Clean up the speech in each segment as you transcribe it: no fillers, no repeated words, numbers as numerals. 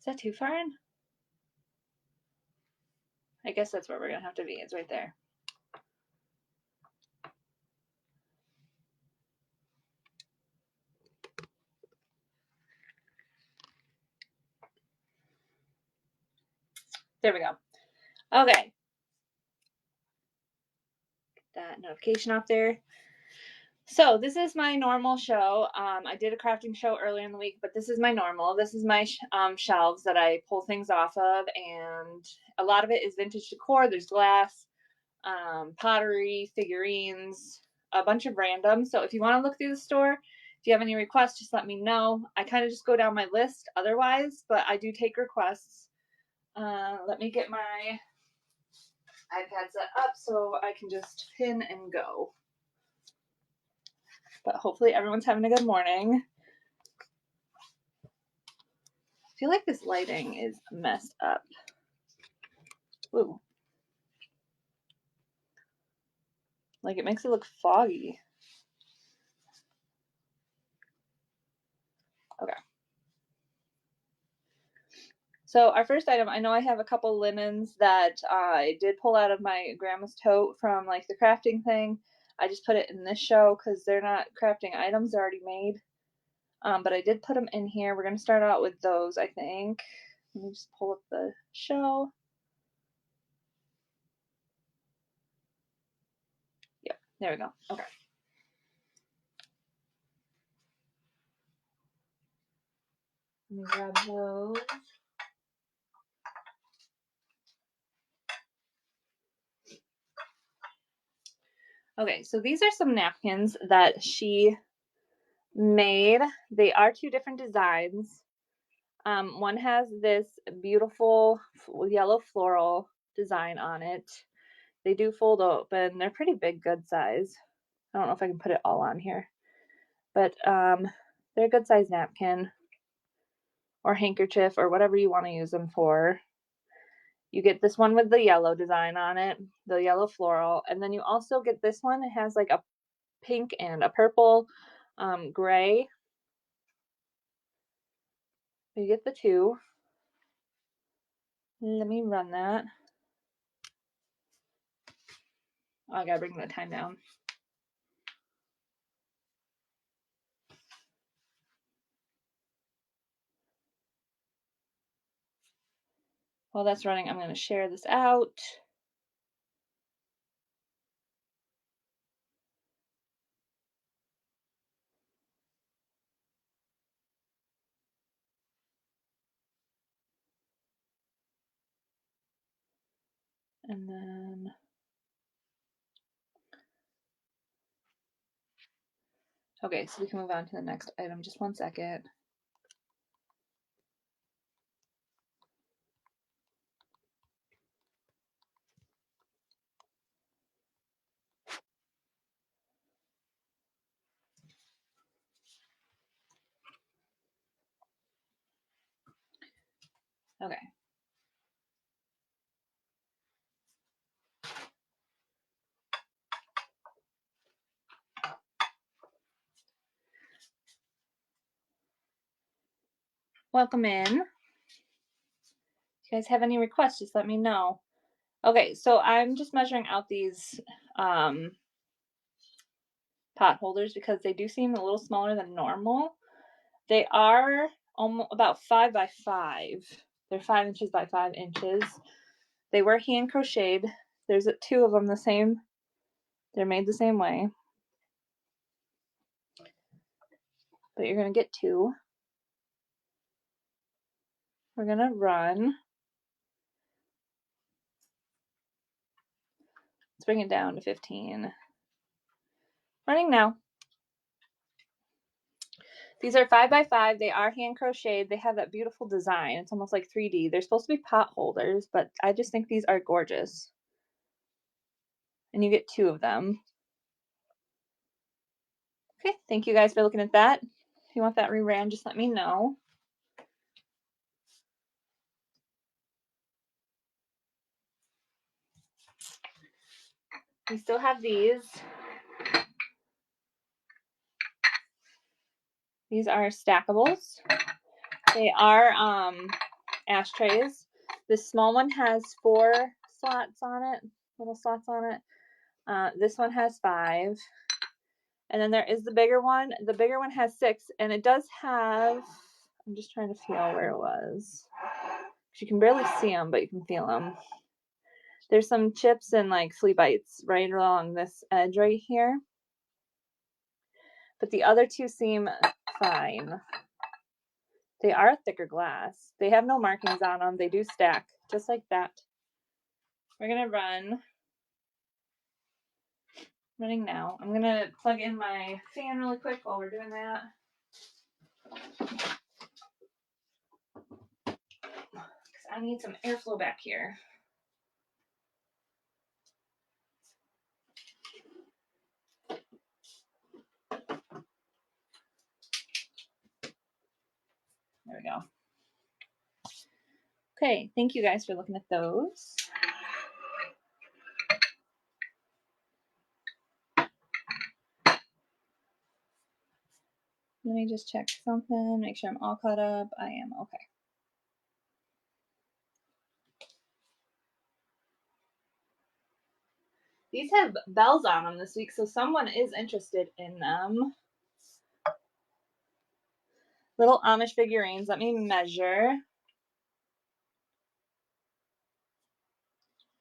Is that too far in? I guess that's where we're gonna have to be. It's right there. There we go. Okay. Get that notification off there. So this is my normal show. I did a crafting show earlier in the week, but this is my normal. This is my shelves that I pull things off of, and a lot of it is vintage decor. There's glass, pottery, figurines, a bunch of random. So if you want to look through the store, if you have any requests, just let me know. I kind of just go down my list otherwise, but I do take requests. Let me get my iPad set up so I can just pin and go. But hopefully everyone's having a good morning. I feel like this lighting is messed up. Ooh. Like it makes it look foggy. Okay. So our first item, I know I have a couple linens that I did pull out of my grandma's tote from like the crafting thing. I just put it in this show because they're not crafting items, they're already made. But I did put them in here. We're going to start out with those, I think. Let me just pull up the show. Yep, there we go. Okay. Let me grab those. Okay, so these are some napkins that she made. They are two different designs. One has this beautiful yellow floral design on it. They do fold open. They're pretty big, good size. I don't know if I can put it all on here, but they're a good size napkin or handkerchief or whatever you want to use them for. You get this one with the yellow design on it, the yellow floral, and then you also get this one. It has like a pink and a purple, gray. You get the two. Let me run that. Oh, I gotta bring the time down. While that's running, I'm going to share this out. And then okay, so we can move on to the next item. Just one second. Okay. Welcome in. If you guys have any requests, just let me know. Okay, so I'm just measuring out these pot holders because they do seem a little smaller than normal. They are almost about 5 by 5. They're 5 inches by 5 inches. They were hand crocheted. There's two of them the same. They're made the same way. But you're going to get two. We're going to run. Let's bring it down to 15. Running now. These are 5 by 5. They are hand crocheted. They have that beautiful design. It's almost like 3D. They're supposed to be pot holders, but I just think these are gorgeous. And you get two of them. Okay, thank you guys for looking at that. If you want that reran, just let me know. We still have these. These are stackables. They are ashtrays. This small one has 4 slots on it, little slots on it. This one has 5. And then there is the bigger one. The bigger one has 6, and it does have, I'm just trying to feel where it was. You can barely see them, but you can feel them. There's some chips and like flea bites right along this edge right here. But the other 2 seem fine. They are thicker glass. They have no markings on them. They do stack just like that. We're gonna running now. I'm gonna plug in my fan really quick while we're doing that. Because I need some airflow back here. There we go. Okay, thank you guys for looking at those. Let me just check something, make sure I'm all caught up. I am, okay. These have bells on them this week, so someone is interested in them. Little Amish figurines. Let me measure.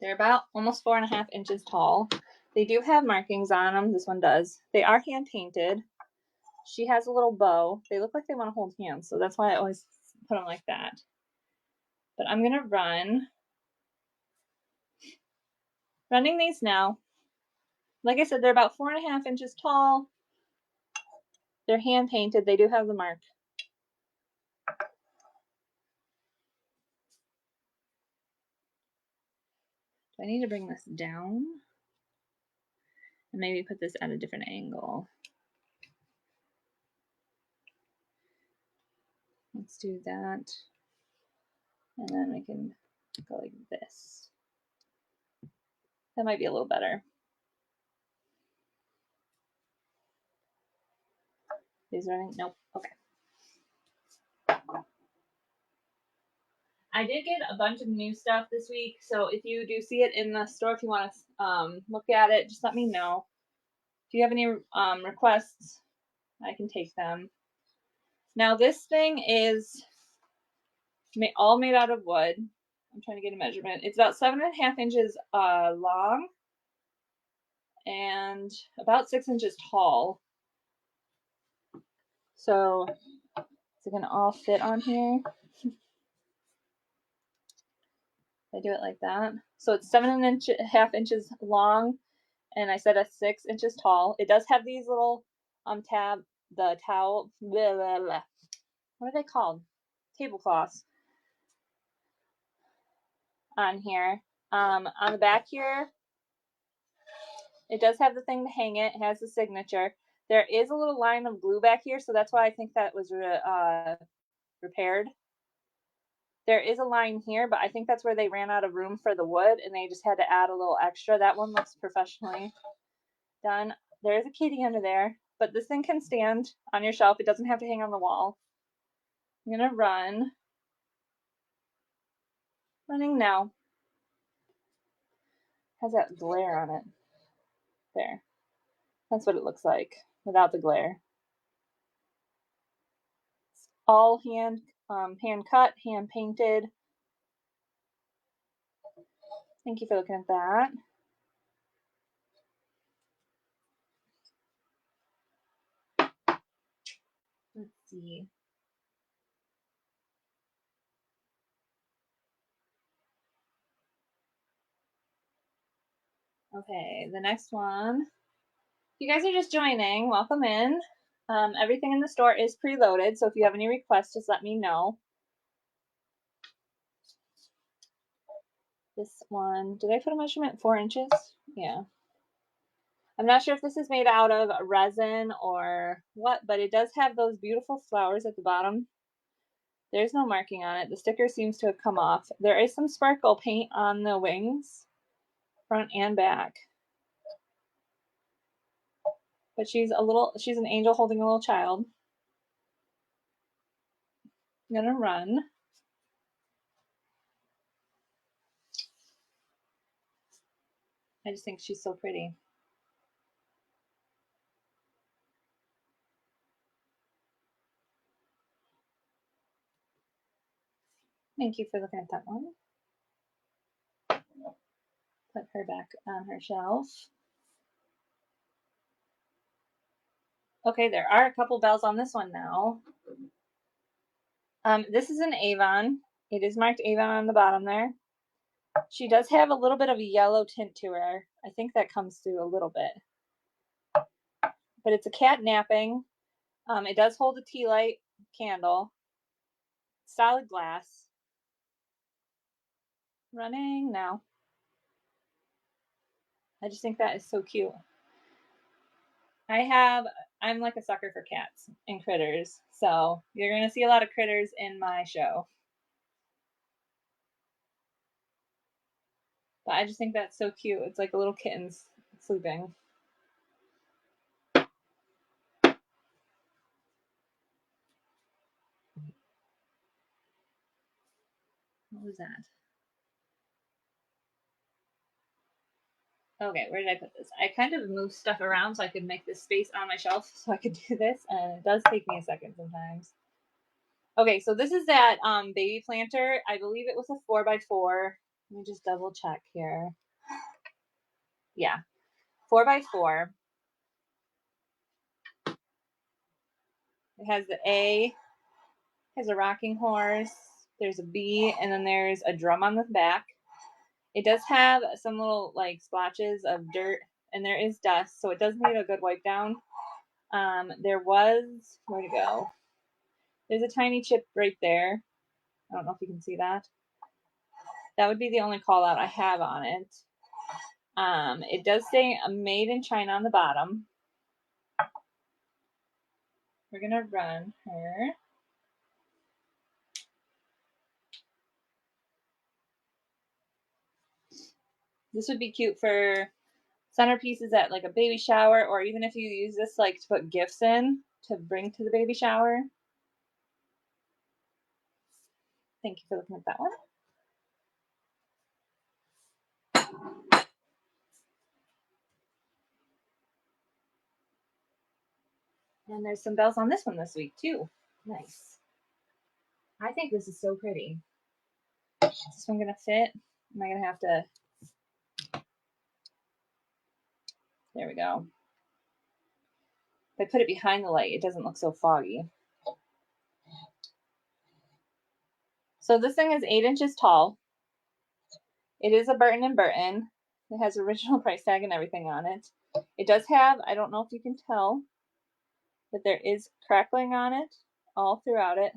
They're about almost 4.5 inches tall. They do have markings on them. This one does. They are hand painted. She has a little bow. They look like they want to hold hands, so that's why I always put them like that. But I'm going to running these now. Like I said, they're about 4.5 inches tall. They're hand painted. They do have the mark. Do I need to bring this down? And maybe put this at a different angle. Let's do that. And then we can go like this. That might be a little better. Is there anything? Nope. Okay. I did get a bunch of new stuff this week, so if you do see it in the store, if you want to look at it, just let me know. If you have any requests, I can take them. Now this thing is all made out of wood. I'm trying to get a measurement. It's about 7.5 inches long and about 6 inches tall. So is it gonna all fit on here? I do it like that. So it's 7.5 inches long, and I said 6 inches tall. It does have these little towel, blah, blah, blah. What are they called? Tablecloths on here. On the back here, it does have the thing to hang it. It has the signature. There is a little line of glue back here, so that's why I think that was repaired. There is a line here, but I think that's where they ran out of room for the wood and they just had to add a little extra. That one looks professionally done. There is a kitty under there, but this thing can stand on your shelf. It doesn't have to hang on the wall. I'm gonna running now. Has that glare on it. There. That's what it looks like without the glare. It's all hand cut, hand painted. Thank you for looking at that. Let's see. Okay, the next one. If you guys are just joining, welcome in. Everything in the store is preloaded, so if you have any requests, just let me know. This one, did I put a measurement? 4 inches? Yeah. I'm not sure if this is made out of resin or what, but it does have those beautiful flowers at the bottom. There's no marking on it. The sticker seems to have come off. There is some sparkle paint on the wings, front and back. But she's an angel holding a little child. I'm gonna run. I just think she's so pretty. Thank you for looking at that one. Put her back on her shelf. Okay, there are a couple bells on this one now. This is an Avon. It is marked Avon on the bottom there. She does have a little bit of a yellow tint to her. I think that comes through a little bit. But it's a cat napping. It does hold a tea light candle. Solid glass. Running now. I just think that is so cute. I'm like a sucker for cats and critters. So you're going to see a lot of critters in my show. But I just think that's so cute. It's like a little kitten sleeping. What was that? Okay, where did I put this? I kind of moved stuff around so I could make this space on my shelf so I could do this, and it does take me a second sometimes. Okay, so this is that baby planter. I believe it was a 4x4. Let me just double check here. Yeah, 4x4. It has the A, has a rocking horse, there's a B, and then there's a drum on the back. It does have some little like splotches of dirt, and there is dust, so it does need a good wipe down. There was, where to go? There's a tiny chip right there. I don't know if you can see that. That would be the only call out I have on it. It does say made in China on the bottom. We're gonna run her. This would be cute for centerpieces at like a baby shower, or even if you use this like to put gifts in to bring to the baby shower. Thank you for looking at that one. And there's some bells on this one this week too. Nice. I think this is so pretty. Is this one gonna fit? Am I gonna have to? There we go. If I put it behind the light, it doesn't look so foggy. So this thing is 8 inches tall. It is a Burton & Burton. It has original price tag and everything on it. It does have, I don't know if you can tell, but there is crackling on it all throughout it.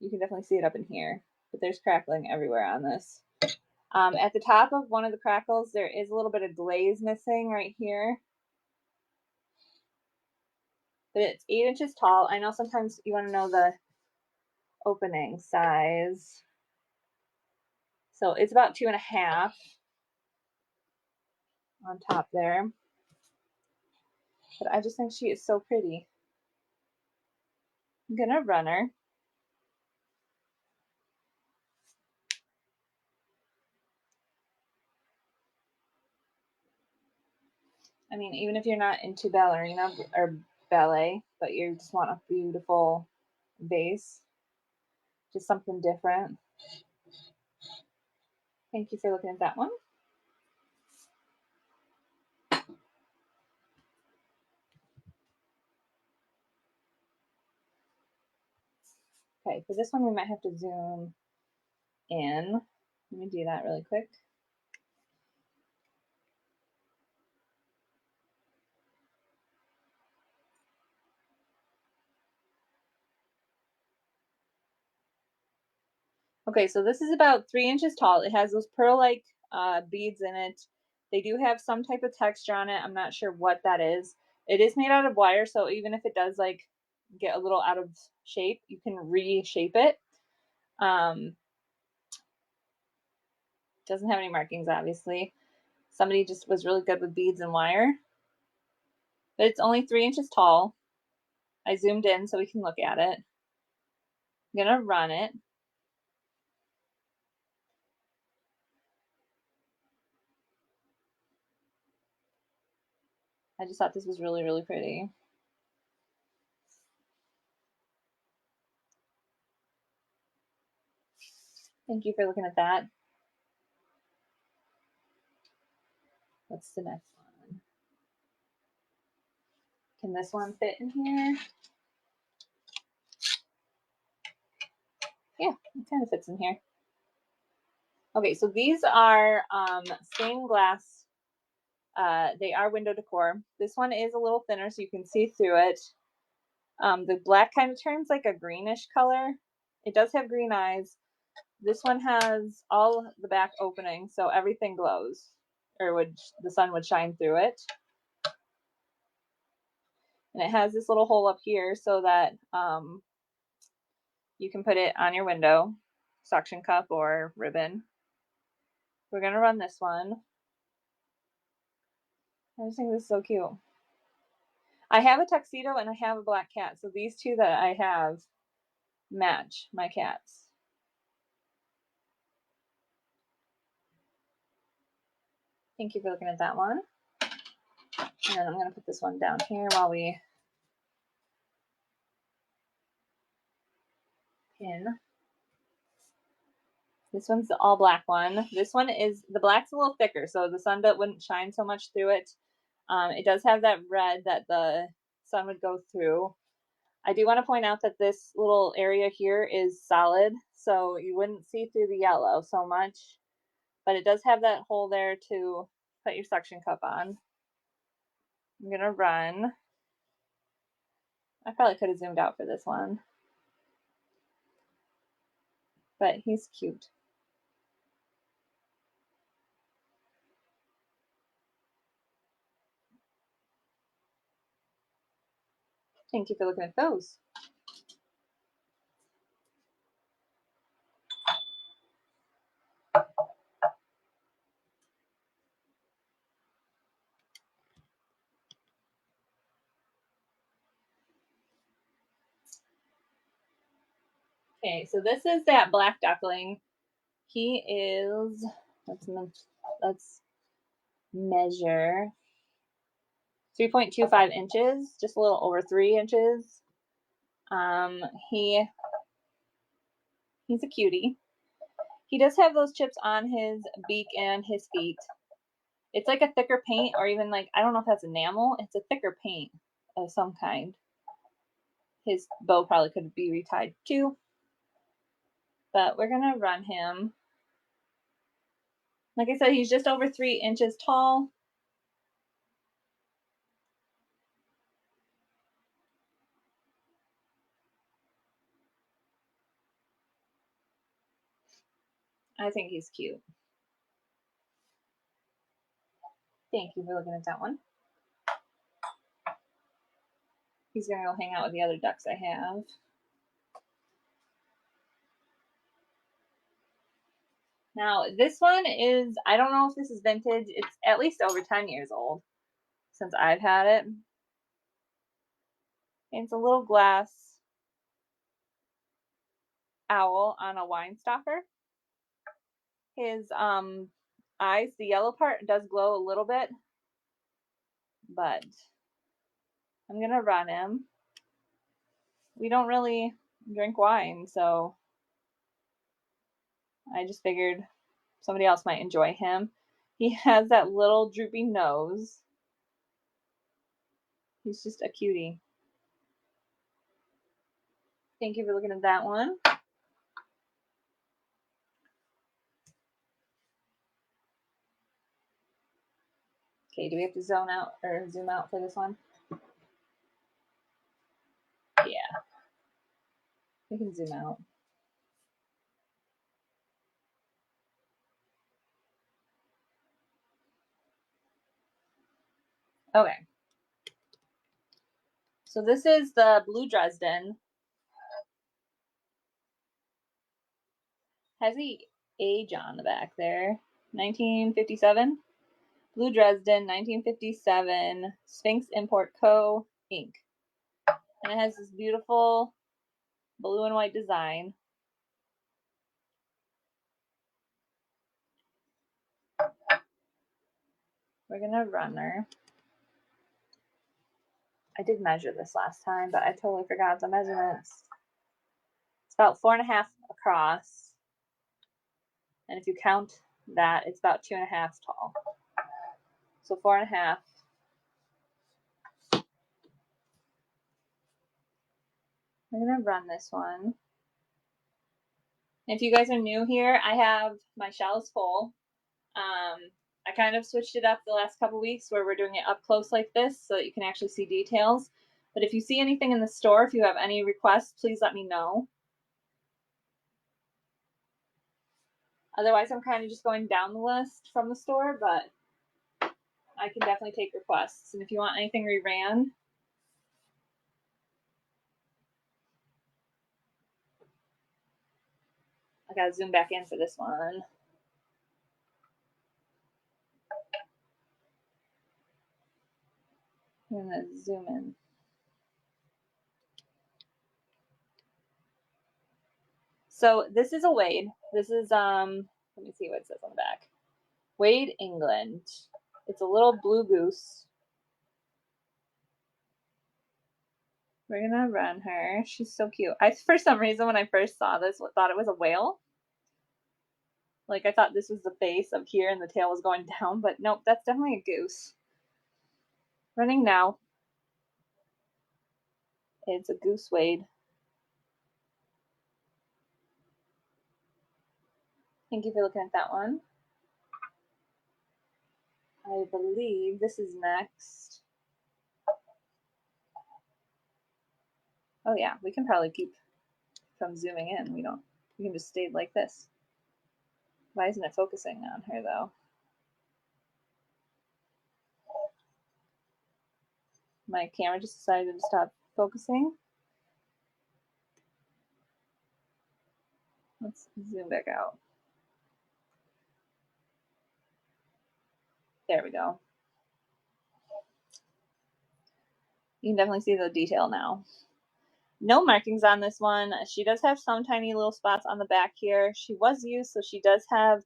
You can definitely see it up in here, but there's crackling everywhere on this. At the top of one of the crackles, there is a little bit of glaze missing right here. But it's 8 inches tall. I know sometimes you want to know the opening size. So it's about 2.5 on top there. But I just think she is so pretty. I'm gonna run her. I mean, even if you're not into ballerina or ballet, but you just want a beautiful vase, just something different. Thank you for looking at that one. Okay, for this one, we might have to zoom in. Let me do that really quick. Okay, so this is about 3 inches tall. It has those pearl-like beads in it. They do have some type of texture on it. I'm not sure what that is. It is made out of wire, so even if it does like get a little out of shape, you can reshape it. Doesn't have any markings, obviously. Somebody just was really good with beads and wire. But it's only 3 inches tall. I zoomed in so we can look at it. I'm gonna run it. I just thought this was really, really pretty. Thank you for looking at that. What's the next one? Can this one fit in here? Yeah, it kind of fits in here. Okay, so these are stained glass. They are window decor. This one is a little thinner so you can see through it. The black kind of turns like a greenish color. It does have green eyes. This one has all the back openings, so everything glows, or the sun would shine through it. And it has this little hole up here so that you can put it on your window, suction cup or ribbon. We're gonna run this one. I just think this is so cute. I have a tuxedo and I have a black cat, so these two that I have match my cats. Thank you for looking at that one. And I'm going to put this one down here while we pin. This one's the all black one. This one is, the black's a little thicker, so the sun wouldn't shine so much through it. It does have that red that the sun would go through. I do want to point out that this little area here is solid, so you wouldn't see through the yellow so much, but it does have that hole there to put your suction cup on. I'm gonna run. I probably could have zoomed out for this one, but he's cute. Thank you for looking at those. Okay, so this is that black duckling. He is, let's measure 3.25 inches, just a little over 3 inches. He's a cutie. He does have those chips on his beak and his feet. It's like a thicker paint, or even like, I don't know if that's enamel. It's a thicker paint of some kind. His bow probably could be retied too. But we're gonna run him. Like I said, he's just over 3 inches tall. I think he's cute. Thank you for looking at that one. He's gonna go hang out with the other ducks I have. Now, this one is, I don't know if this is vintage. It's at least over 10 years old since I've had it. It's a little glass owl on a wine stopper. His eyes, the yellow part does glow a little bit, but I'm gonna run him. We don't really drink wine, so I just figured somebody else might enjoy him. He has that little droopy nose. He's just a cutie. Thank you for looking at that one. Okay, do we have to zone out or zoom out for this one? Yeah, we can zoom out. Okay. So this is the Blue Dresden. Has the age on the back there. 1957. Blue Dresden, 1957. Sphinx Import Co. Inc. And it has this beautiful blue and white design. We're gonna run her. I did measure this last time, but I totally forgot the measurements. It's about 4.5 across. And if you count that, it's about 2.5 tall. So 4.5. I'm gonna run this one. If you guys are new here, I have my shelves full. I kind of switched it up the last couple weeks where we're doing it up close like this so that you can actually see details. But if you see anything in the store, if you have any requests, please let me know. Otherwise, I'm kind of just going down the list from the store, but I can definitely take requests. And if you want anything reran, I gotta zoom back in for this one. I'm gonna zoom in. So this is a Wade. This is let me see what it says on the back. Wade, England. It's a little blue goose. We're gonna run her. She's so cute. I, for some reason, when I first saw this, thought it was a whale. Like I thought this was the face up here and the tail was going down, but nope, that's definitely a goose. Running now. It's a goose Wade. Thank you for looking at that one. I believe this is next. Oh yeah, we can probably keep from zooming in. We can just stay like this. Why isn't it focusing on her though? My camera just decided to stop focusing. Let's zoom back out. There we go. You can definitely see the detail now. No markings on this one. She does have some tiny little spots on the back here. She was used, so she does have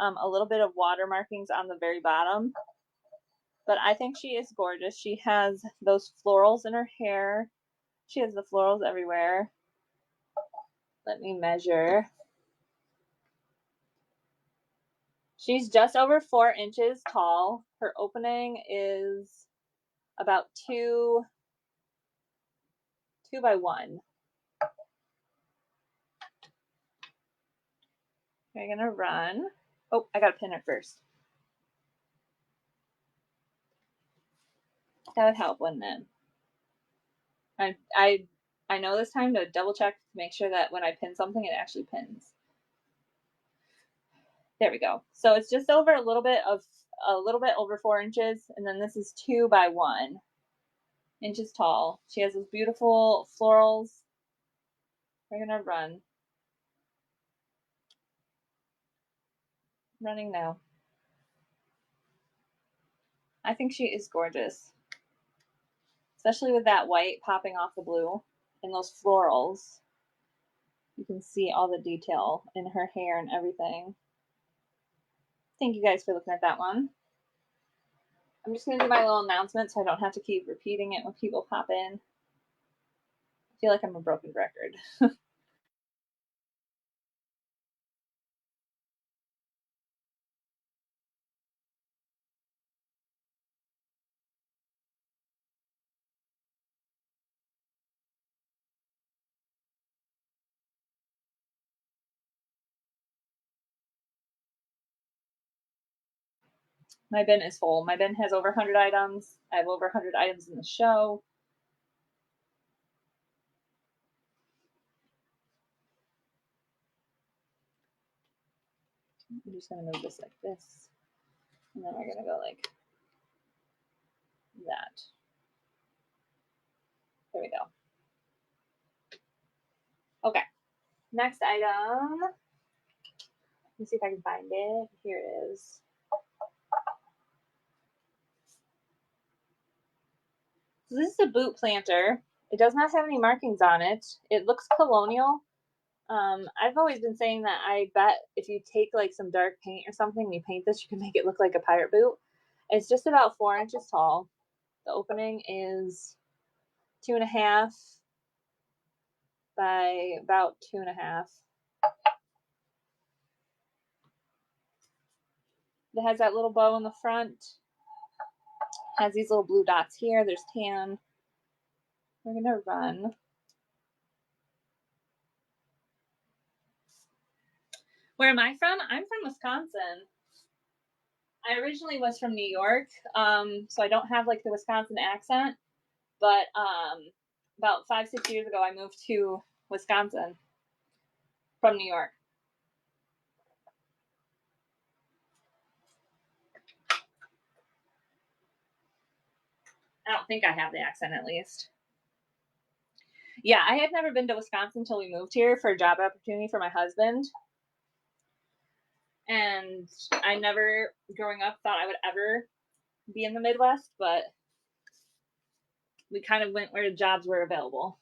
a little bit of water markings on the very bottom. But I think she is gorgeous. She has those florals in her hair. She has the florals everywhere. Let me measure. She's just over 4 inches tall. Her opening is about 2 by 1. We're gonna run. Oh, I gotta pin it first. That would help, wouldn't it? I know this time to double check to make sure that when I pin something, it actually pins. There we go. So it's just over a little bit over 4 inches, and then this is 2 by 1 inches tall. She has those beautiful florals. We're gonna run. Running now. I think she is gorgeous, especially with that white popping off the blue and those florals. You can see all the detail in her hair and everything. Thank you guys for looking at that one. I'm just going to do my little announcement so I don't have to keep repeating it when people pop in. I feel like I'm a broken record. My bin is full. My bin has over 100 items. I have over 100 items in the show. I'm just going to move this like this. And then we're going to go like that. There we go. Okay. Next item. Let me see if I can find it. Here it is. So this is a boot planter. It does not have any markings on it. It looks colonial. I've always been saying that I bet if you take like some dark paint or something and you paint this, you can make it look like a pirate boot. It's just about 4 inches tall. The opening is 2.5 by about 2.5. It has that little bow in the front. Has these little blue dots here. There's tan. We're gonna run. Where am I from? I'm from Wisconsin. I originally was from New York, so I don't have like the Wisconsin accent. But about 5-6 years ago, I moved to Wisconsin from New York. I don't think I have the accent, at least. Yeah, I had never been to Wisconsin until we moved here for a job opportunity for my husband. And I never, growing up, thought I would ever be in the Midwest, but we kind of went where jobs were available.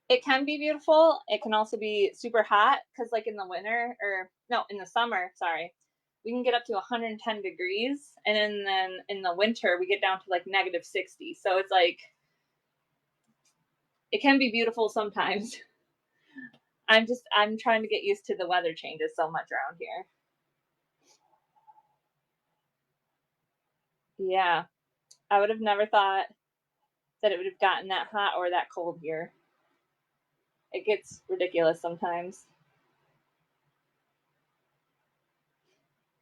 It can be beautiful. It can also be super hot because, like, in the winter, or no, in the summer, sorry, we can get up to 110 degrees. And then in the winter, we get down to like -60. So it's like, it can be beautiful sometimes. I'm trying to get used to the weather changes so much around here. Yeah, I would have never thought that it would have gotten that hot or that cold here. It gets ridiculous sometimes.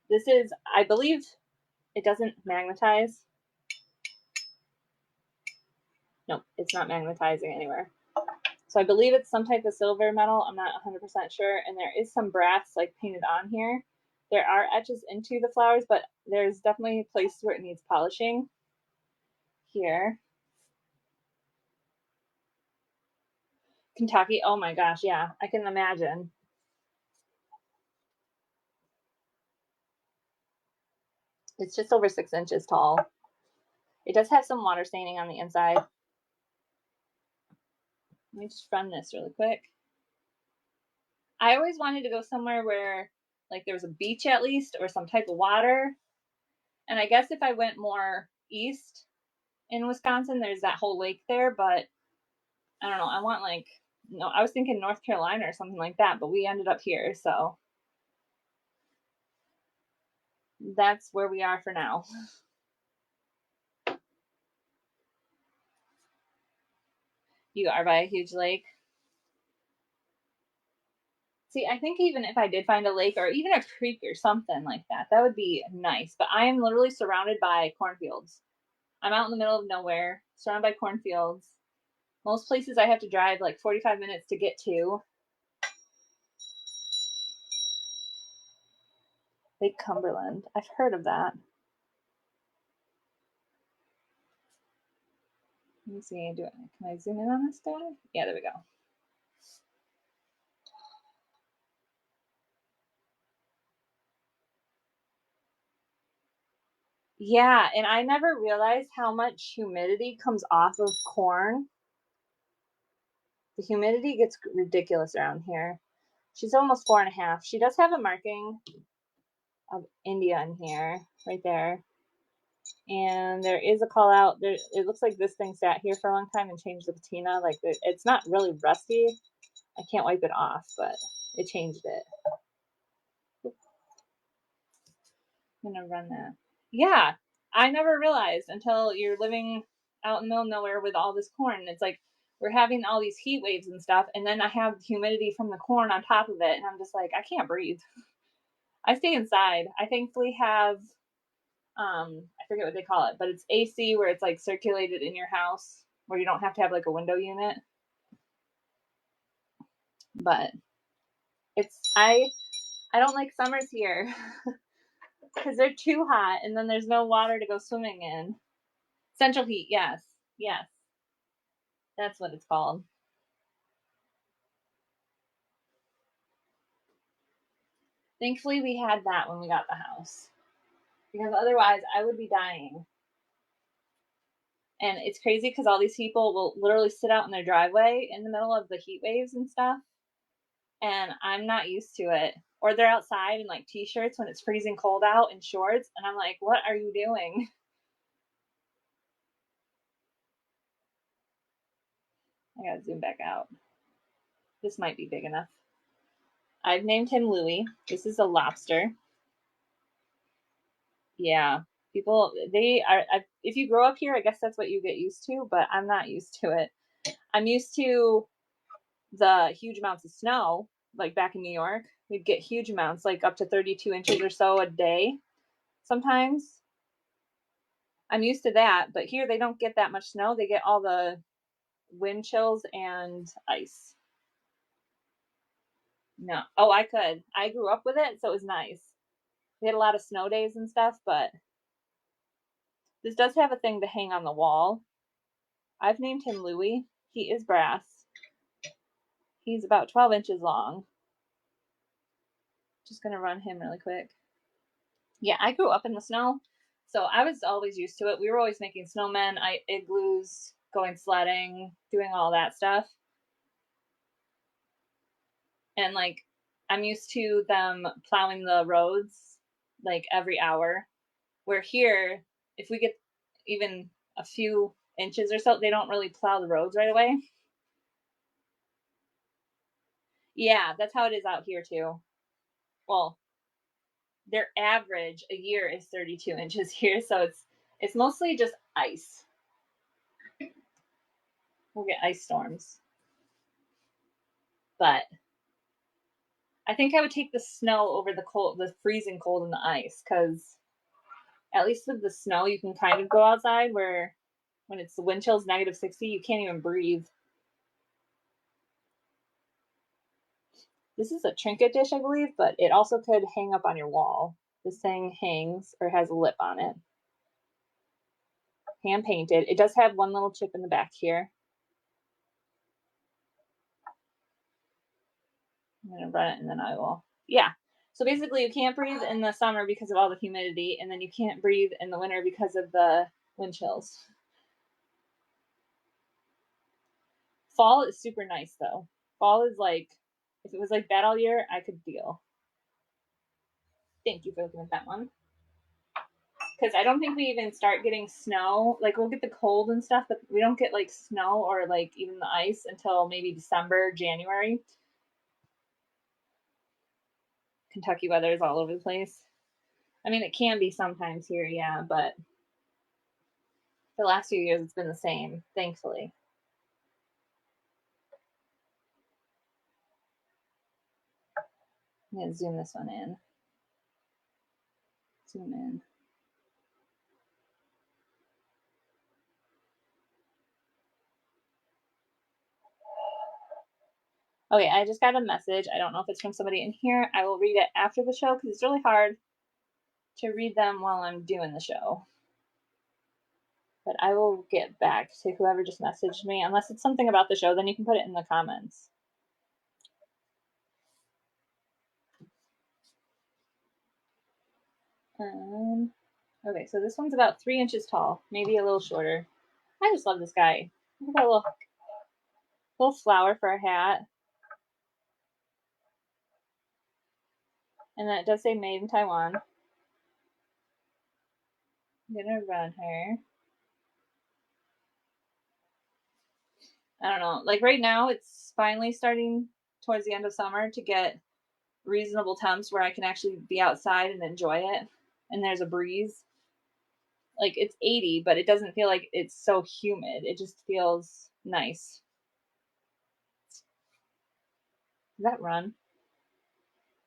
This is, I believe, it doesn't magnetize. Nope, it's not magnetizing anywhere. So I believe it's some type of silver metal. I'm not 100% sure. And there is some brass like painted on here. There are etches into the flowers, but there's definitely places where it needs polishing. Here. Kentucky. Oh my gosh, yeah, I can imagine. It's just over 6 inches tall. It does have some water staining on the inside. Let me just run this really quick. I always wanted to go somewhere where like there was a beach at least or some type of water. And I guess if I went more east in Wisconsin, there's that whole lake there, but I don't know. I want like, no, I was thinking North Carolina or something like that, but we ended up here, so that's where we are for now. You are by a huge lake. See, I think even if I did find a lake or even a creek or something like that, that would be nice. But I am literally surrounded by cornfields. I'm out in the middle of nowhere, surrounded by cornfields. Most places I have to drive like 45 minutes to get to. Lake Cumberland. I've heard of that. Let me see. Can I zoom in on this guy? Yeah, there we go. Yeah, and I never realized how much humidity comes off of corn. The humidity gets ridiculous around here. She's almost 4.5. She does have a marking of India in here, right there. And there is a call out. There, it looks like this thing sat here for a long time and changed the patina. Like it's not really rusty. I can't wipe it off, but it changed it. I'm gonna run that. Yeah, I never realized until you're living out in the middle of nowhere with all this corn. It's like we're having all these heat waves and stuff, and then I have humidity from the corn on top of it, and I'm just like, I can't breathe. I stay inside. I thankfully have I forget what they call it, but it's AC where it's like circulated in your house where you don't have to have like a window unit. But I don't like summers here because they're too hot and then there's no water to go swimming in. Central heat, yes. Yes. That's what it's called. Thankfully we had that when we got the house. Because otherwise I would be dying. And it's crazy because all these people will literally sit out in their driveway in the middle of the heat waves and stuff. And I'm not used to it. or they're outside in like t-shirts when it's freezing cold out and shorts, and I'm like, what are you doing? I gotta zoom back out. This might be big enough. I've named him Louie. This is a lobster. Yeah, people, they are, if you grow up here, I guess that's what you get used to, but I'm not used to it. I'm used to the huge amounts of snow, like back in New York. We'd get huge amounts, like up to 32 inches or so a day sometimes. I'm used to that, but here they don't get that much snow. They get all the wind chills and ice. No. Oh, I could. I grew up with it, so it was nice. We had a lot of snow days and stuff, but this does have a thing to hang on the wall. I've named him Louie. He is brass. He's about 12 inches long. Just gonna run him really quick. Yeah, I grew up in the snow, so I was always used to it. We were always making snowmen, igloos, going sledding, doing all that stuff. And like, I'm used to them plowing the roads like every hour. Where here, if we get even a few inches or so, they don't really plow the roads right away. Yeah, that's how it is out here too. Well, their average a year is 32 inches here, so it's mostly just ice. We'll get ice storms. But I think I would take the snow over the freezing cold and the ice, because at least with the snow you can kind of go outside, where when it's the wind chill's -60, you can't even breathe. This is a trinket dish, I believe, but it also could hang up on your wall. This thing hangs or has a lip on it. Hand painted. It does have one little chip in the back here. I'm gonna run it and then I will. Yeah. So basically you can't breathe in the summer because of all the humidity, and then you can't breathe in the winter because of the wind chills. Fall is super nice though. Fall is like, if it was like that all year, I could deal. Thank you for looking at that one. Because I don't think we even start getting snow. Like, we'll get the cold and stuff, but we don't get like snow or like even the ice until maybe December, January. Kentucky weather is all over the place. I mean, it can be sometimes here, yeah, but the last few years it's been the same, thankfully. I'm gonna zoom this one in. Zoom in. Okay, I just got a message. I don't know if it's from somebody in here. I will read it after the show because it's really hard to read them while I'm doing the show. But I will get back to whoever just messaged me. Unless it's something about the show, then you can put it in the comments. Okay, so this one's about 3 inches tall, maybe a little shorter. I just love this guy. Look at that little flower for a hat. And then it does say made in Taiwan. I'm gonna run her. I don't know. Like right now, it's finally starting towards the end of summer to get reasonable temps where I can actually be outside and enjoy it. And there's a breeze. Like it's 80, but it doesn't feel like it's so humid. It just feels nice. Does that run?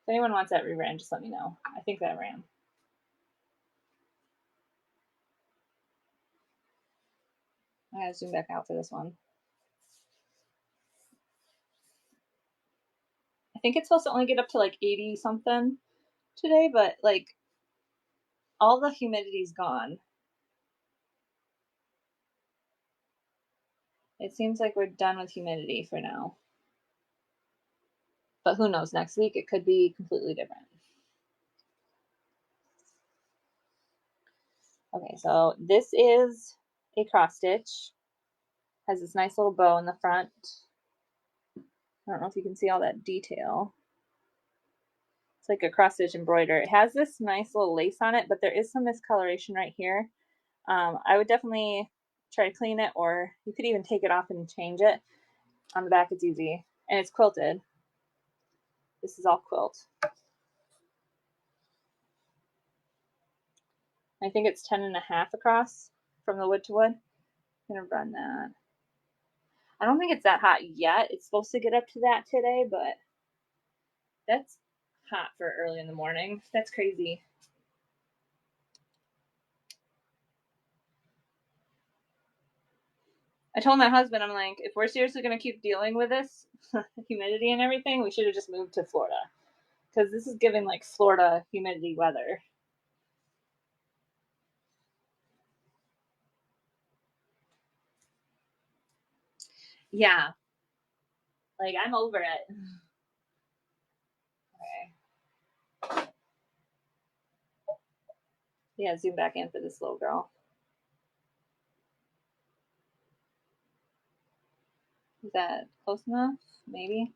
If anyone wants that reran, just let me know. I think that ran. I gotta zoom back out for this one. I think it's supposed to only get up to like 80 something today, but like all the humidity's gone. It seems like we're done with humidity for now. But who knows, next week it could be completely different. Okay, so this is a cross stitch. Has this nice little bow in the front. I don't know if you can see all that detail. like a cross stitch embroider. It has this nice little lace on it, but there is some miscoloration right here. I would definitely try to clean it, or you could even take it off and change it. On the back, it's easy, and it's quilted. This is all quilt. I think it's 10.5 across from the wood to wood. I'm gonna run that. I don't think it's that hot yet. It's supposed to get up to that today, but that's hot for early in the morning. That's crazy. I told my husband, I'm like, if we're seriously going to keep dealing with this humidity and everything, we should have just moved to Florida. Because this is giving like Florida humidity weather. Yeah. Like, I'm over it. Okay. Yeah, zoom back in for this little girl. Is that close enough? Maybe.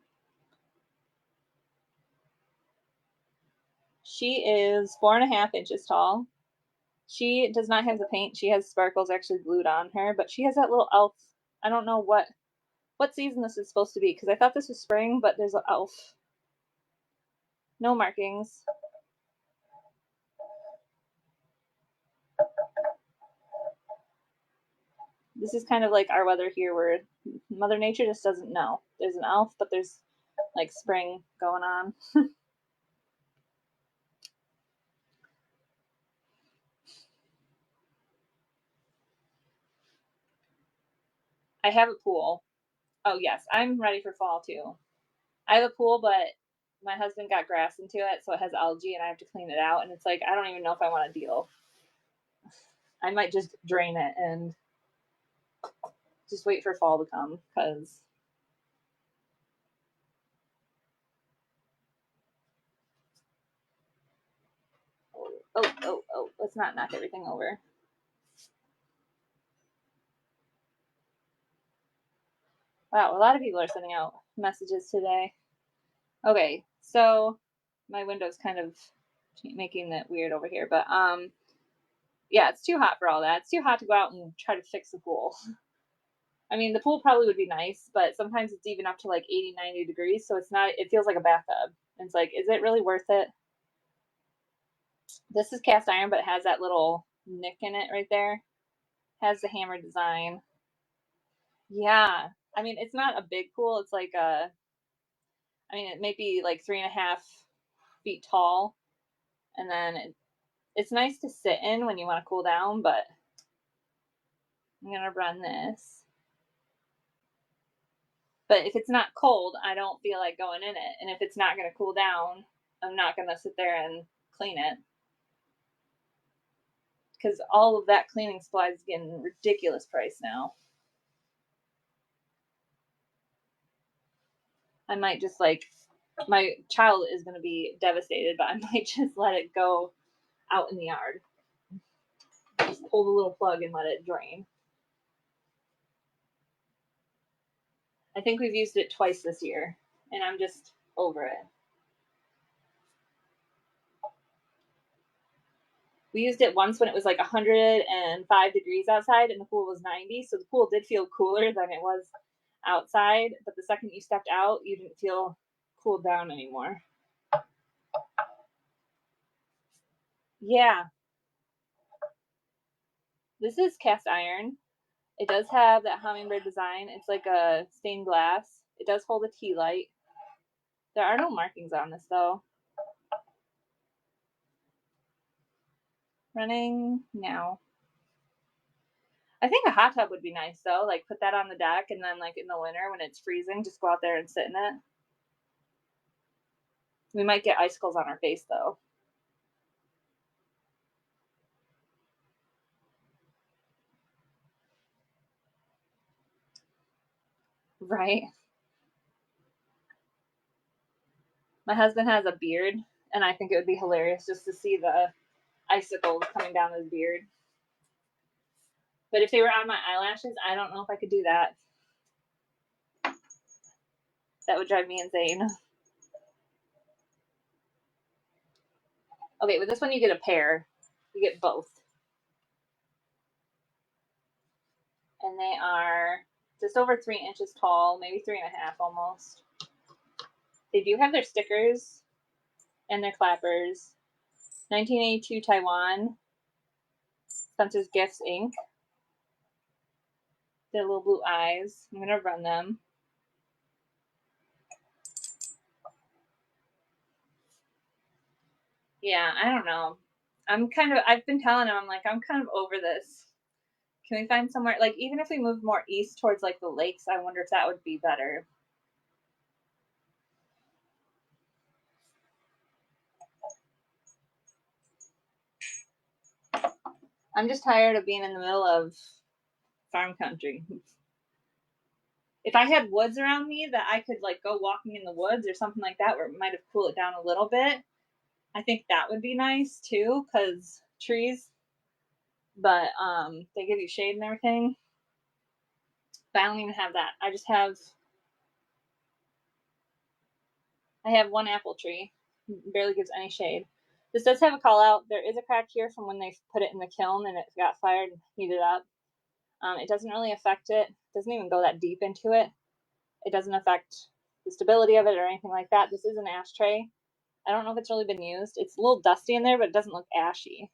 She is 4.5 inches tall. She does not have the paint. She has sparkles actually glued on her, but she has that little elf. I don't know what season this is supposed to be, because I thought this was spring, but there's an elf. No markings. This is kind of like our weather here, where Mother Nature just doesn't know. There's an elf, but there's like spring going on. I have a pool. Oh, yes, I'm ready for fall too. I have a pool, but my husband got grass into it, so it has algae, and I have to clean it out. And it's like, I don't even know if I want to deal. I might just drain it and just wait for fall to come, because oh, let's not knock everything over. Wow, a lot of people are sending out messages today. Okay, so my window's kind of making it weird over here, but yeah, it's too hot for all that. It's too hot to go out and try to fix the pool. I mean, the pool probably would be nice, but sometimes it's even up to like 80, 90 degrees, so it's not, it feels like a bathtub. And it's like, is it really worth it? This is cast iron, but it has that little nick in it right there. Has the hammer design. Yeah. I mean, it's not a big pool. It's like I mean, it may be like 3.5 feet tall. And then it's nice to sit in when you want to cool down, but I'm going to run this. But if it's not cold, I don't feel like going in it. And if it's not going to cool down, I'm not going to sit there and clean it. Because all of that cleaning supply is getting ridiculous price now. I might just like, my child is going to be devastated, but I might just let it go out in the yard. Just pull the little plug and let it drain. I think we've used it twice this year, and I'm just over it. We used it once when it was like 105 degrees outside and the pool was 90, so the pool did feel cooler than it was outside, but the second you stepped out, you didn't feel cooled down anymore. Yeah. This is cast iron. It does have that hummingbird design. It's like a stained glass. It does hold a tea light. There are no markings on this though. Running now. I think a hot tub would be nice though. Like put that on the deck, and then like in the winter when it's freezing, just go out there and sit in it. We might get icicles on our face though. Right. My husband has a beard, and I think it would be hilarious just to see the icicles coming down his beard. But if they were on my eyelashes, I don't know if I could do that. That would drive me insane. Okay, with this one you get a pair. You get both. And they are just over 3 inches tall, maybe 3.5 almost. They do have their stickers and their clappers. 1982 Taiwan, Spencer's Gifts Inc. Their little blue eyes. I'm gonna run them. Yeah, I don't know. I've been telling him, I'm like, I'm kind of over this. Can we find somewhere, like, even if we moved more east towards, like, the lakes, I wonder if that would be better. I'm just tired of being in the middle of farm country. If I had woods around me that I could, like, go walking in the woods or something like that where it might have cooled it down a little bit, I think that would be nice too, because trees, but they give you shade and everything. But I don't even have that. I have one apple tree. It barely gives any shade. This does have a call out. There is a crack here from when they put it in the kiln and it got fired and heated up. It doesn't really affect it. It doesn't even go that deep into it. It doesn't affect the stability of it or anything like that. This is an ashtray. I don't know if it's really been used. It's a little dusty in there, but it doesn't look ashy.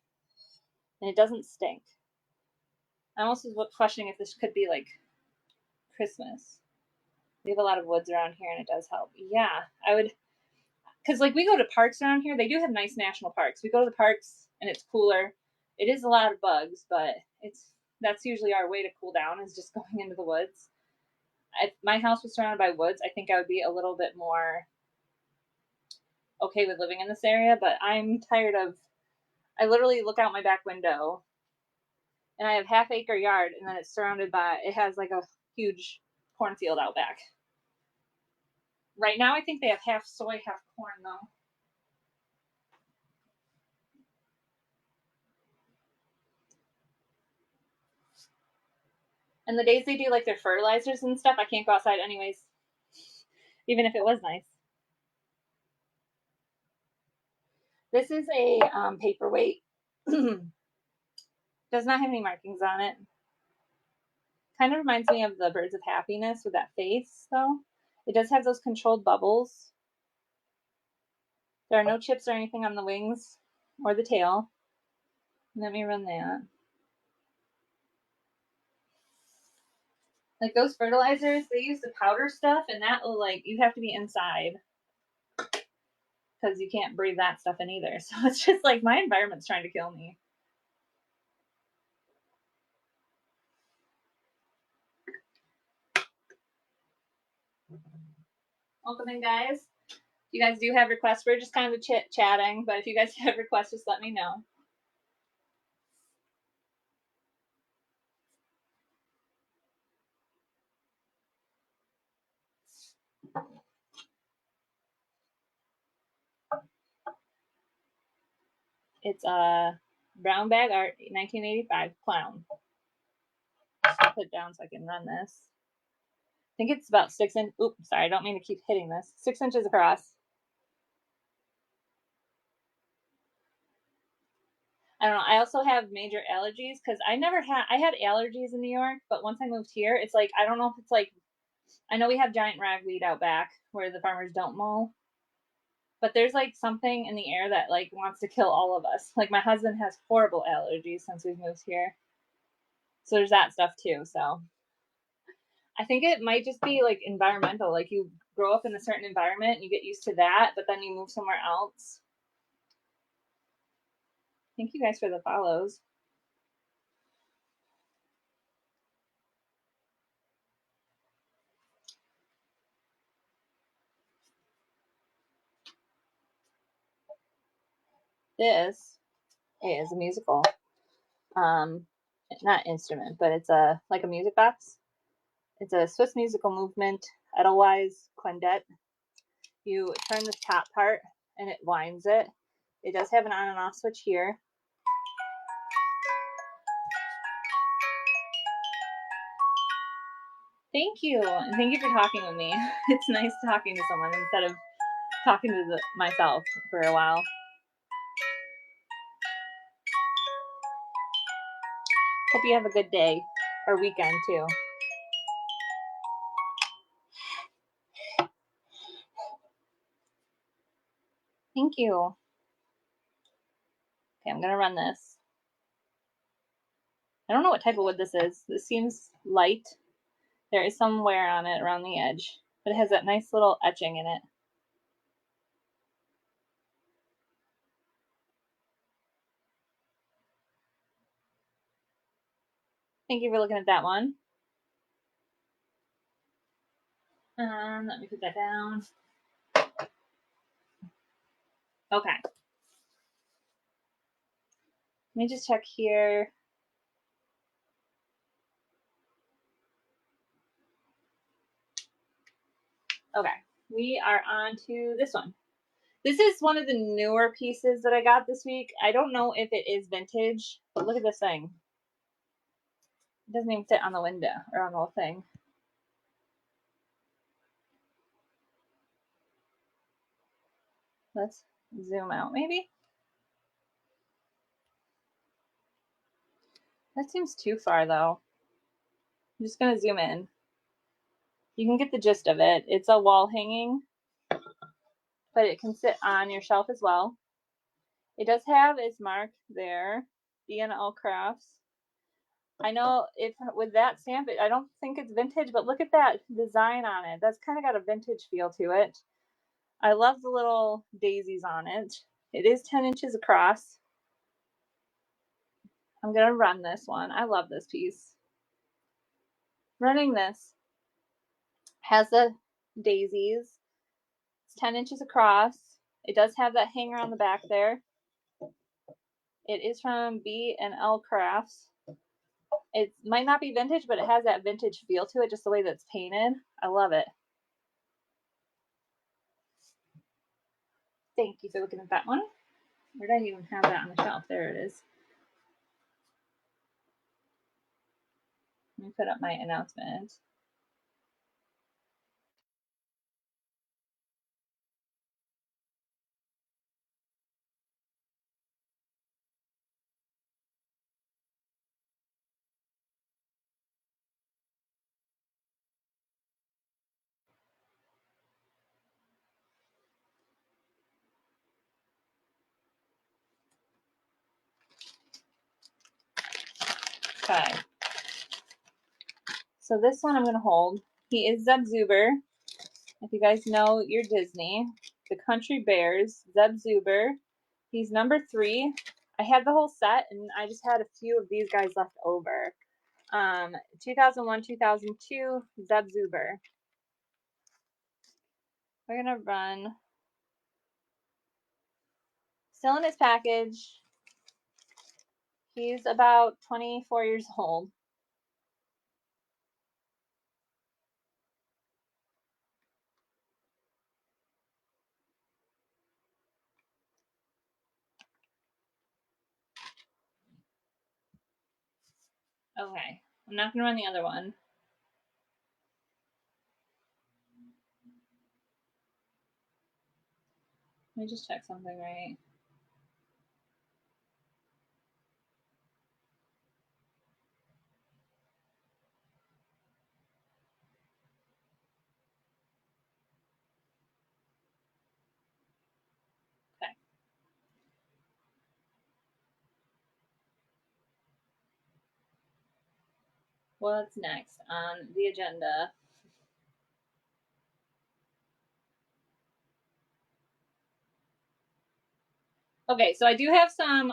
And it doesn't stink. I almost was questioning if this could be like Christmas. We have a lot of woods around here and it does help. Yeah, I would, because like we go to parks around here. They do have nice national parks. We go to the parks and it's cooler. It is a lot of bugs, but that's usually our way to cool down, is just going into the woods. If my house was surrounded by woods, I think I would be a little bit more okay with living in this area, but I'm tired of, I literally look out my back window and I have half-acre yard, and then it's surrounded by, it has like a huge cornfield out back. Right now I think they have half soy, half corn though. And the days they do like their fertilizers and stuff, I can't go outside anyways, even if it was nice. This is a paperweight. Does not have any markings on it. Kind of reminds me of the Birds of Happiness with that face, though. It does have those controlled bubbles. There are no chips or anything on the wings or the tail. Let me run that. Like those fertilizers, they use the powder stuff, and that will, like, you have to be inside because you can't breathe that stuff in either. So it's just like my environment's trying to kill me. Welcome in, guys. You guys do have requests. We're just kind of chatting, but if you guys have requests, just let me know. It's a brown bag art, 1985 clown. I'll put it down so I can run this. I think it's about 6 inches. Oops, sorry, I don't mean to keep hitting this. 6 inches across. I don't know. I also have major allergies because I had allergies in New York, but once I moved here, it's like, I don't know if it's like, I know we have giant ragweed out back where the farmers don't mow, but there's like something in the air that like wants to kill all of us. Like my husband has horrible allergies since we've moved here. So there's that stuff too. So I think it might just be like environmental. Like you grow up in a certain environment and you get used to that, but then you move somewhere else. Thank you guys for the follows. This is a musical, not instrument, but it's like a music box. It's a Swiss musical movement, Edelweiss Quindet. You turn this top part and it winds it. It does have an on and off switch here. Thank you, and thank you for talking with me. It's nice talking to someone instead of talking to myself for a while. Hope you have a good day or weekend too. Thank you. Okay, I'm gonna run this. I don't know what type of wood this is. This seems light. There is some wear on it around the edge, but it has that nice little etching in it. Thank you for looking at that one. Let me put that down. Okay. Let me just check here. Okay, we are on to this one. This is one of the newer pieces that I got this week. I don't know if it is vintage, but look at this thing. It doesn't even fit on the window or on the whole thing. Let's zoom out maybe. That seems too far though. I'm just gonna zoom in. You can get the gist of it. It's a wall hanging, but it can sit on your shelf as well. It does have its mark there, B&L Crafts. I know if with that stamp, I don't think it's vintage, but look at that design on it. That's kind of got a vintage feel to it. I love the little daisies on it. It is 10 inches across. I'm gonna run this one. I love this piece. Running this has the daisies. It's 10 inches across. It does have that hanger on the back there. It is from B&L Crafts. It might not be vintage, but it has that vintage feel to it, just the way that it's painted. I love it. Thank you for looking at that one. Where did I even have that on the shelf? There it is. Let me put up my announcement. Okay. So this one I'm going to hold. He is Zeb Zuber. If you guys know your Disney, the Country Bears, Zeb Zuber. He's number 3. I had the whole set, and I just had a few of these guys left over. 2001, 2002, Zeb Zuber. We're going to run. Still in his package. He's about 24 years old. Okay, I'm not going to run the other one. Let me just check something right. Okay. What's next on the agenda? Okay, so I do have some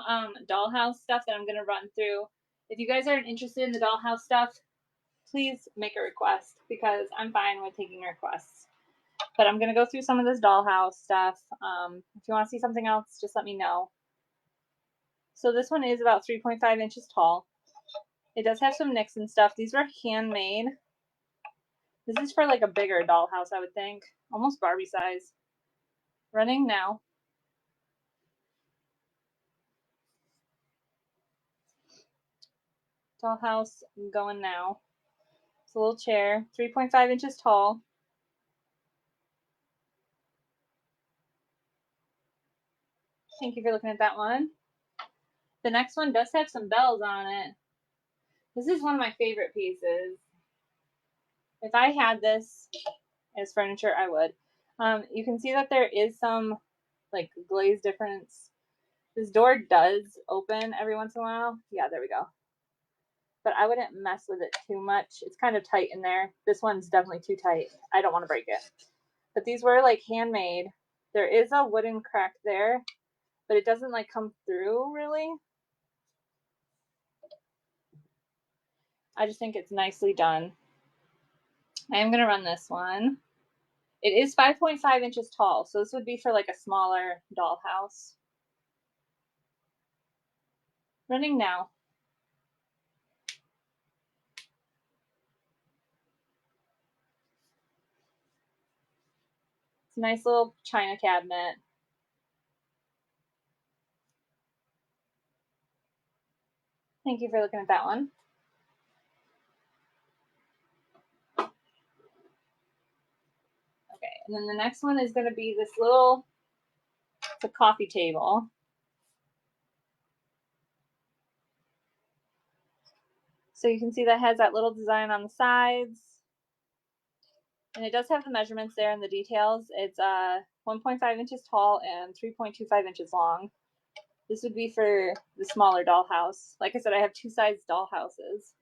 dollhouse stuff that I'm going to run through. If you guys aren't interested in the dollhouse stuff, please make a request because I'm fine with taking requests. But I'm going to go through some of this dollhouse stuff. If you want to see something else, just let me know. So this one is about 3.5 inches tall. It does have some nicks and stuff. These were handmade. This is for like a bigger dollhouse, I would think. Almost Barbie size. Running now. Dollhouse going now. It's a little chair, 3.5 inches tall. Thank you for looking at that one. The next one does have some bells on it. This is one of my favorite pieces. If I had this as furniture, I would. You can see that there is some like glaze difference. This door does open every once in a while. Yeah, there we go. But I wouldn't mess with it too much. It's kind of tight in there. This one's definitely too tight. I don't want to break it. But these were like handmade. There is a wooden crack there, but it doesn't like come through really. I just think it's nicely done. I am going to run this one. It is 5.5 inches tall, so this would be for like a smaller dollhouse. Running now. It's a nice little china cabinet. Thank you for looking at that one. Okay, and then the next one is going to be this little, it's a coffee table. So you can see that has that little design on the sides. And it does have the measurements there and the details. It's 1.5 inches tall and 3.25 inches long. This would be for the smaller dollhouse. Like I said, I have two size dollhouses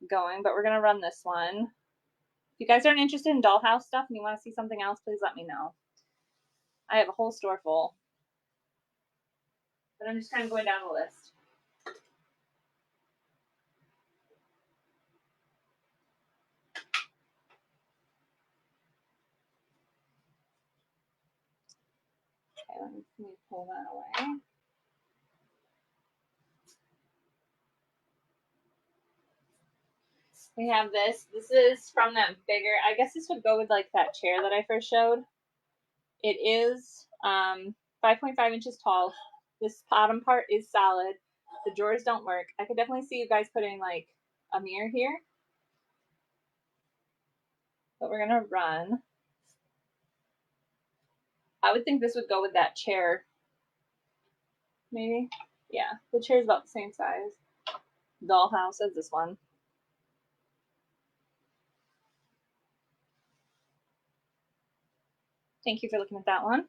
going, but we're going to run this one. If you guys aren't interested in dollhouse stuff and you want to see something else, please let me know. I have a whole store full. But I'm just kind of going down the list. Okay, let me pull that away. We have this. This is from that bigger, I guess this would go with like that chair that I first showed. It is 5.5 inches tall. This bottom part is solid. The drawers don't work. I could definitely see you guys putting like a mirror here. But we're going to run. I would think this would go with that chair. Maybe. Yeah, the chair is about the same size. Dollhouse as this one. Thank you for looking at that one.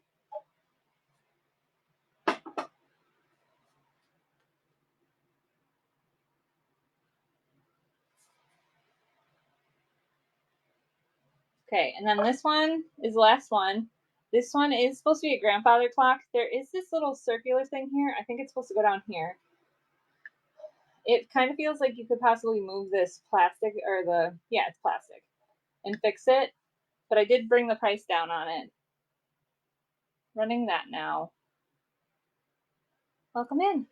Okay, and then this one is the last one. This one is supposed to be a grandfather clock. There is this little circular thing here. I think it's supposed to go down here. It kind of feels like you could possibly move this plastic or it's plastic and fix it. But I did bring the price down on it. Running that now. Welcome in.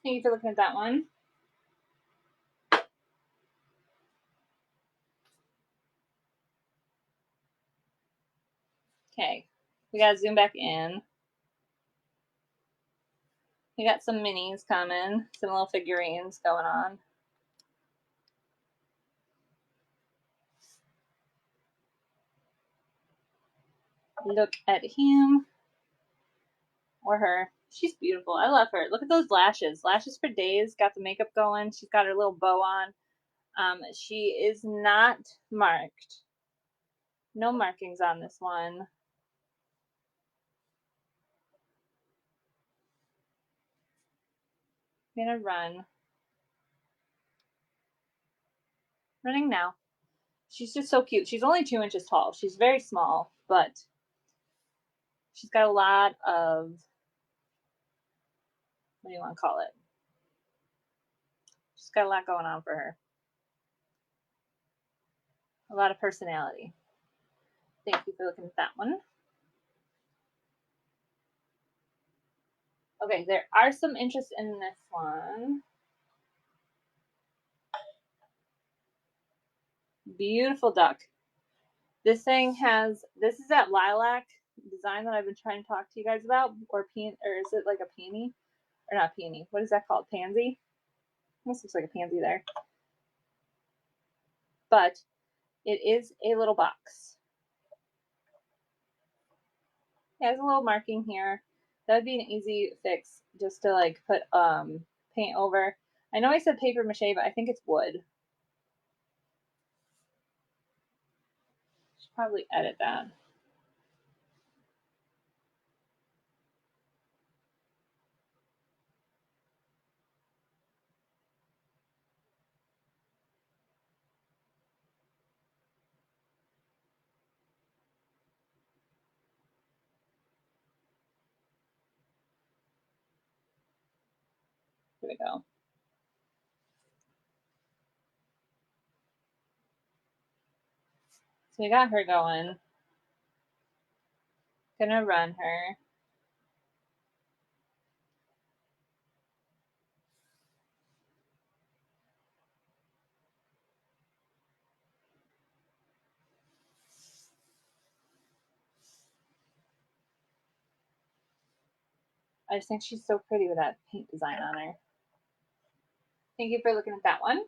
Thank you for looking at that one. Okay, we gotta zoom back in. We got some minis coming, some little figurines going on. Look at him or her. She's beautiful. I love her. Look at those lashes. Lashes for days. Got the makeup going. She's got her little bow on. She is not marked. No markings on this one. I'm gonna run. Running now. She's just so cute. She's only 2 inches tall. She's very small, but she's got a lot of, what do you want to call it? She's got a lot going on for her. A lot of personality. Thank you for looking at that one. Okay, there are some interest in this one. Beautiful duck. This thing has, this is that lilac design that I've been trying to talk to you guys about, or is it like a peony? Or not peony, what is that called? Pansy? This looks like a pansy there. But It is a little box. It has a little marking here. That would be an easy fix, just to like put paint over. I know I said paper mache, but I think it's wood. Should probably edit that. Here we go. So we got her going. Gonna run her. I just think she's so pretty with that paint design on her. Thank you for looking at that one.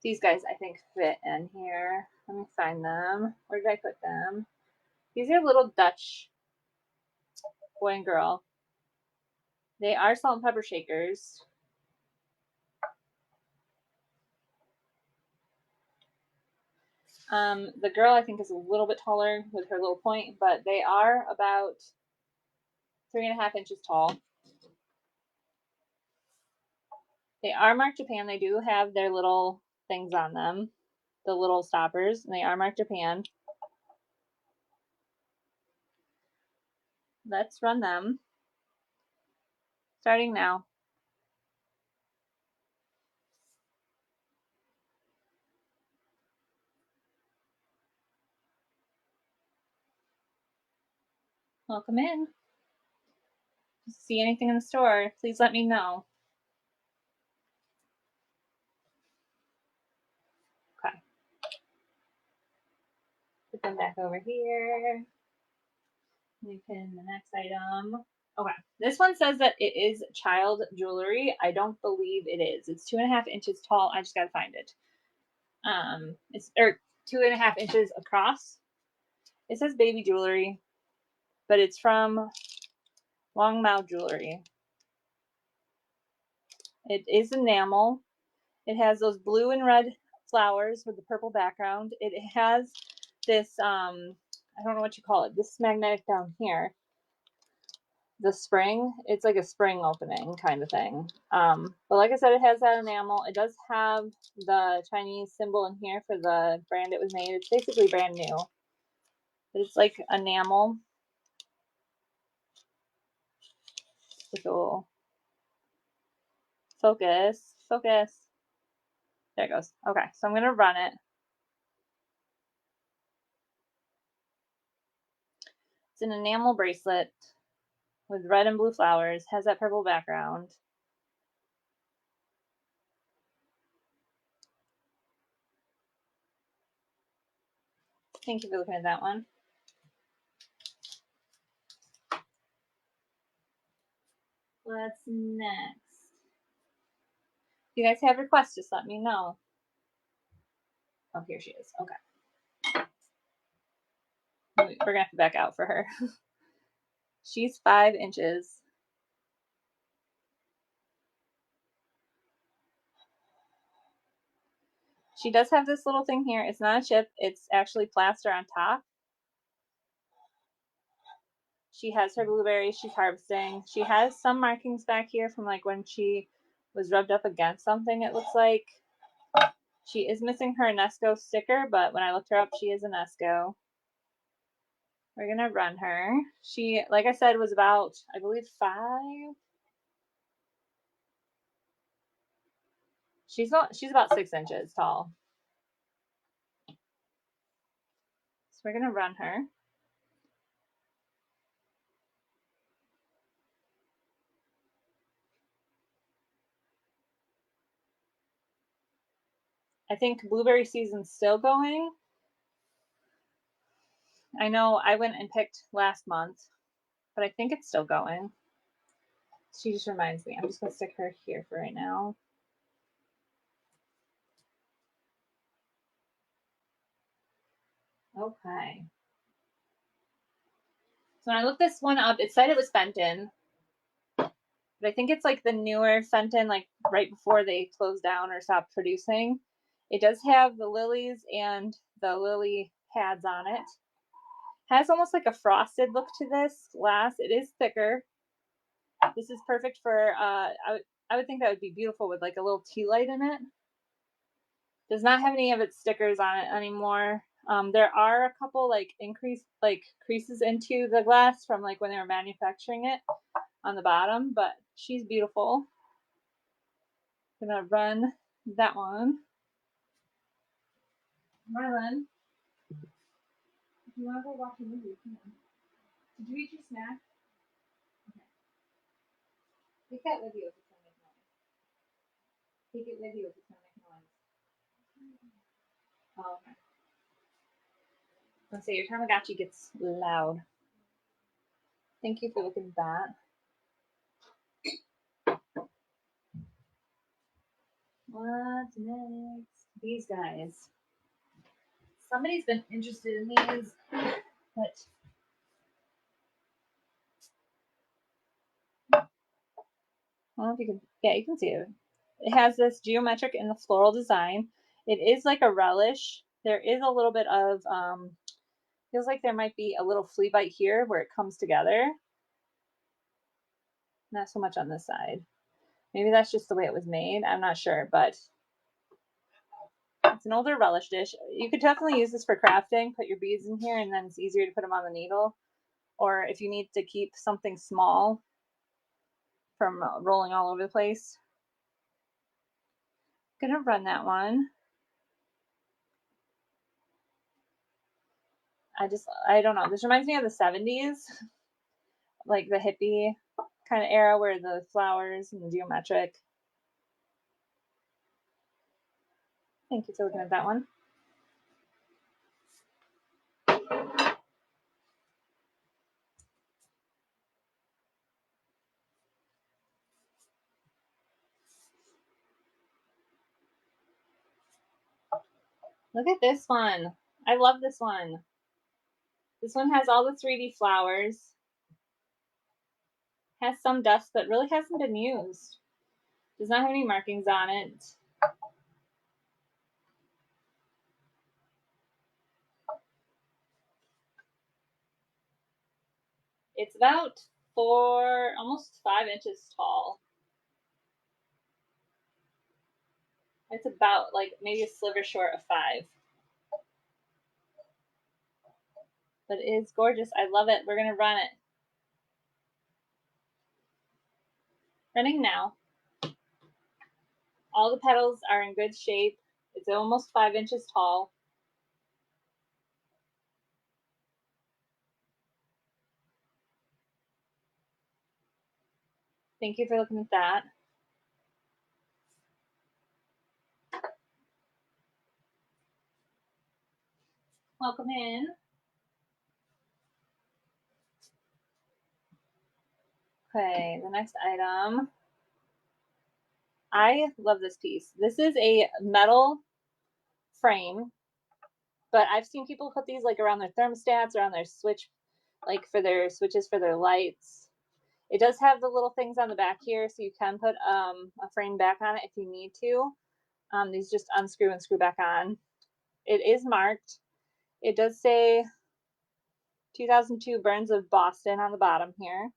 These guys, I think, fit in here. Let me find them. Where did I put them? These are little Dutch boy and girl. They are salt and pepper shakers. The girl, I think, is a little bit taller with her little point, but they are about 3.5 inches tall. They are marked Japan. They do have their little things on them, the little stoppers, and they are marked Japan. Let's run them. Starting now. Welcome in. If you see anything in the store, please let me know. Okay. Put them back over here. We pin the next item. Okay. This one says that it is child jewelry. I don't believe it is. It's 2.5 inches tall. I just gotta find it. It's 2.5 inches across. It says baby jewelry, but it's from Longmouth Jewelry. It is enamel. It has those blue and red flowers with the purple background. It has this I don't know what you call it. This magnetic down here. The spring. It's like a spring opening kind of thing. But like I said, it has that enamel. It does have the Chinese symbol in here for the brand it was made. It's basically brand new. But it's like enamel. With a little focus. Focus. There it goes. Okay, so I'm gonna run it. It's an enamel bracelet with red and blue flowers. Has that purple background. Thank you for looking at that one. What's next? If you guys have requests, just let me know. Oh, here she is. Okay. We're gonna have to back out for her. She's 5 inches. She does have this little thing here. It's not a chip. It's actually plaster on top. She has her blueberries she's harvesting. She has some markings back here from like when she was rubbed up against something, it looks like. She is missing her Nesco sticker, but when I looked her up, she is a Nesco. We're gonna run her. She, like I said, was about, I believe, 5. She's about 6 inches tall. So we're gonna run her. I think blueberry season's still going. I know I went and picked last month, but I think it's still going. She just reminds me. I'm just going to stick her here for right now. Okay. So when I looked this one up, it said it was Fenton. But I think it's like the newer Fenton, like right before they closed down or stopped producing. It does have the lilies and the lily pads on it. Has almost like a frosted look to this glass. It is thicker. This is perfect for, I would think that would be beautiful with like a little tea light in it. Does not have any of its stickers on it anymore. There are a couple like creases into the glass from like when they were manufacturing it on the bottom, but she's beautiful. I'm gonna run that one. Marlon, if you wanna go watch a movie, come on. Did you eat your snack? Okay. Take that with you if it's gonna make noise. Take it with you if it's gonna make noise. Oh, okay. Let's say your Tamagotchi gets loud. Thank you for looking at that. What's next? These guys. Somebody's been interested in these, but I don't know if you can. Yeah, you can see it. It has this geometric and the floral design. It is like a relish. There is a little bit of feels like there might be a little flea bite here where it comes together. Not so much on this side. Maybe that's just the way it was made. I'm not sure, but it's an older relish dish. You could definitely use this for crafting. Put your beads in here, and then it's easier to put them on the needle. Or if you need to keep something small from rolling all over the place. I'm gonna run that one. I don't know. This reminds me of the 70s, like the hippie kind of era where the flowers and the geometric. Thank you for looking at that one. Look at this one. I love this one. This one has all the 3D flowers. Has some dust, but really hasn't been used. Does not have any markings on it. It's about almost 5 inches tall. It's about like maybe a sliver short of 5. But it is gorgeous. I love it. We're gonna run it. Running now. All the petals are in good shape. It's almost 5 inches tall. Thank you for looking at that. Welcome in. Okay, the next item. I love this piece. This is a metal frame, but I've seen people put these like around their thermostats, around their switch, like for their switches for their lights. It does have the little things on the back here, so you can put a frame back on it if you need to. These just unscrew and screw back on. It is marked. It does say 2002 Burns of Boston on the bottom here.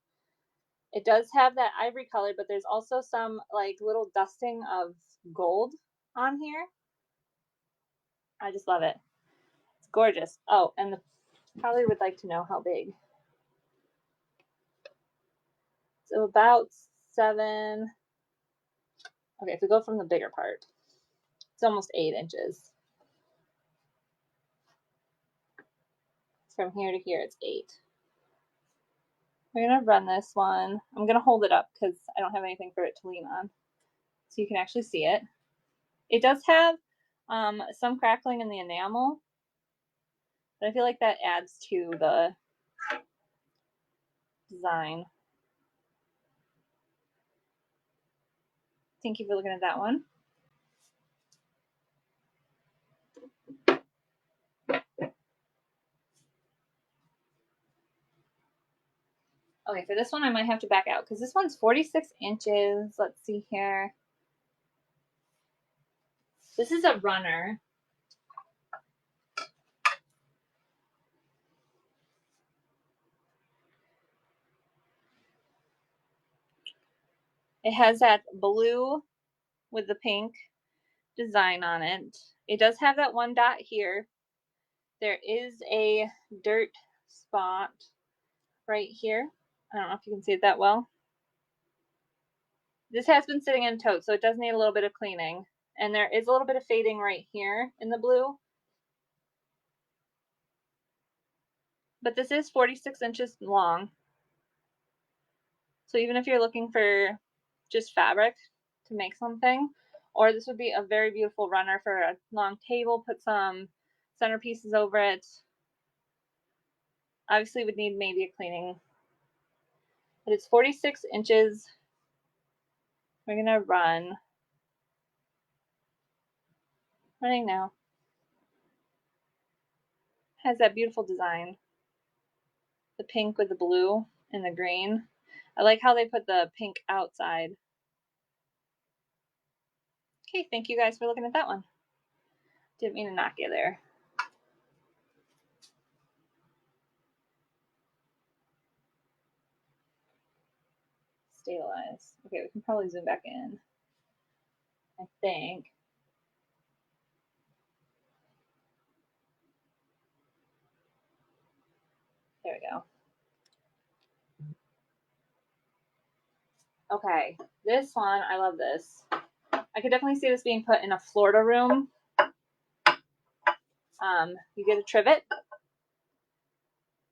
It does have that ivory color, but there's also some like little dusting of gold on here. I just love it. It's gorgeous. Oh, and probably would like to know how big. So about 7. Okay, if we go from the bigger part, it's almost 8 inches. From here to here, it's 8. We're gonna run this one. I'm gonna hold it up because I don't have anything for it to lean on, so you can actually see it. It does have Some crackling in the enamel, but I feel like that adds to the design. Thank you for looking at that one. Okay, for this one I might have to back out because this one's 46 inches. Let's see here. This is a runner. It has that blue with the pink design on it. It does have that one dot here. There is a dirt spot right here. I don't know if you can see it that well. This has been sitting in tote, so it does need a little bit of cleaning. And there is a little bit of fading right here in the blue. But this is 46 inches long. So even if you're looking for just fabric to make something, or this would be a very beautiful runner for a long table, put some centerpieces over it. Obviously would need maybe a cleaning. But it's 46 inches. We're gonna running now. Has that beautiful design. The pink with the blue and the green. I like how they put the pink outside. Okay, thank you guys for looking at that one. Didn't mean to knock you there. Stabilize. Okay, we can probably zoom back in. I think. There we go. Okay, this one, I love this. I could definitely see this being put in a Florida room. You get a trivet.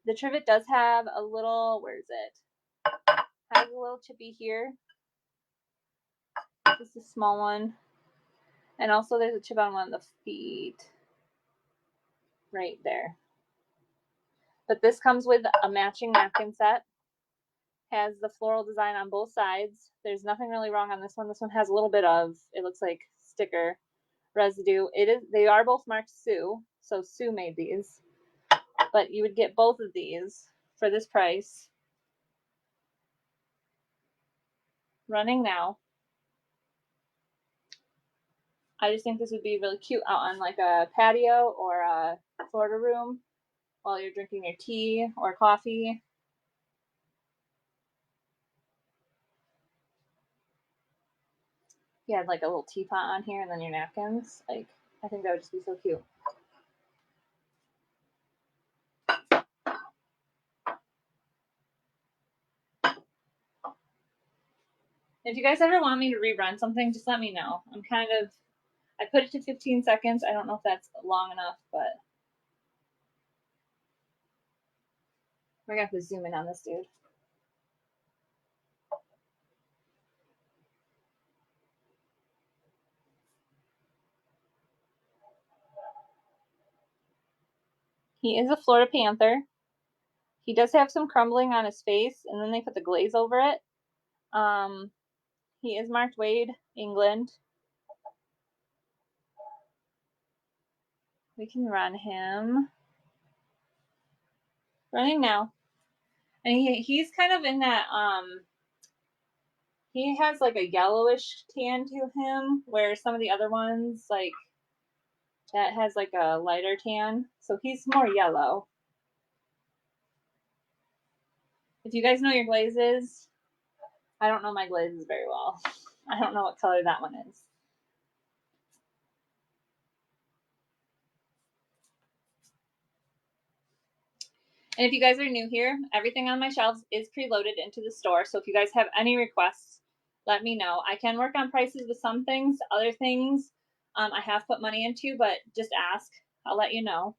The trivet does have a little, where is it? Has a little chippy here. Just a small one. And also there's a chip on one of the feet. Right there. But this comes with a matching napkin set. Has the floral design on both sides. There's nothing really wrong on this one. This one has a little bit of, it looks like sticker residue. They are both marked Sue, so Sue made these. But you would get both of these for this price. Running now. I just think this would be really cute out on like a patio or a Florida room while you're drinking your tea or coffee. You had like a little teapot on here and then your napkins. Like, I think that would just be so cute. If you guys ever want me to rerun something, just let me know. I put it to 15 seconds. I don't know if that's long enough, but we're gonna have to zoom in on this dude. He is a Florida Panther. He does have some crumbling on his face, and then they put the glaze over it. He is marked Wade, England. We can run him. Running now. And he's kind of in that, he has like a yellowish tan to him, where some of the other ones, like, that has like a lighter tan. So he's more yellow. If you guys know your glazes, I don't know my glazes very well. I don't know what color that one is. And if you guys are new here, everything on my shelves is preloaded into the store. So if you guys have any requests, let me know. I can work on prices with some things. Other things I have put money into, but just ask. I'll let you know.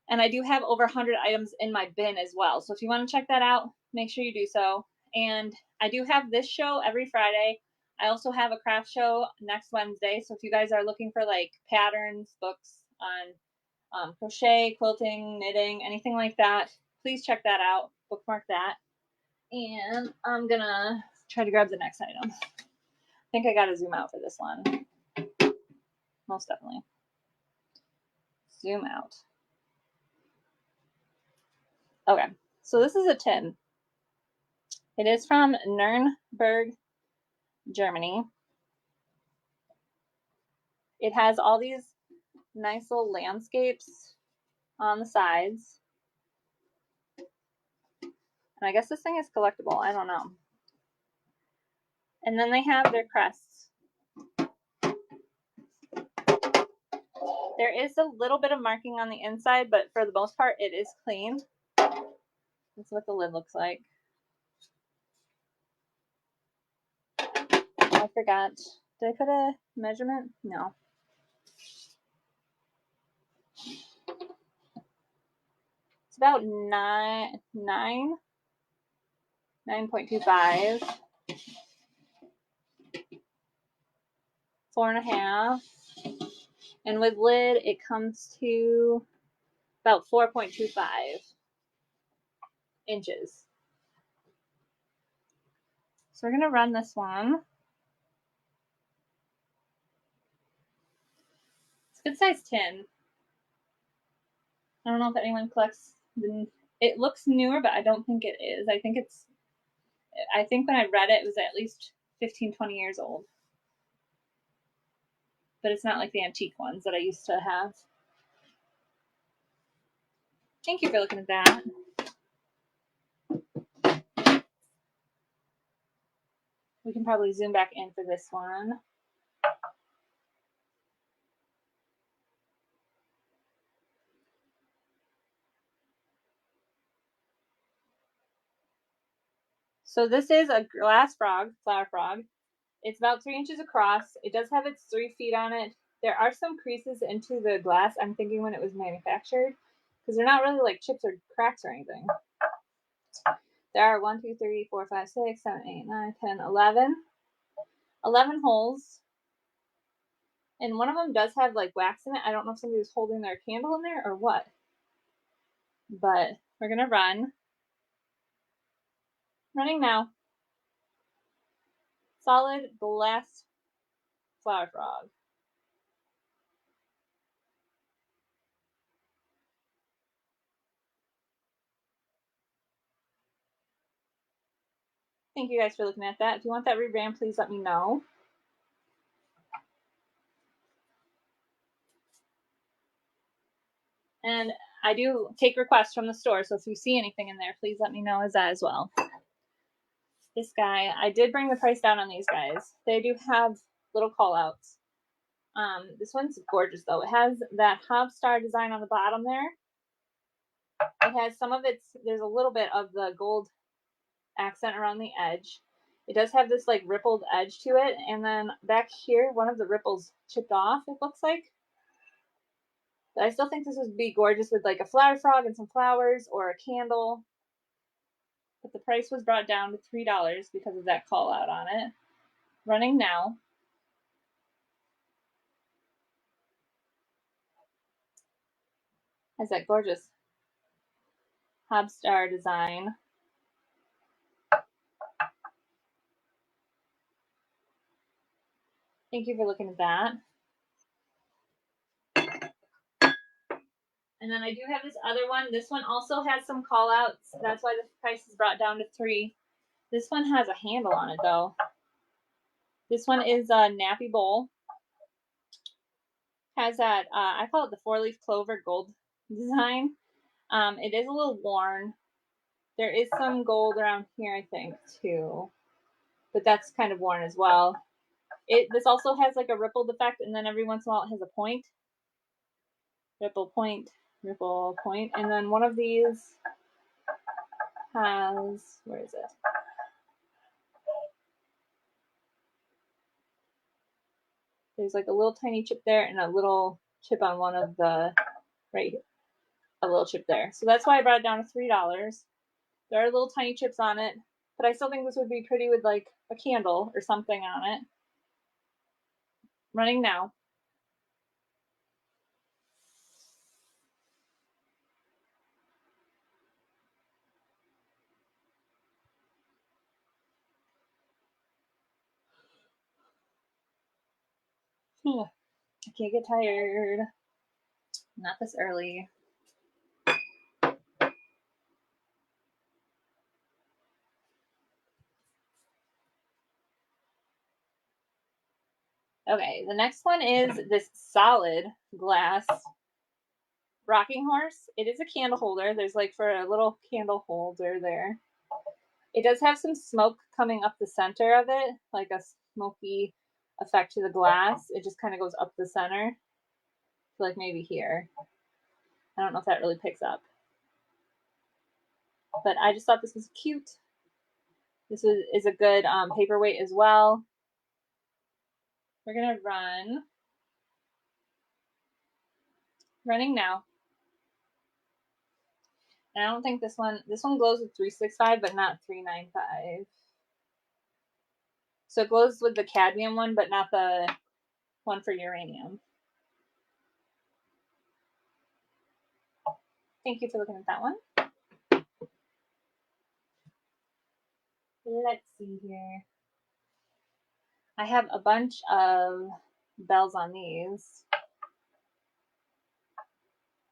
And I do have over 100 items in my bin as well. So if you want to check that out, make sure you do so. And I do have this show every Friday I also have a craft show next Wednesday. So if you guys are looking for like patterns, books on crochet, quilting, knitting, anything like that, please check that out. Bookmark that. And I'm gonna try to grab the next item. I think I gotta zoom out for this one. Most definitely. Zoom out. Okay, so this is a tin. It is from Nuremberg, Germany. It has all these nice little landscapes on the sides. And I guess this thing is collectible. I don't know. And then they have their crests. There is a little bit of marking on the inside, but for the most part, it is clean. That's what the lid looks like. I forgot. Did I put a measurement? No. It's about 9.25, 4.5, and with lid it comes to about 4.25 inches. So we're gonna run this one. It's a good size tin. I don't know if anyone collects the. It looks newer, but I don't think it is. I think when I read it, it was at least 15, 20 years old. But it's not like the antique ones that I used to have. Thank you for looking at that. We can probably zoom back in for this one. So this is a glass frog, flower frog. It's about 3 inches across. It does have its 3 feet on it. There are some creases into the glass, I'm thinking, when it was manufactured, because they're not really like chips or cracks or anything. There are 1, 2, 3, 4, 5, 6, 7, 8, 9, 10, 11. 11 holes. And one of them does have like wax in it. I don't know if somebody was holding their candle in there or what. But we're going to run. Running now. Solid glass flower frog. Thank you guys for looking at that. If you want that rebrand, please let me know. And I do take requests from the store, so if you see anything in there, please let me know as well. This guy, I did bring the price down on these guys. They do have little call outs. This one's gorgeous though. It has that Hob Star design on the bottom there. It has some of there's a little bit of the gold accent around the edge. It does have this like rippled edge to it, and then back here, one of the ripples chipped off, it looks like. But I still think this would be gorgeous with like a flower frog and some flowers or a candle. But the price was brought down to $3 because of that call out on it. Running now. Has that gorgeous Hob Star design. Thank you for looking at that. And then I do have this other one. This one also has some call outs. That's why the price is brought down to $3. This one has a handle on it though. This one is a nappy bowl. Has that, I call it the 4-leaf clover gold design. It is a little worn. There is some gold around here, I think, too. But that's kind of worn as well. This also has like a rippled effect, and then every once in a while it has a point. Ripple point, ripple point. And then one of these has, where is it? There's like a little tiny chip there and a little chip on one of the, right here. A little chip there. So that's why I brought it down to $3. There are little tiny chips on it. But I still think this would be pretty with like a candle or something on it. Running now. I can't get tired. Not this early. Okay, the next one is this solid glass rocking horse. It is a candle holder. There's like for a little candle holder there. It does have some smoke coming up the center of it, like a smoky effect to the glass. It just kind of goes up the center. So like maybe here. I don't know if that really picks up. But I just thought this was cute. This is a good paperweight as well. We're going to run. Running now. And I don't think this one glows with 365, but not 395. So it glows with the cadmium one, but not the one for uranium. Thank you for looking at that one. Let's see here. I have a bunch of bells on these.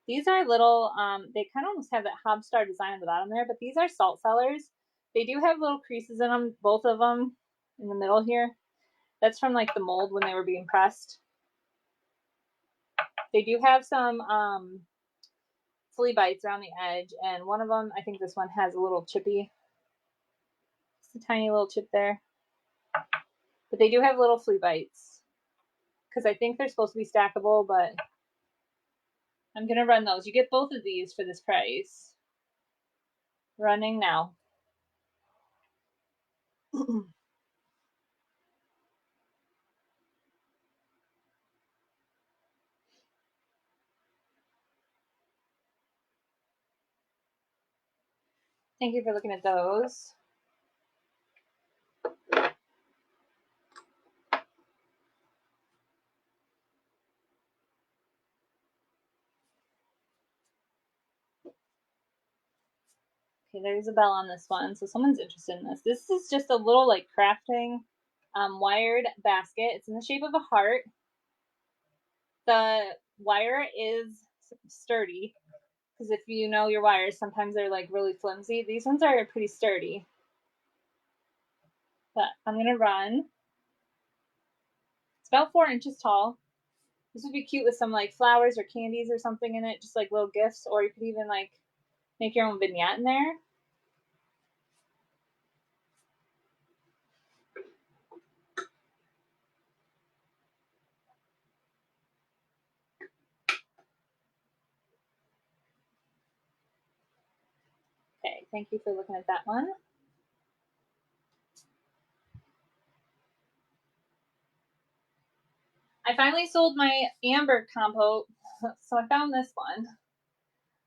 These are little, they kind of almost have that hobstar design on the bottom there, but these are salt cellars. They do have little creases in them, both of them in the middle here. That's from like the mold when they were being pressed. They do have some flea bites around the edge, and one of them, I think this one has a little chippy, just a tiny little chip there. But they do have little flea bites because I think they're supposed to be stackable, but I'm going to run those. You get both of these for this price. Running now. Thank you for looking at those. Okay, there's a bell on this one, so someone's interested in this. This is just a little like crafting wired basket. It's in the shape of a heart. The wire is sturdy because if you know your wires, sometimes they're like really flimsy. These ones are pretty sturdy. But I'm gonna run. It's about 4 inches tall. This would be cute with some like flowers or candies or something in it, just like little gifts, or you could even like make your own vignette in there. Okay, thank you for looking at that one. I finally sold my amber compote, so I found this one.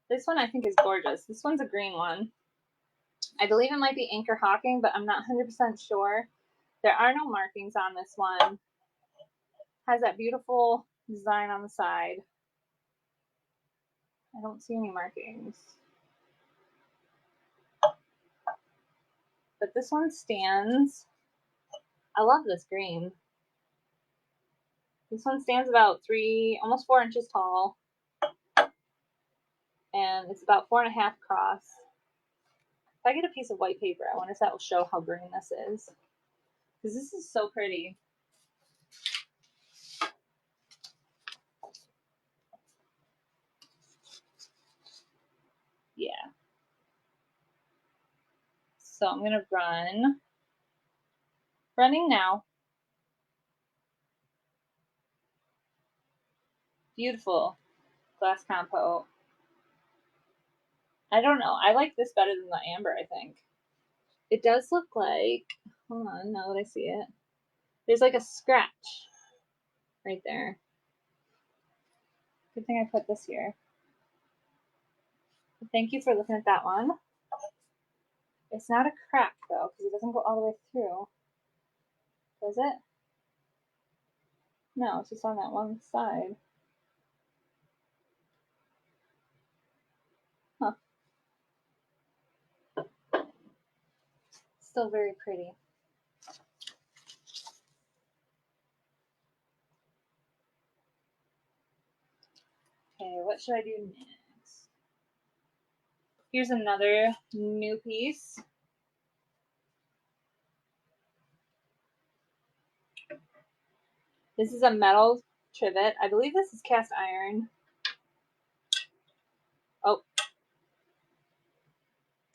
This one I think is gorgeous. This one's a green one. I believe it might be Anchor Hawking, but I'm not 100% sure. There are no markings on this one. Has that beautiful design on the side. I don't see any markings. But this one stands. I love this green. This one stands about almost 4 inches tall. And it's about 4.5 across. If I get a piece of white paper, I wonder if that will show how green this is. Because this is so pretty. Yeah. So I'm going to run. Running now. Beautiful glass compote. I don't know. I like this better than the amber, I think. It does look like, hold on, now that I see it, there's like a scratch right there. Good thing I put this here. Thank you for looking at that one. It's not a crack though, because it doesn't go all the way through. Does it? No, it's just on that one side. Huh. Still very pretty. Okay, what should I do next? Here's another new piece. This is a metal trivet. I believe this is cast iron. Oh,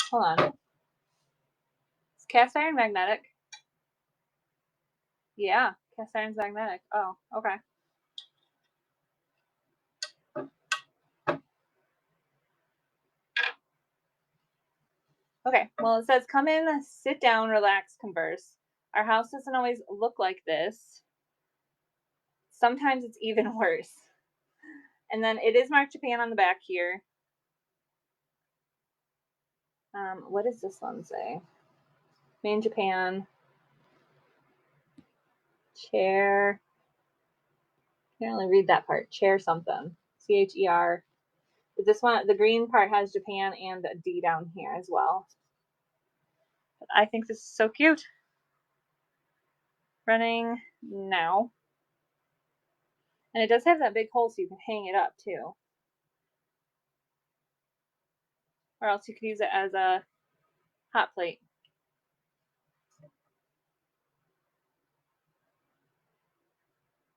hold on. It's cast iron magnetic. Yeah, cast iron's magnetic. Oh, okay. Okay, well, it says, come in, sit down, relax, converse. Our house doesn't always look like this. Sometimes it's even worse. And then it is marked Japan on the back here. What does this one say? Made in Japan. Chair. I can only read that part. Chair something. CHER. But this one, the green part has Japan and a D down here as well. But I think this is so cute. Running now. And it does have that big hole so you can hang it up too. Or else you could use it as a hot plate.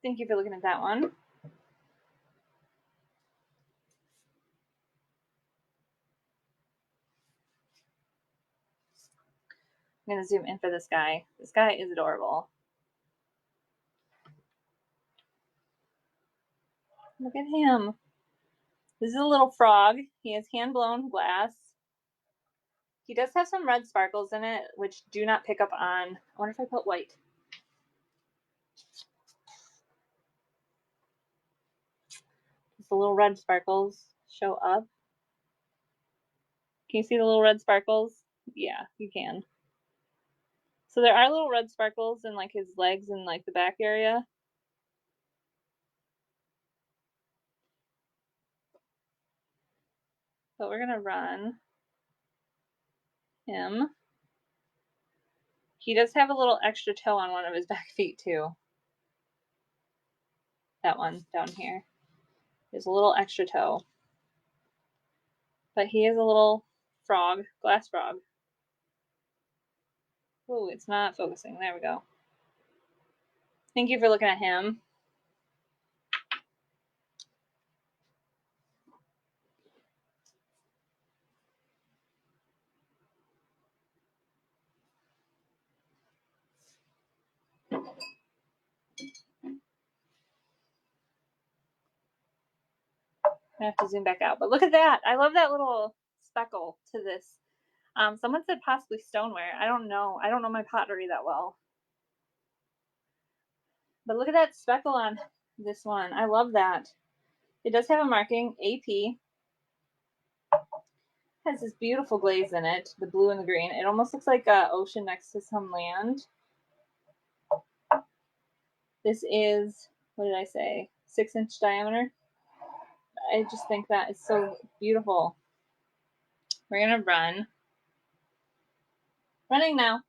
Thank you for looking at that one. I'm going to zoom in for this guy. This guy is adorable. Look at him. This is a little frog. He has hand-blown glass. He does have some red sparkles in it, which do not pick up on. I wonder if I put white. Just the little red sparkles show up. Can you see the little red sparkles? Yeah, you can. So there are little red sparkles in like his legs and like the back area. But we're gonna run him. He does have a little extra toe on one of his back feet too. That one down here. There's a little extra toe. But he is a little frog, glass frog. Ooh, it's not focusing. There we go. Thank you for looking at him. I have to zoom back out. But look at that. I love that little speckle to this. Someone said possibly stoneware. I don't know. I don't know my pottery that well. But look at that speckle on this one. I love that. It does have a marking, AP. It has this beautiful glaze in it, the blue and the green. It almost looks like an ocean next to some land. This is, what did I say, 6-inch diameter. I just think that is so beautiful. We're going to run. Running now.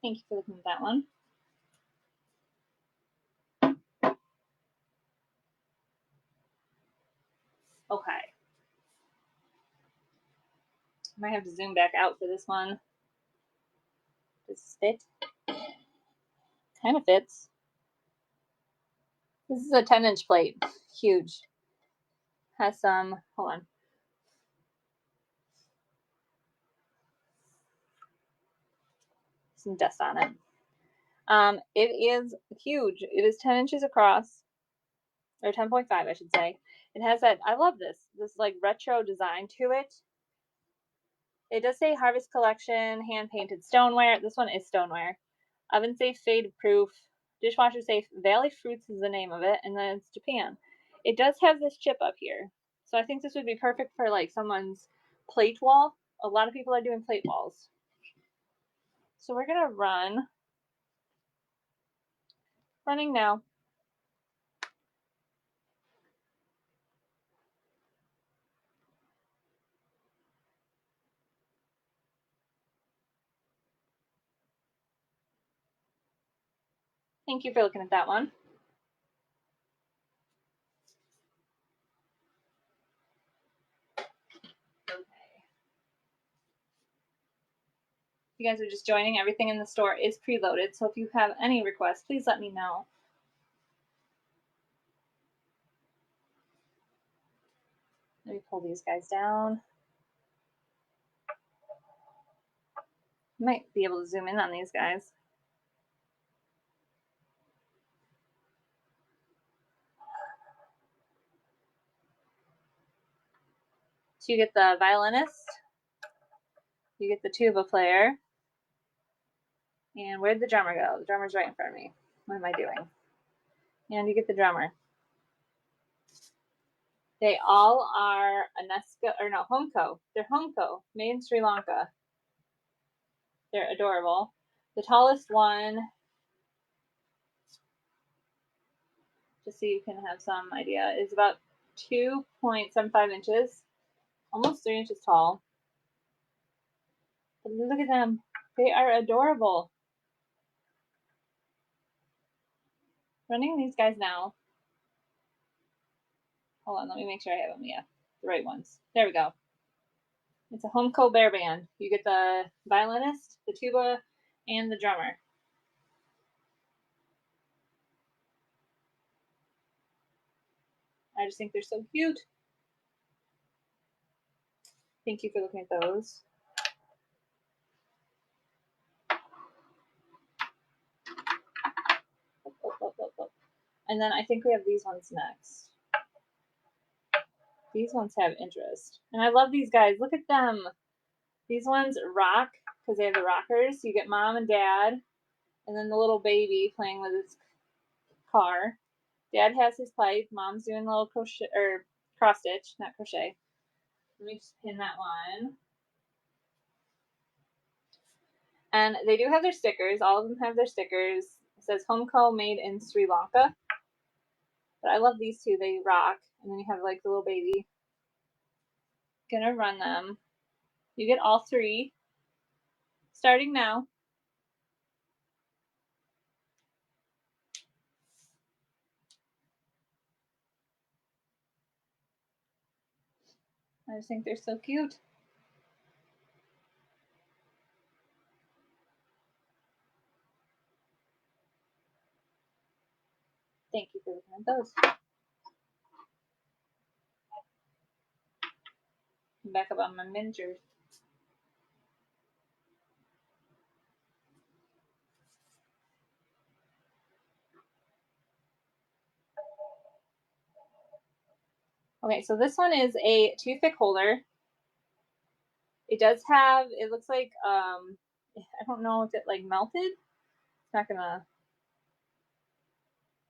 Thank you for looking at that one. Okay. I might have to zoom back out for this one. Does this fit? Kind of fits. This is a 10-inch plate. Huge. Has some, hold on. Some dust on it. It is huge. It is 10 inches across, or 10.5, I should say. It has that, I love this like retro design to it. It does say Harvest Collection, hand-painted stoneware. This one is stoneware. Oven safe, fade proof, dishwasher safe. Valley Fruits is the name of it, and then it's Japan. It does have this chip up here. So I think this would be perfect for like someone's plate wall. A lot of people are doing plate walls. So we're gonna running now. Thank you for looking at that one. You guys are just joining. Everything in the store is preloaded, so if you have any requests, please let me know. Let me pull these guys down. Might be able to zoom in on these guys. So you get the violinist, you get the tuba player, and where'd the drummer go? The drummer's right in front of me. What am I doing? And you get the drummer. They all are Aneska, or no, Homco. They're Homco, made in Sri Lanka. They're adorable. The tallest one, just so you can have some idea, is about 2.75 inches, almost 3 inches tall. But look at them. They are adorable. Running these guys now. Hold on, let me make sure I have them. Yeah, the right ones. There we go. It's a Homco bear band. You get the violinist, the tuba, and the drummer. I just think they're so cute. Thank you for looking at those. And then I think we have these ones next. These ones have interest. And I love these guys. Look at them. These ones rock because they have the rockers. You get mom and dad, and then the little baby playing with his car. Dad has his pipe. Mom's doing a little crochet or cross stitch, not crochet. Let me just pin that one. And they do have their stickers. All of them have their stickers. It says Homco made in Sri Lanka. But I love these two. They rock. And then you have like the little baby. Gonna run them. You get all three. Starting now. I just think they're so cute. Thank you for looking at those. Back up on my miniatures. Okay, so this one is a toothpick holder. It does have, it looks like, I don't know if it like melted. It's not gonna,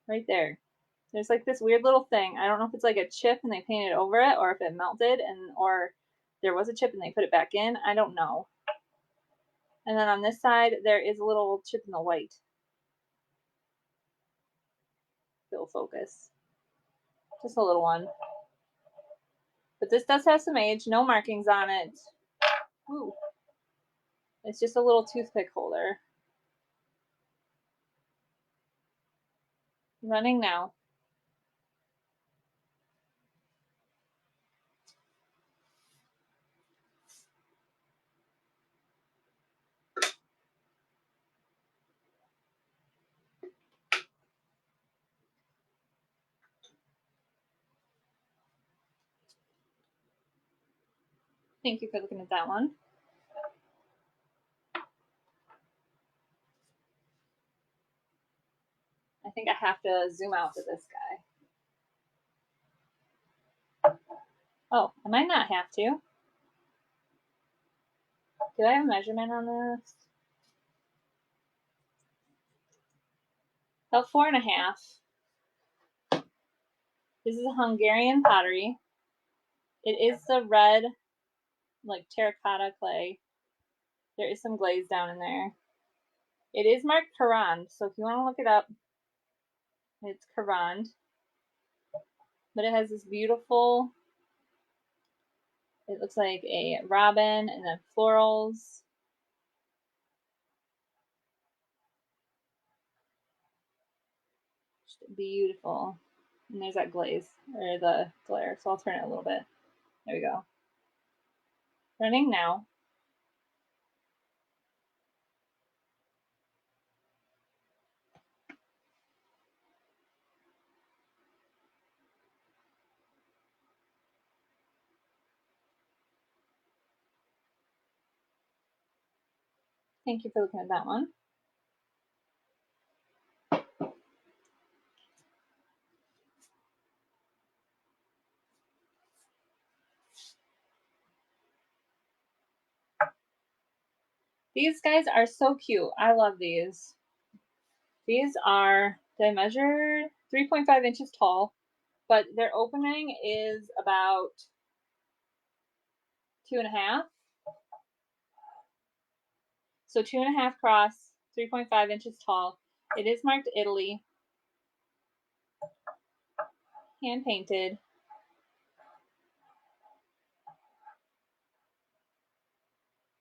right there. There's like this weird little thing. I don't know if it's like a chip and they painted over it or if it melted and, or there was a chip and they put it back in. I don't know. And then on this side, there is a little chip in the white. It'll focus. Just a little one. But this does have some age, no markings on it. Ooh. It's just a little toothpick holder. Running now. Thank you for looking at that one. I think I have to zoom out to this guy. Oh, I might not have to. Do I have a measurement on this? About 4.5. This is a Hungarian pottery. It is the red, like terracotta clay. There is some glaze down in there. It is marked Carand, so if you want to look it up, it's Carand. But it has this beautiful, it looks like a robin and then florals. Just beautiful. And there's that glaze, or the glare, so I'll turn it a little bit. There we go. Running now. Thank you for looking at that one. These guys are so cute. I love these. These are, they measure 3.5 inches tall, but their opening is about 2.5. So 2.5 cross, 3.5 inches tall. It is marked Italy. Hand painted.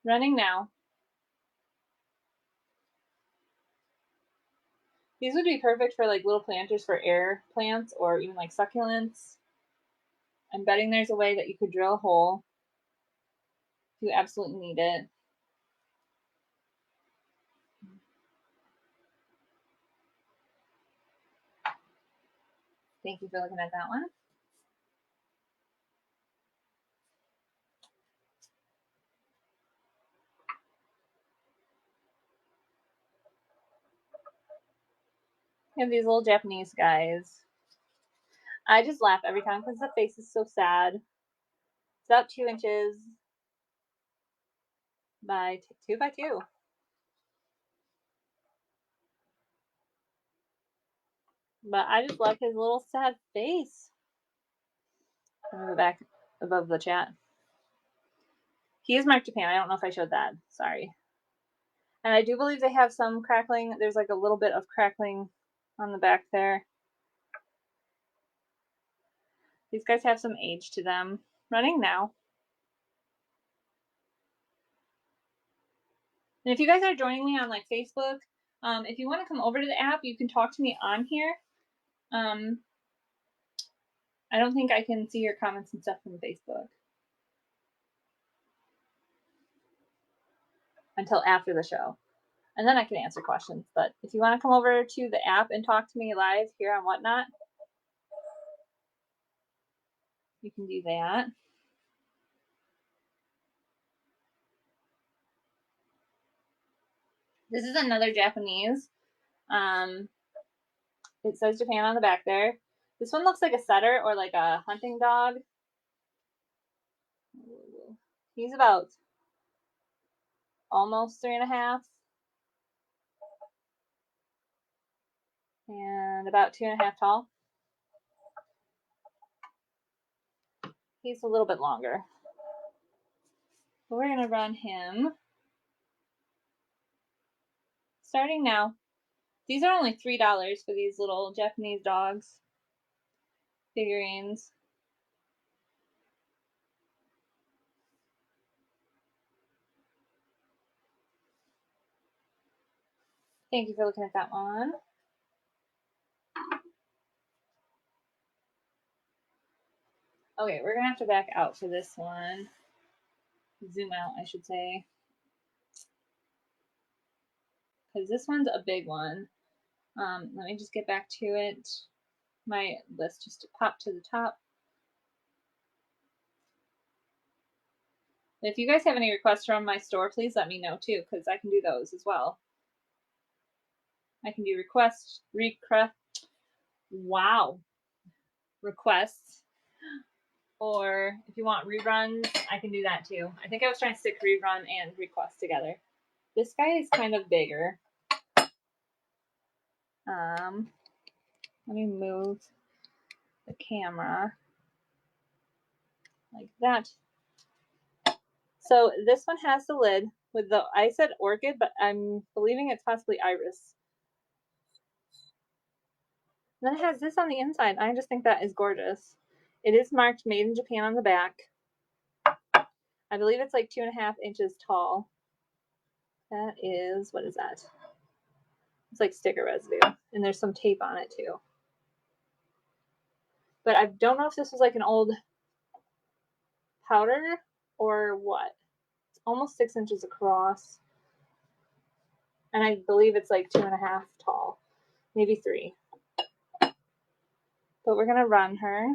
Running now. These would be perfect for like little planters for air plants or even like succulents. I'm betting there's a way that you could drill a hole if you absolutely need it. Thank you for looking at that one. We have these little Japanese guys. I just laugh every time because the face is so sad. It's about 2 inches by 2 by 2. But I just love his little sad face. Move it back above the chat. He is marked Japan. I don't know if I showed that. Sorry. And I do believe they have some crackling. There's like a little bit of crackling on the back there. These guys have some age to them. Running now. And if you guys are joining me on like Facebook, if you want to come over to the app, you can talk to me on here. I don't think I can see your comments and stuff from Facebook until after the show. And then I can answer questions. But if you want to come over to the app and talk to me live here on Whatnot, you can do that. This is another Japanese. It says Japan on the back there. This one looks like a setter or like a hunting dog. He's about almost 3.5. And about 2.5 tall. He's a little bit longer. But we're going to run him. Starting now. These are only $3 for these little Japanese dogs. Figurines. Thank you for looking at that one. Okay, we're going to have to back out for this one. Zoom out, I should say. Because this one's a big one. Let me just get back to it. My list just popped to the top. If you guys have any requests from my store, please let me know too, because I can do those as well. I can do requests. Wow. Requests. Or if you want reruns, I can do that too. I think I was trying to stick rerun and request together. This guy is kind of bigger. Let me move the camera like that. So this one has the lid with the, I said orchid, but I'm believing it's possibly iris. And then it has this on the inside. I just think that is gorgeous. It is marked made in Japan on the back. I believe it's like 2.5 inches tall. That is, what is that? It's like sticker residue. And there's some tape on it too. But I don't know if this was like an old powder or what. It's almost 6 inches across. And I believe it's like 2.5 tall, maybe 3. But we're gonna run her.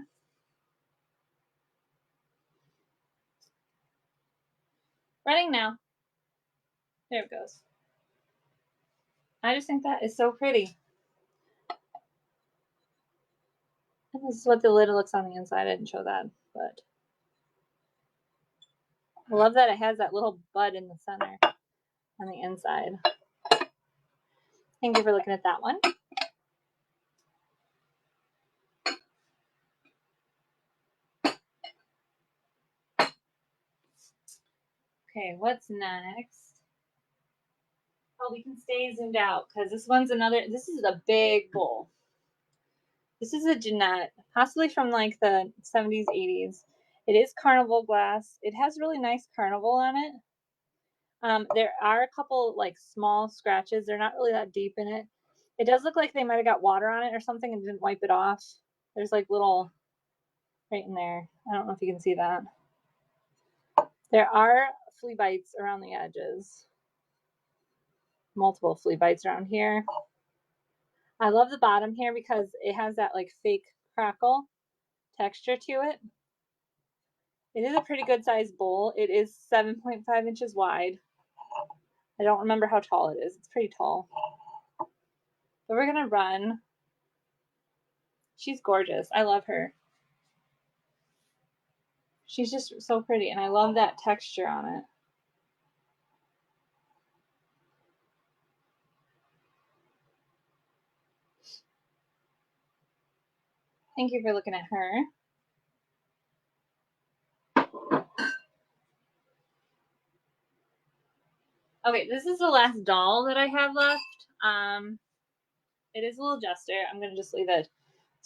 Running now. There it goes. I just think that is so pretty. And this is what the lid looks on the inside. I didn't show that, but I love that it has that little bud in the center on the inside. Thank you for looking at that one. Okay, what's next? Oh, we can stay zoomed out because this one's another, this is a big bowl. This is a Jeanette, possibly from like the 70s, 80s. It is carnival glass. It has really nice carnival on it. There are a couple like small scratches. They're not really that deep in it. It does look like they might have got water on it or something and didn't wipe it off. There's like little right in there. I don't know if you can see that. There are flea bites around the edges. Multiple flea bites around here. I love the bottom here because it has that like fake crackle texture to it. It is a pretty good sized bowl. It is 7.5 inches wide. I don't remember how tall it is. It's pretty tall. But we're gonna run. She's gorgeous. I love her. She's just so pretty, and I love that texture on it. Thank you for looking at her. Okay, this is the last doll that I have left. It is a little jester. I'm gonna just leave it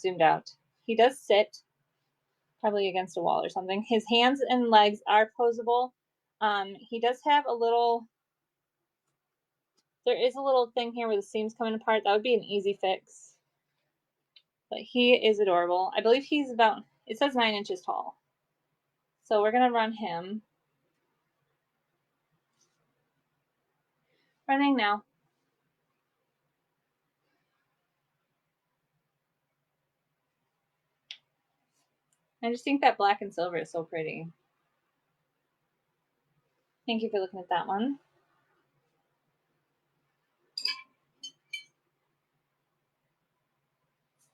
zoomed out. He does sit probably against a wall or something. His hands and legs are posable. He does have a little, there is a little thing here where the seam's coming apart. That would be an easy fix. But he is adorable. I believe he's about, it says 9 inches tall. So we're gonna run him. Running now. I just think that black and silver is so pretty. Thank you for looking at that one.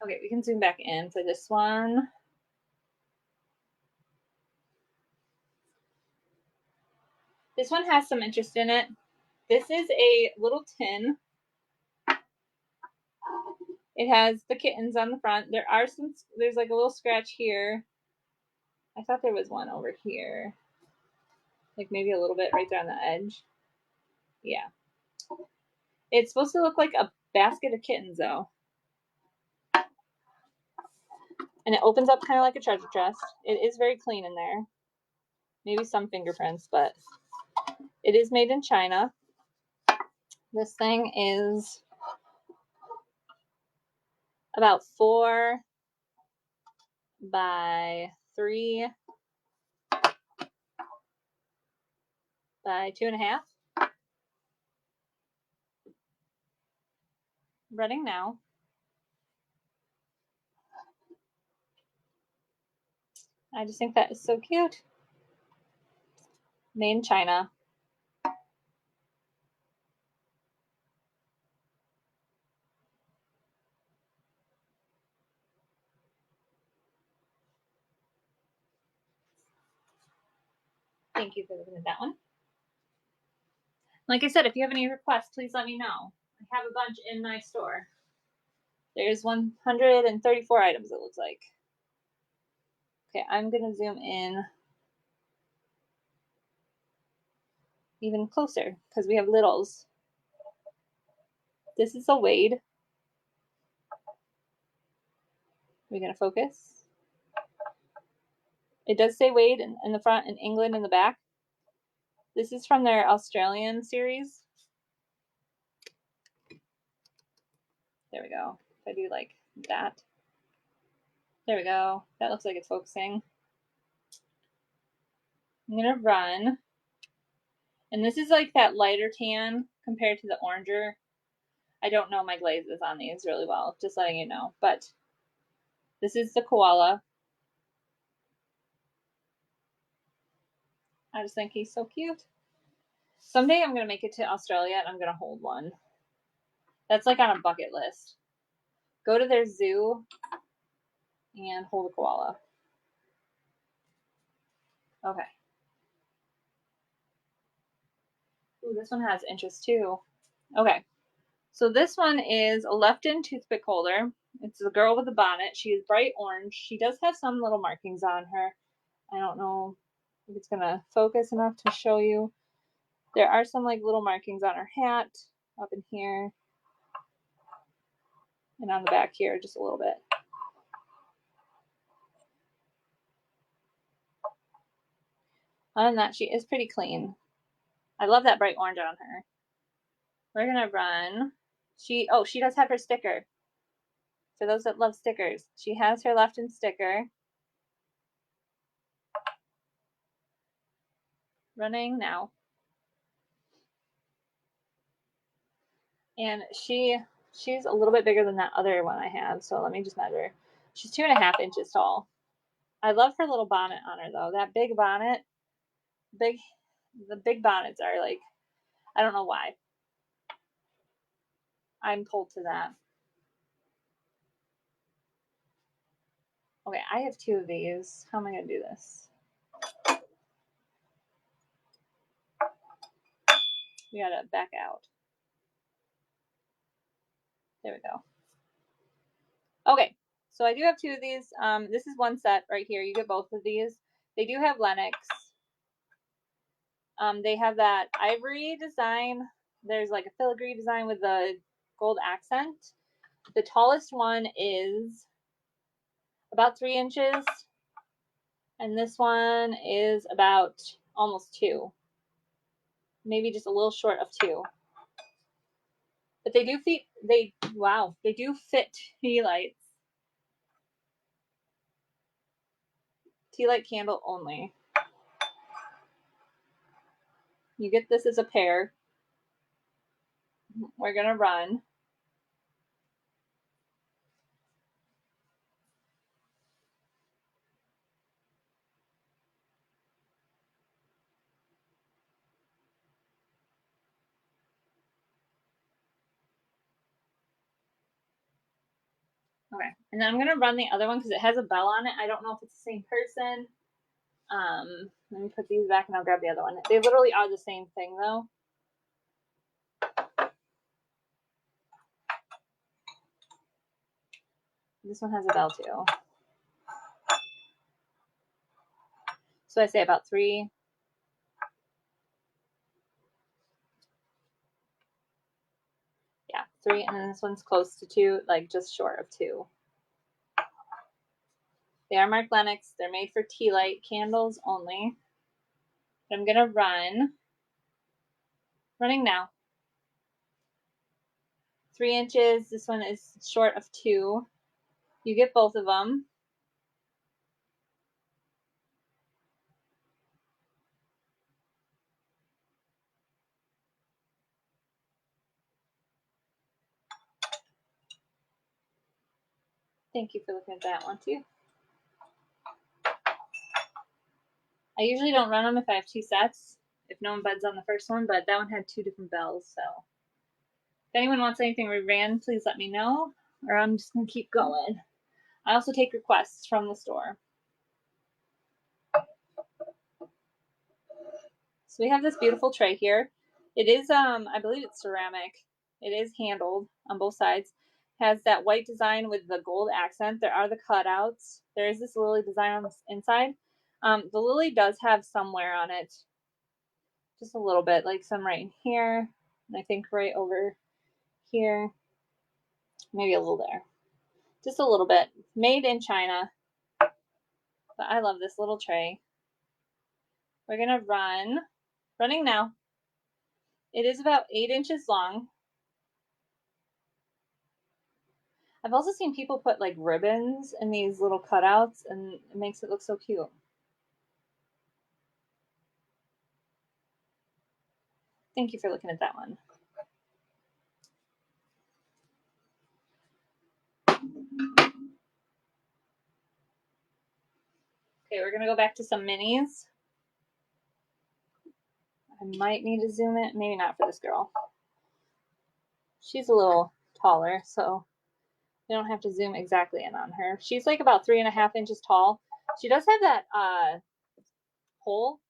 Okay, we can zoom back in for this one. This one has some interest in it. This is a little tin. It has the kittens on the front. There are some, there's like a little scratch here. I thought there was one over here. Like maybe a little bit right there on the edge. Yeah. It's supposed to look like a basket of kittens though. And it opens up kind of like a treasure chest. It is very clean in there. Maybe some fingerprints, but it is made in China. This thing is about 4 by 3 by 2.5. Running now. I just think that is so cute. Made in China. Thank you for looking at that one. Like I said, if you have any requests, please let me know. I have a bunch in my store. There's 134 items, it looks like. Okay, I'm going to zoom in even closer because we have littles. This is a Wade. We're going to focus. It does say Wade in the front and England in the back. This is from their Australian series. There we go. If I do like that. There we go. That looks like it's focusing. I'm going to run. And this is like that lighter tan compared to the oranger. I don't know my glazes on these really well, just letting you know. But this is the koala. I just think he's so cute. Someday I'm going to make it to Australia and I'm going to hold one. That's like on a bucket list. Go to their zoo and hold a koala. Okay. Ooh, this one has interest too. Okay. So this one is a left-in toothpick holder. It's the girl with the bonnet. She is bright orange. She does have some little markings on her. I don't know if it's going to focus enough to show you. There are some like little markings on her hat up in here and on the back here just a little bit. Other than that, she is pretty clean. I love that bright orange on her. We're going to run. She does have her sticker. For those that love stickers, she has her left-in sticker. Running now. And she's a little bit bigger than that other one I have, so let me just measure. She's 2.5 inches tall. I love her little bonnet on her though. That big bonnet, the big bonnets are like, I don't know why. I'm pulled to that. Okay, I have 2 of these. How am I going to do this? We got to back out. There we go. Okay, so I do have 2 of these. This is one set right here. You get both of these. They do have Lennox. They have that ivory design. There's like a filigree design with the gold accent. The tallest one is about 3 inches. And this one is about almost 2. Maybe just a little short of 2. But they do fit, they do fit tea lights. Tea light candle only. You get this as a pair. We're going to run. Okay, and then I'm going to run the other one because it has a bell on it. I don't know if it's the same person. Let me put these back and I'll grab the other one. They literally are the same thing though. This one has a bell too. So I say about 3. Yeah, 3, and then this one's close to 2, like just short of 2. They are marked Lennox. They're made for tea light candles only. I'm gonna run. Running now. 3 inches. This one is short of 2. You get both of them. Thank you for looking at that one too. I usually don't run them if I have 2 sets, if no one beds on the first one, but that one had 2 different bells, so if anyone wants anything reran, please let me know, or I'm just gonna keep going. I also take requests from the store. So we have this beautiful tray here. It is, I believe it's ceramic. It is handled on both sides. Has that white design with the gold accent. There are the cutouts. There is this lily design on the inside. The lily does have some wear on it, just a little bit, like some right here, and I think right over here, maybe a little there, just a little bit. Made in China, but I love this little tray. We're gonna running now. It is about 8 inches long. I've also seen people put like ribbons in these little cutouts, and it makes it look so cute. Thank you for looking at that one. Okay, we're gonna go back to some minis. I might need to zoom it, maybe not for this girl. She's a little taller, so you don't have to zoom exactly in on her. She's like about 3.5 inches tall. She does have that hole.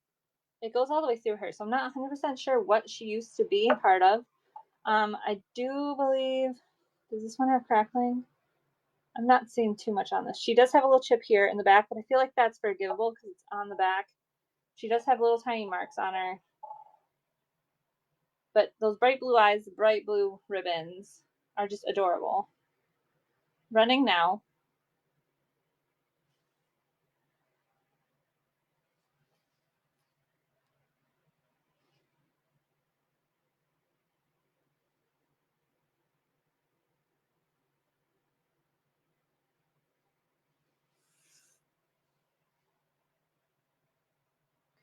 It goes all the way through her, so I'm not 100% sure what she used to be part of. I do believe, does this one have crackling? I'm not seeing too much on this. She does have a little chip here in the back, but I feel like that's forgivable because it's on the back. She does have little tiny marks on her. But those bright blue eyes, bright blue ribbons are just adorable. Running now.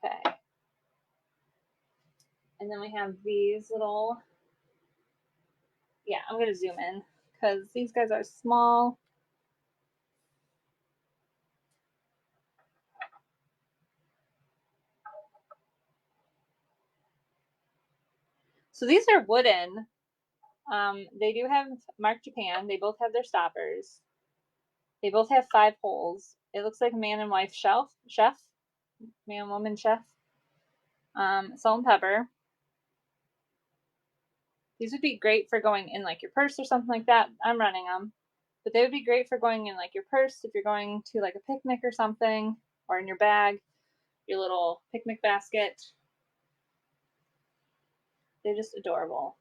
Okay. And then we have these little, yeah, I'm going to zoom in because these guys are small. So these are wooden. They do have Mark Japan. They both have their stoppers. They both have 5 holes. It looks like a man and wife chef, man, woman, chef. Salt and pepper. These would be great for going in like your purse or something like that. I'm running them. But they would be great for going in like your purse if you're going to like a picnic or something, or in your bag, your little picnic basket. They're just adorable.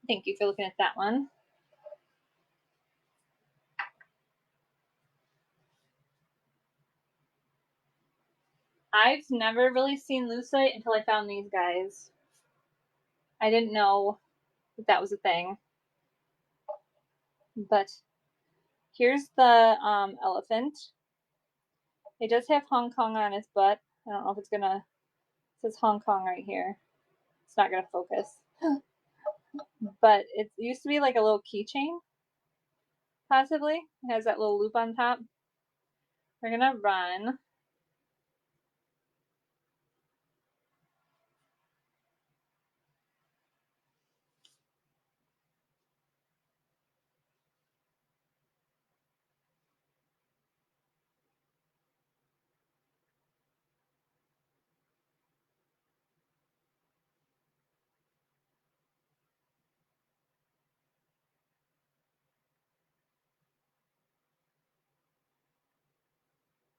Thank you for looking at that one. I've never really seen lucite until I found these guys. I didn't know that that was a thing. But here's the elephant. It does have Hong Kong on its butt. I don't know if it's gonna, it says Hong Kong right here. It's not gonna focus. But it used to be like a little keychain, possibly. It has that little loop on top. We're gonna run.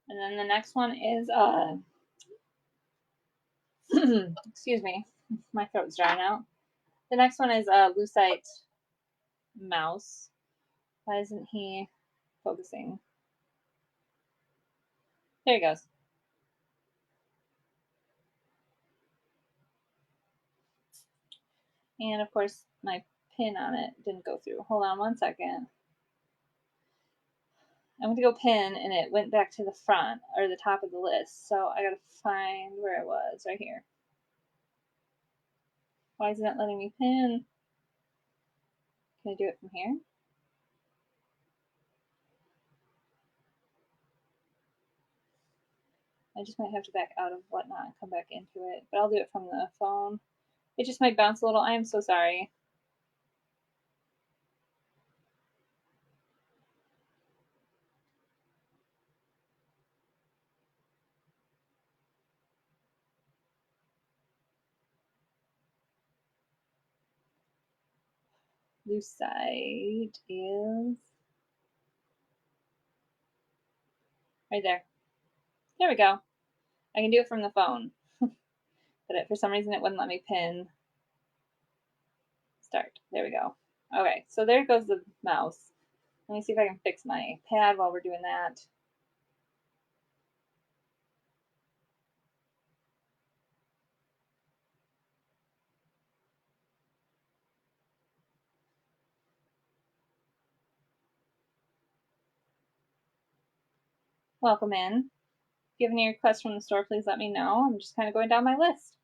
And then the next one is excuse me, my throat's drying out. The next one is a lucite mouse. Why isn't he focusing? There he goes. And of course, my pin on it didn't go through. Hold on one second. I went to go pin and it went back to the front or the top of the list. So I gotta find where it was right here. Why isn't it letting me pin? Can I do it from here? I just might have to back out of whatnot and come back into it, but I'll do it from the phone. It just might bounce a little. I am so sorry. Lucite is right there. There we go. I can do it from the phone. But for some reason it wouldn't let me pin start. There we go. Okay, so there goes the mouse. Let me see if I can fix my pad while we're doing that. Welcome in. If you have any requests from the store, please let me know. I'm just kind of going down my list.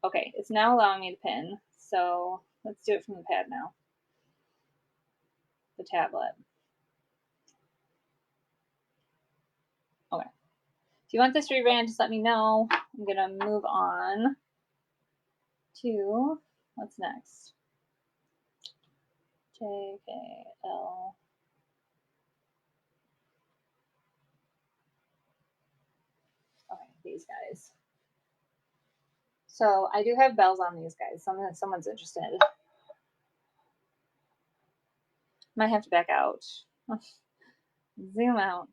Okay, it's now allowing me to pin. So let's do it from the pad now. The tablet. Okay. If you want this reran, just let me know. I'm going to move on to what's next. J, K, L. Okay, these guys. So I do have bells on these guys. Someone's interested. Might have to back out. Zoom out.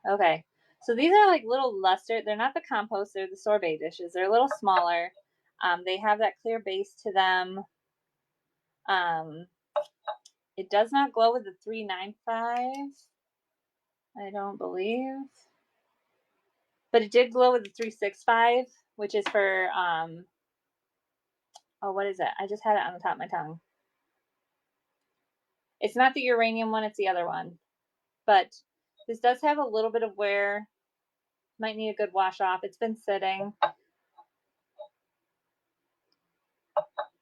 Okay. So these are like little luster. They're not the compost. They're the sorbet dishes. They're a little smaller. They have that clear base to them. It does not glow with the 395. I don't believe. But it did glow with the 365, which is for, oh, what is it? I just had it on the top of my tongue. It's not the uranium one, it's the other one. But this does have a little bit of wear. Might need a good wash off. It's been sitting.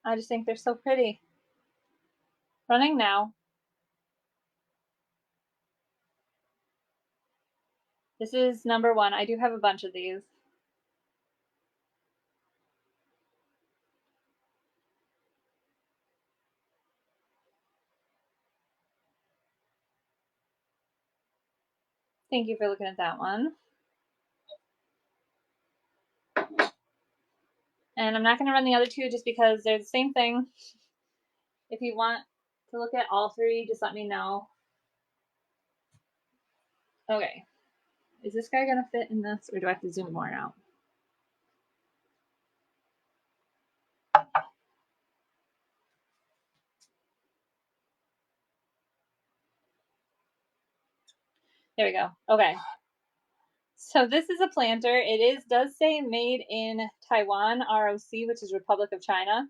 I just think they're so pretty. Running now. This is number 1. I do have a bunch of these. Thank you for looking at that one. And I'm not going to run the other 2 just because they're the same thing. If you want to look at all 3, just let me know. Okay. Is this guy going to fit in this, or do I have to zoom more out? There we go. Okay. So this is a planter. It does say made in Taiwan, ROC, which is Republic of China.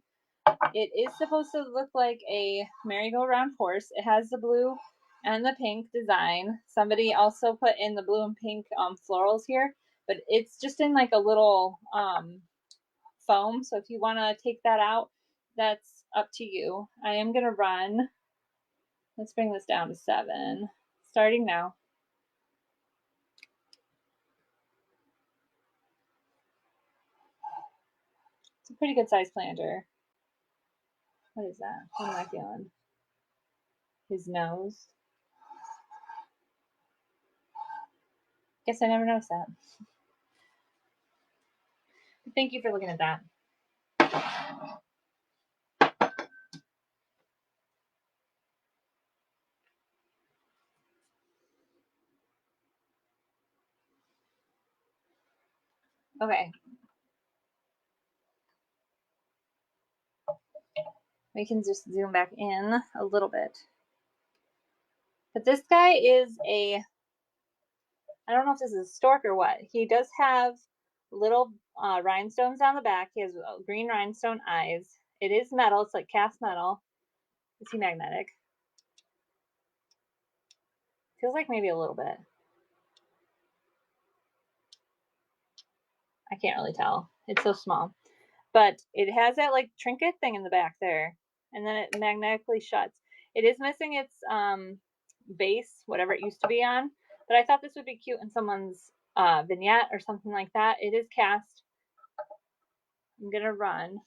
It is supposed to look like a merry-go-round horse. It has the blue and the pink design. Somebody also put in the blue and pink florals here, but it's just in like a little foam. So if you want to take that out, that's up to you. I am going to run. Let's bring this down to 7. Starting now. It's a pretty good size planter. What is that? What am I feeling? His nose. Guess I never noticed that. Thank you for looking at that. Okay. We can just zoom back in a little bit. But this guy is I don't know if this is a stork or what. He does have little rhinestones on the back. He has green rhinestone eyes. It is metal. It's like cast metal. Is he magnetic? Feels like maybe a little bit. I can't really tell. It's so small. But it has that like trinket thing in the back there. And then it magnetically shuts. It is missing its base, whatever it used to be on. But I thought this would be cute in someone's vignette or something like that. It is cast. I'm going to run.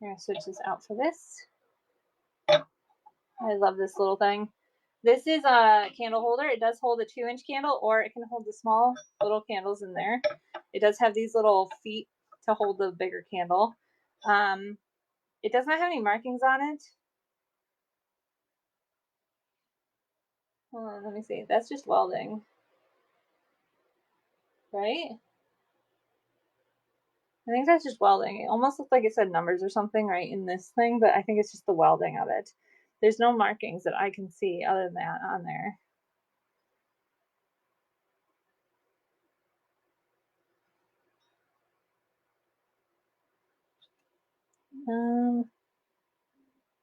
I'm going to switch this out for this. I love this little thing. This is a candle holder. It does hold a 2-inch candle, or it can hold the small little candles in there. It does have these little feet to hold the bigger candle. It does not have any markings on it. Hold on, let me see. That's just welding, right? I think that's just welding. It almost looks like it said numbers or something right in this thing, but I think it's just the welding of it. There's no markings that I can see other than that on there.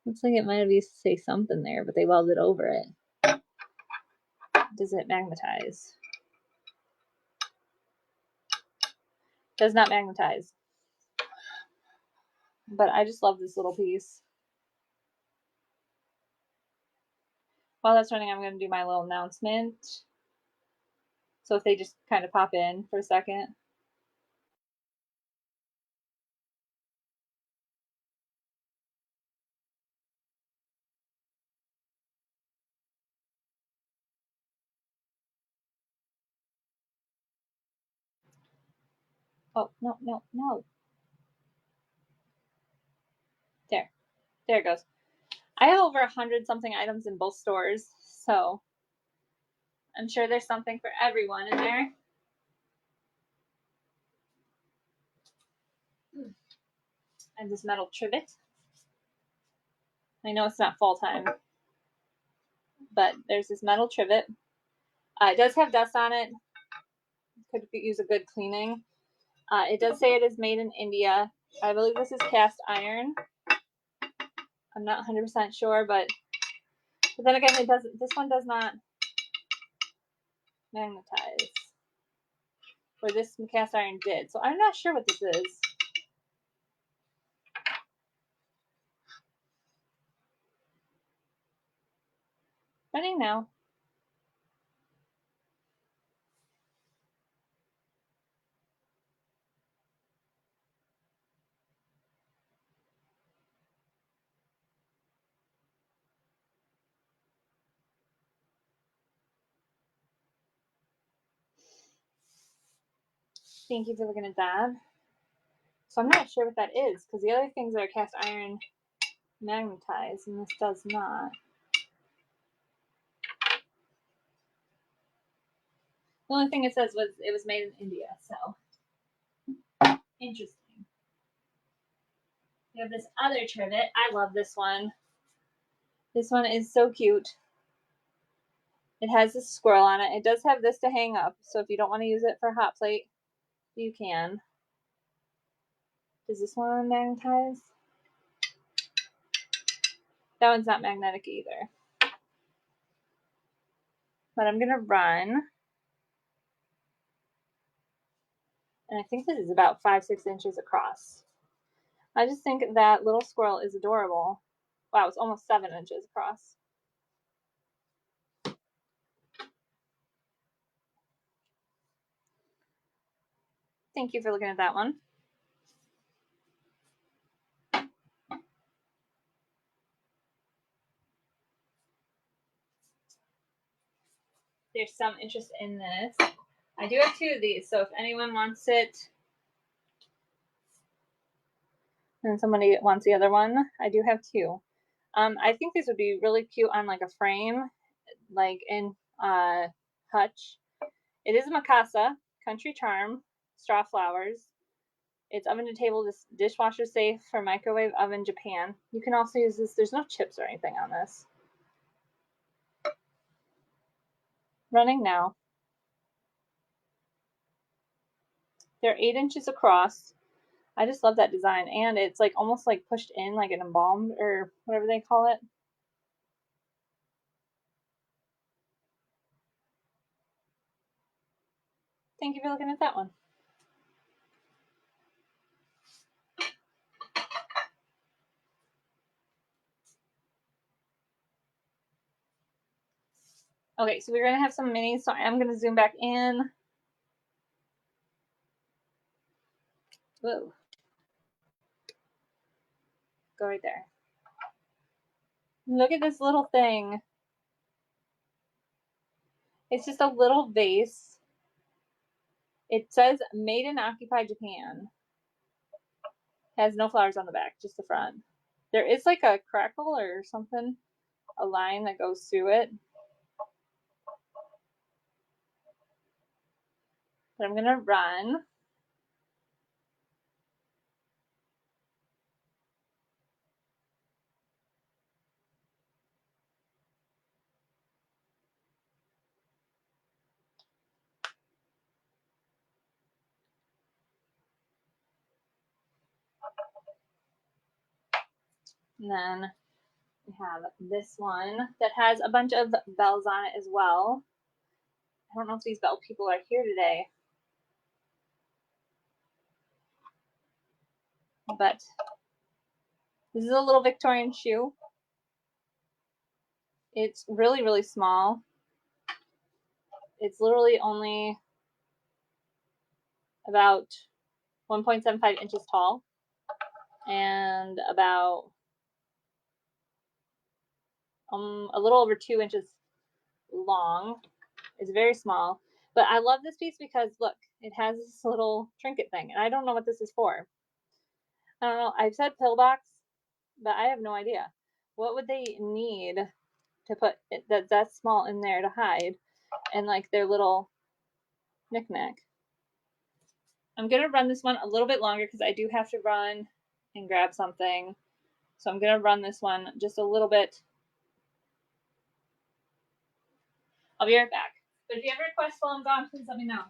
Looks like it might have used to say something there, but they welded over it. Does it magnetize? Does not magnetize. But I just love this little piece. While that's running, I'm going to do my little announcement. So if they just kind of pop in for a second. Oh, no, no, no. There it goes. I have over 100-something items in both stores, so I'm sure there's something for everyone in there. And this metal trivet. I know it's not fall time, but there's this metal trivet. It does have dust on it. Could use a good cleaning. It does say it is made in India. I believe this is cast iron. I'm not 100% sure, but then again, it doesn't. This one does not magnetize, or this cast iron did. So I'm not sure what this is. Running now. Thank you for looking at that. So I'm not sure what that is, because the other things that are cast iron magnetize, and this does not. The only thing it says was it was made in India, so interesting. We have this other trivet. I love this one. This one is so cute. It has this squirrel on it. It does have this to hang up, so if you don't want to use it for hot plate, you can. Does this one magnetize? That one's not magnetic either. But I'm gonna run. And I think this is about 5-6 inches across. I just think that little squirrel is adorable. Wow, it's almost 7 inches across. Thank you for looking at that one. There's some interest in this. I do have 2 of these, so if anyone wants it and somebody wants the other one, I do have 2. I think these would be really cute on like a frame, like in hutch. It is a Mikasa Country Charm straw flowers. It's oven to table, dishwasher safe for microwave oven, Japan. You can also use this. There's no chips or anything on this. Running now. They're 8 inches across. I just love that design, and it's like almost like pushed in, like an embalmed or whatever they call it. Thank you for looking at that one. Okay, so we're gonna have some minis, so I'm gonna zoom back in. Whoa. Go right there. Look at this little thing. It's just a little vase. It says made in occupied Japan. Has no flowers on the back, just the front. There is like a crackle or something, a line that goes through it. But I'm gonna run. And then we have this one that has a bunch of bells on it as well. I don't know if these bell people are here today. But this is a little Victorian shoe. It's really, really small. It's literally only about 1.75 inches tall and about a little over 2 inches long. It's very small. But I love this piece because look, it has this little trinket thing, and I don't know what this is for. I don't know. I've said pillbox, but I have no idea. What would they need to put that small in there to hide and like their little knickknack? I'm gonna run this one a little bit longer because I do have to run and grab something. So I'm gonna run this one just a little bit. I'll be right back. But if you have a request while I'm gone, please let me know.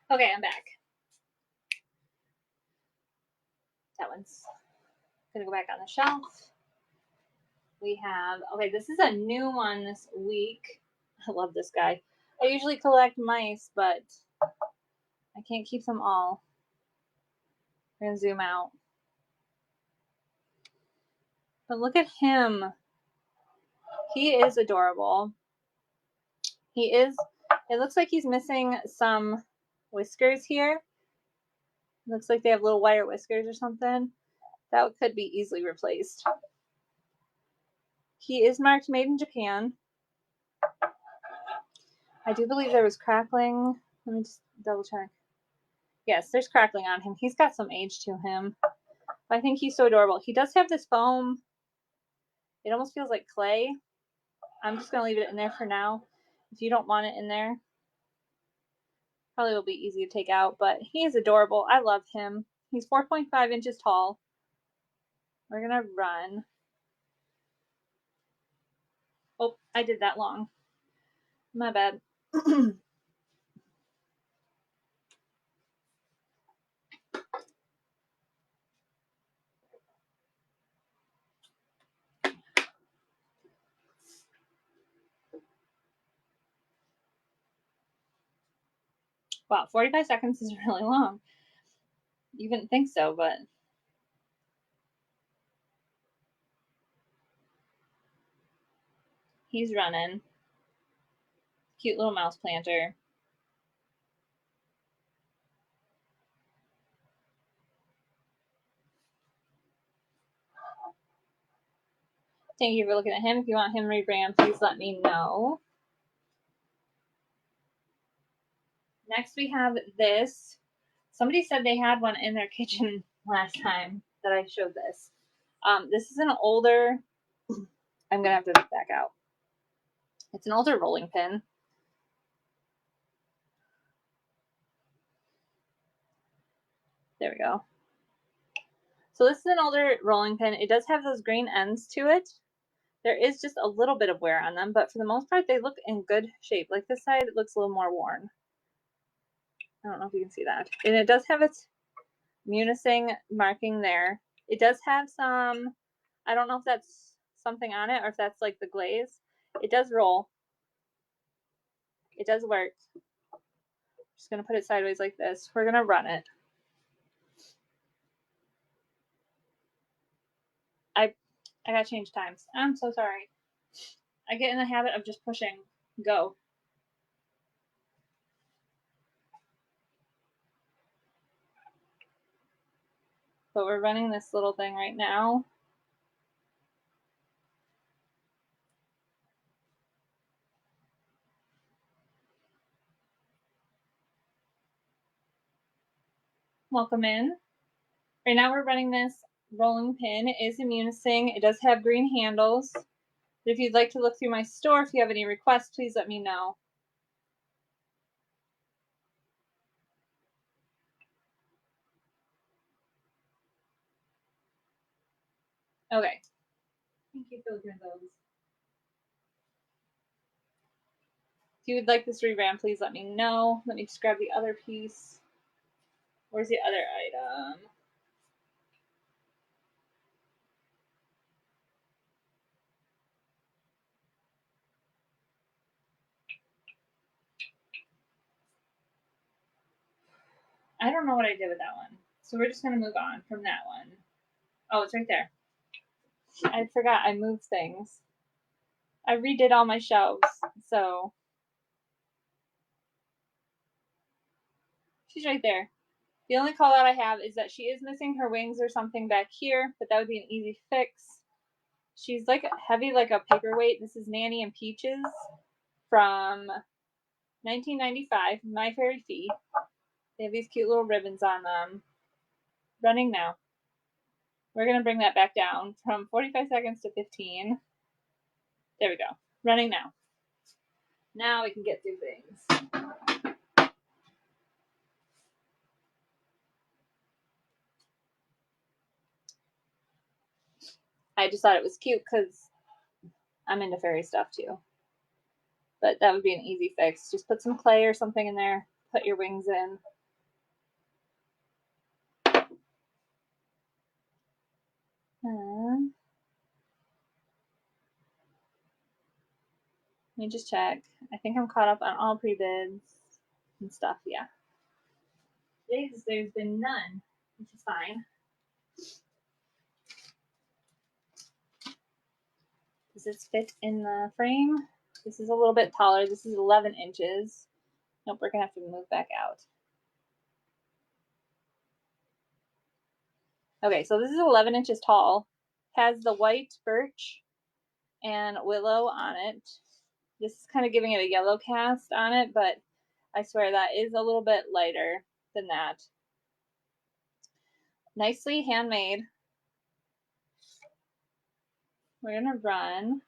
Okay, I'm back. That one's gonna go back on the shelf. We have, okay, this is a new one this week. I love this guy. I usually collect mice, but I can't keep them all. We're gonna zoom out. But look at him. He is adorable. He is, it looks like he's missing some whiskers here. Looks like they have little wire whiskers or something. That could be easily replaced. He is marked made in Japan. I do believe there was crackling. Let me just double check. Yes, there's crackling on him. He's got some age to him. I think he's so adorable. He does have this foam. It almost feels like clay. I'm just going to leave it in there for now. If you don't want it in there, probably will be easy to take out. But he is adorable. I love him. He's 4.5 inches tall. We're going to run. Oh, I did that long. My bad. Wow, 45 seconds is really long. You wouldn't think so, but he's running. Cute little mouse planter. Thank you for looking at him. If you want him rebrand, please let me know. Next we have this. Somebody said they had one in their kitchen last time that I showed this. This is an older, I'm gonna have to back out. It's an older rolling pin. There we go. So this is an older rolling pin. It does have those green ends to it. There is just a little bit of wear on them, but for the most part, they look in good shape. Like this side, it looks a little more worn. I don't know if you can see that. And it does have its Munising marking there. It does have some, I don't know if that's something on it or if that's like the glaze. It does roll. It does work. Just gonna put it sideways like this. We're gonna run it. I gotta change times. I'm so sorry. I get in the habit of just pushing go. But we're running this little thing right now. Welcome in. Right now we're running this rolling pin. It is Immunising. It does have green handles. But if you'd like to look through my store, if you have any requests, please let me know. Okay. Thank you for looking at those. If you would like this rebrand, please let me know. Let me just grab the other piece. Where's the other item? I don't know what I did with that one. So we're just going to move on from that one. Oh, it's right there. I forgot I moved things. I redid all my shelves, so she's right there. The only call out I have is that she is missing her wings or something back here, but that would be an easy fix. She's like heavy like a paperweight. This is Nanny and Peaches from 1995, My Fairy Fee. They have these cute little ribbons on them. Running now. We're going to bring that back down from 45 seconds to 15. There we go. Running now. Now we can get through things. I just thought it was cute because I'm into fairy stuff too. But that would be an easy fix. Just put some clay or something in there. Put your wings in. Let me just check. I think I'm caught up on all pre-bids and stuff. Yeah. There's been none, which is fine. Does this fit in the frame? This is a little bit taller. This is 11 inches. Nope, we're going to have to move back out. Okay, so this is 11 inches tall. Has the white birch and willow on it. This is kind of giving it a yellow cast on it, but I swear that is a little bit lighter than that. Nicely handmade. We're going to run.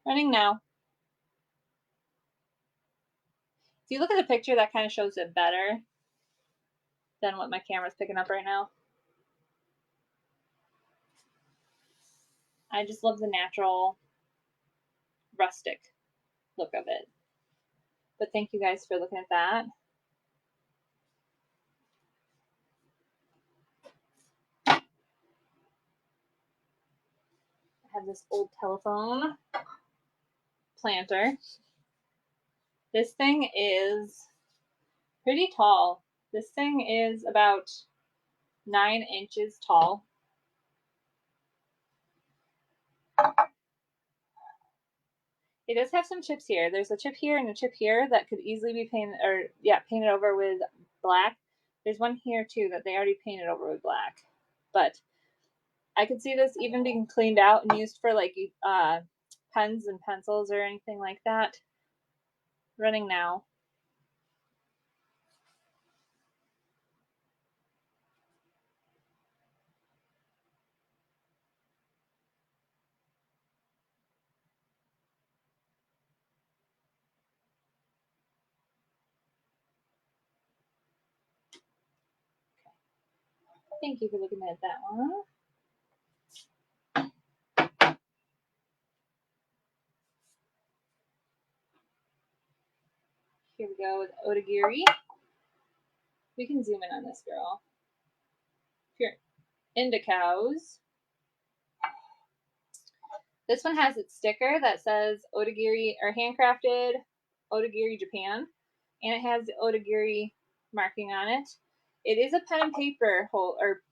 Running now. If you look at the picture, that kind of shows it better than what my camera's picking up right now. I just love the natural, rustic look of it. But thank you guys for looking at that. I have this old telephone. planter. This thing is pretty tall. This thing is about 9 inches tall. It does have some chips here. There's a chip here and a chip here that could easily be painted over with black. There's one here too that they already painted over with black. But I could see this even being cleaned out and used for like pens and pencils or anything like that. Running now. Thank you for looking at that one. Here we go with Otagiri. We can zoom in on this girl. If you're into cows. This one has its sticker that says Otagiri or handcrafted Otagiri Japan, and it has the Otagiri marking on it. It is a pen and paper holder,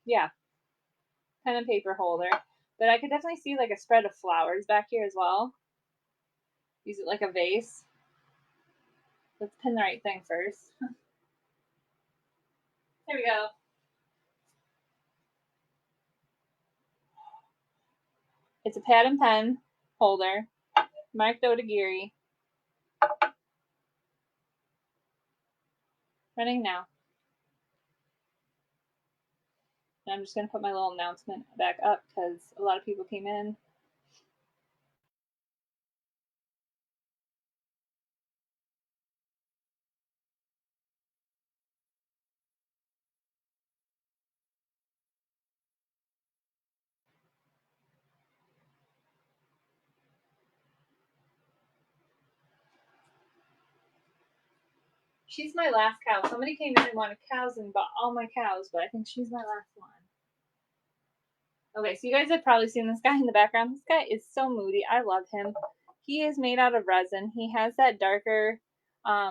pen and paper holder, but I could definitely see like a spread of flowers back here as well. Use it like a vase. Let's pin the right thing first. There we go. It's a pad and pen holder, marked Otagiri. Running now. And I'm just going to put my little announcement back up because a lot of people came in. She's my last cow. Somebody came in and wanted cows and bought all my cows, but I think she's my last one. Okay, so you guys have probably seen this guy in the background. This guy is so moody. I love him. He is made out of resin. He has that darker, I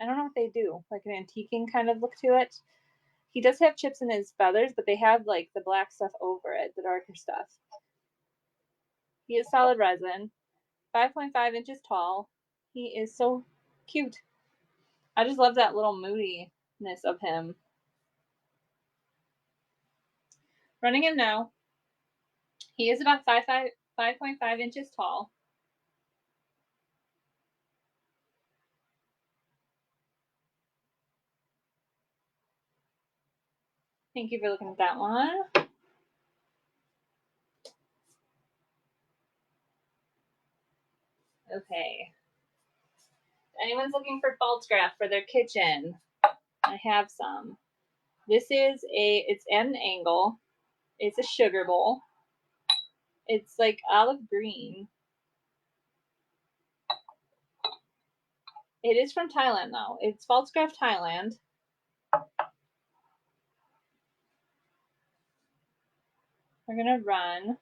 don't know what they do, like an antiquing kind of look to it. He does have chips in his feathers, but they have like the black stuff over it, the darker stuff. He is solid resin, 5.5 inches tall. He is so cute. I just love that little moodiness of him. Running him now. He is about 5.5 inches tall. Thank you for looking at that one. Okay. If anyone's looking for false craft for their kitchen, I have some. This is it's at an angle. It's a sugar bowl. It's like olive green. It is from Thailand though. It's false craft Thailand. We're gonna run.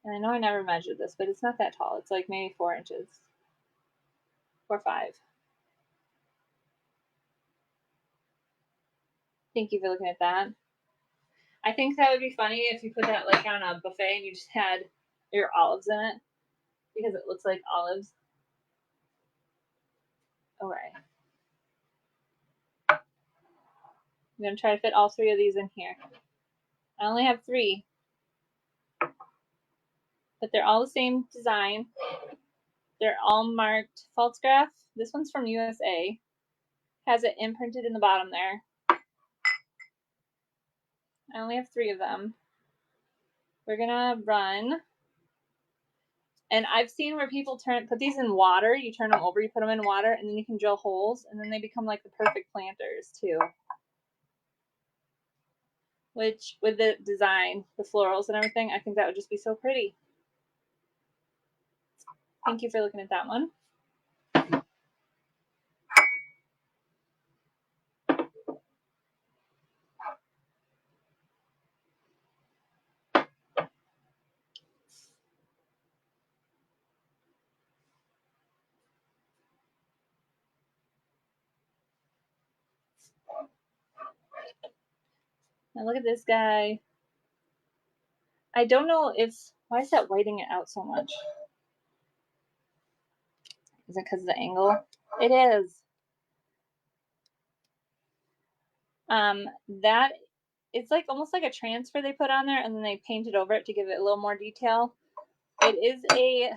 And I know I never measured this, but it's not that tall. It's like maybe 4 inches. 4 or 5. Thank you for looking at that. I think that would be funny if you put that like on a buffet and you just had your olives in it because it looks like olives. Okay. I'm going to try to fit all 3 of these in here. I only have 3, but they're all the same design. They're all marked Falstaff. This one's from USA. Has it imprinted in the bottom there. I only have 3 of them. We're gonna run. And I've seen where people put these in water. You turn them over, you put them in water, and then you can drill holes, and then they become like the perfect planters too. Which, with the design, the florals and everything, I think that would just be so pretty. Thank you for looking at that one. Now look at this guy. I don't know why is that whiting it out so much? Is it because of the angle? It is. That it's like almost like a transfer they put on there and then they painted over it to give it a little more detail. It is a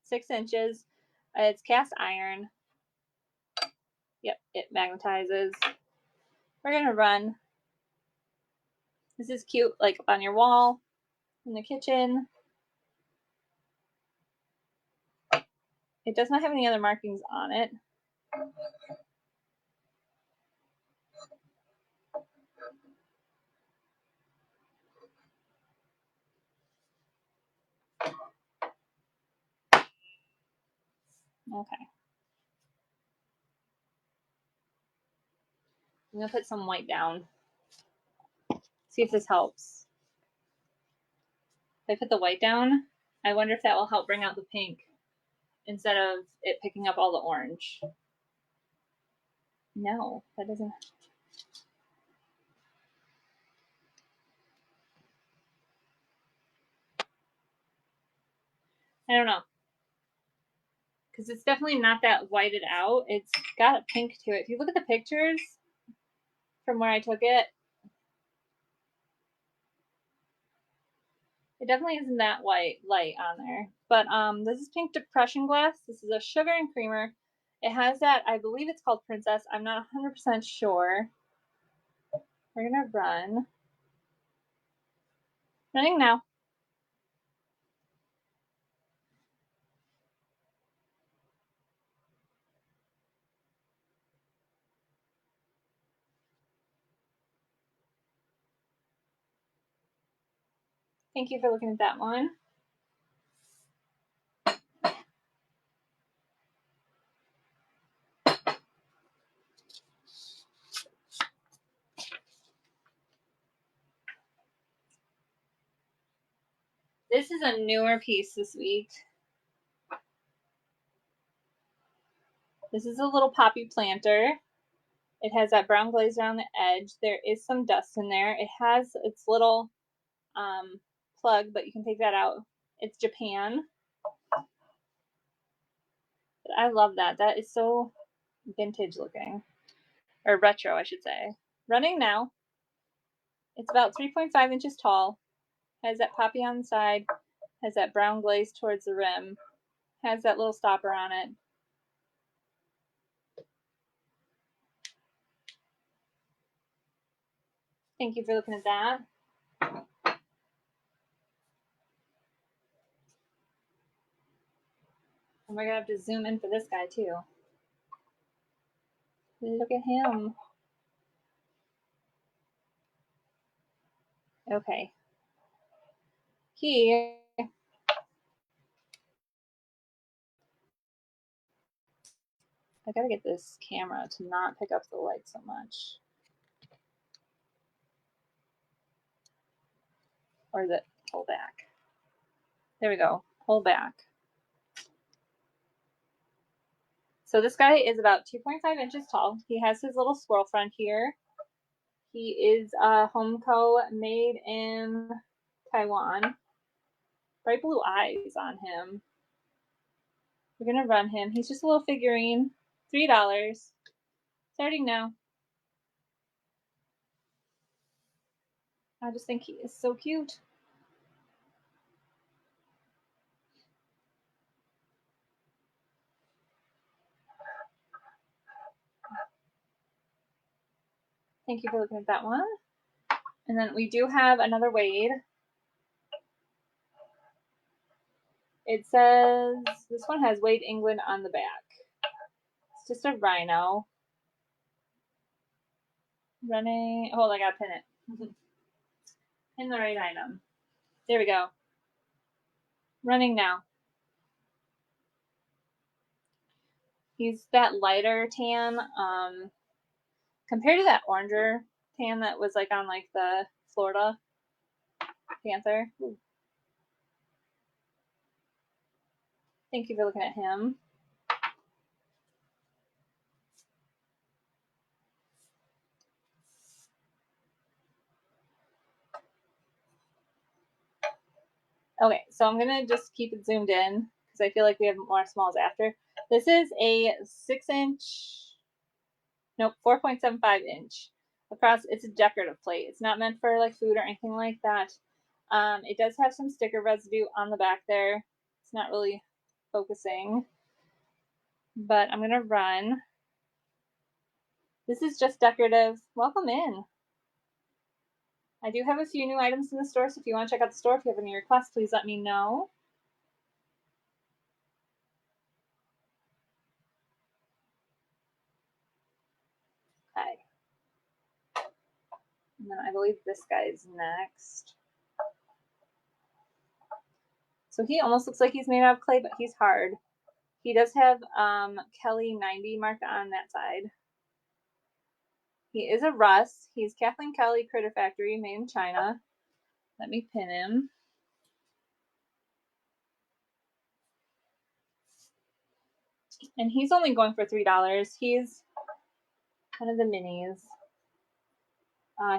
6 inches. It's cast iron. Yep, it magnetizes. We're gonna run. This is cute, like up on your wall in the kitchen. It does not have any other markings on it. Okay. I'm gonna put some white down. See if this helps. If I put the white down, I wonder if that will help bring out the pink instead of it picking up all the orange. No, that doesn't. I don't know. Because it's definitely not that whited out. It's got a pink to it. If you look at the pictures from where I took it, it definitely isn't that white light on there. But this is pink depression glass. This is a sugar and creamer. It has that, I believe it's called Princess. I'm not 100% sure. We're gonna run. Running now. Thank you for looking at that one. This is a newer piece this week. This is a little poppy planter. It has that brown glaze around the edge. There is some dust in there. It has its little plug, but you can take that out. It's Japan. I love that. That is so vintage looking. Or retro, I should say. Running now. It's about 3.5 inches tall. Has that poppy on the side. Has that brown glaze towards the rim. Has that little stopper on it. Thank you for looking at that. And we're going to have to zoom in for this guy too. Look at him. Okay. I gotta get this camera to not pick up the light so much. Or is it pull back? There we go. Pull back. So this guy is about 2.5 inches tall. He has his little squirrel friend here. He is a Homco made in Taiwan. Bright blue eyes on him. We're gonna run him. He's just a little figurine. $3. Starting now. I just think he is so cute. Thank you for looking at that one. And then we do have another Wade. It says, this one has Wade England on the back. It's just a rhino. Running, hold on, I gotta pin it. Pin the right item. There we go. Running now. He's that lighter tan, compared to that oranger tan that was like on like the Florida Panther. Ooh. Thank you for looking at him. Okay, so I'm gonna just keep it zoomed in because I feel like we have more smalls after. This is a 6-inch, nope, 4.75-inch across. It's a decorative plate. It's not meant for like food or anything like that. It does have some sticker residue on the back there. It's not really focusing, but I'm gonna run. This is just decorative. Welcome in. I do have a few new items in the store, so if you want to check out the store, if you have any requests, please let me know. Okay. And then I believe this guy is next. So he almost looks like he's made out of clay, but he's hard. He does have Kelly 90 marked on that side. He is a Russ. He's Kathleen Kelly Critter Factory, made in China. Let me pin him. And he's only going for $3. He's one of the minis.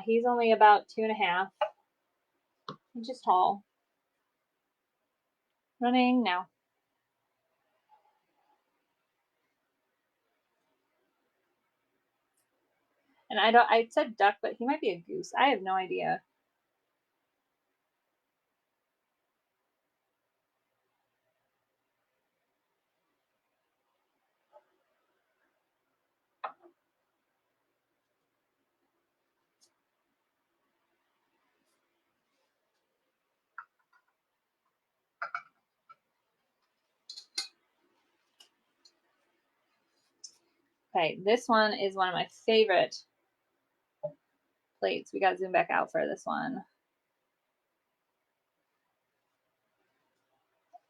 He's only about 2.5 inches tall. Running now. And I said duck, but he might be a goose. I have no idea. Okay, this one is one of my favorite plates. We gotta zoom back out for this one.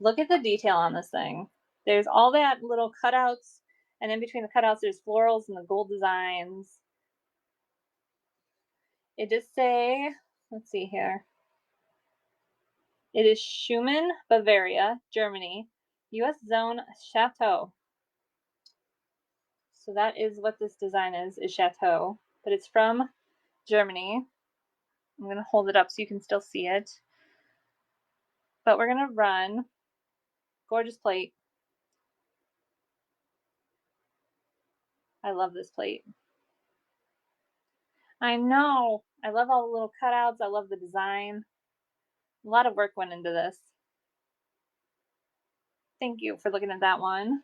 Look at the detail on this thing. There's all that little cutouts, and in between the cutouts, there's florals and the gold designs. It does say, let's see here. It is Schumann, Bavaria, Germany, U.S. Zone Chateau. So that is what this design is Chateau, but it's from Germany. I'm going to hold it up so you can still see it. But we're going to run. Gorgeous plate. I love this plate. I know. I love all the little cutouts. I love the design. A lot of work went into this. Thank you for looking at that one.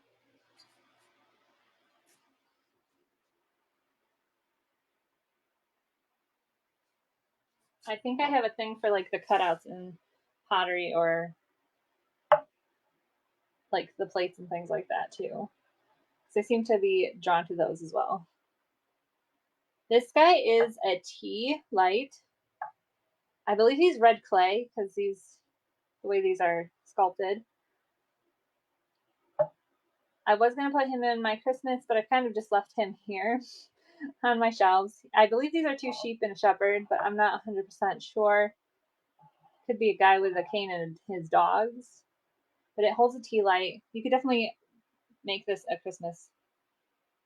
I think I have a thing for like the cutouts in pottery or like the plates and things like that too. So I seem to be drawn to those as well. This guy is a tea light. I believe he's red clay because he's the way these are sculpted. I was going to put him in my Christmas, but I kind of just left him here on my shelves. I believe these are 2 sheep and a shepherd, but I'm not 100% sure. Could be a guy with a cane and his dogs. But it holds a tea light. You could definitely make this a Christmas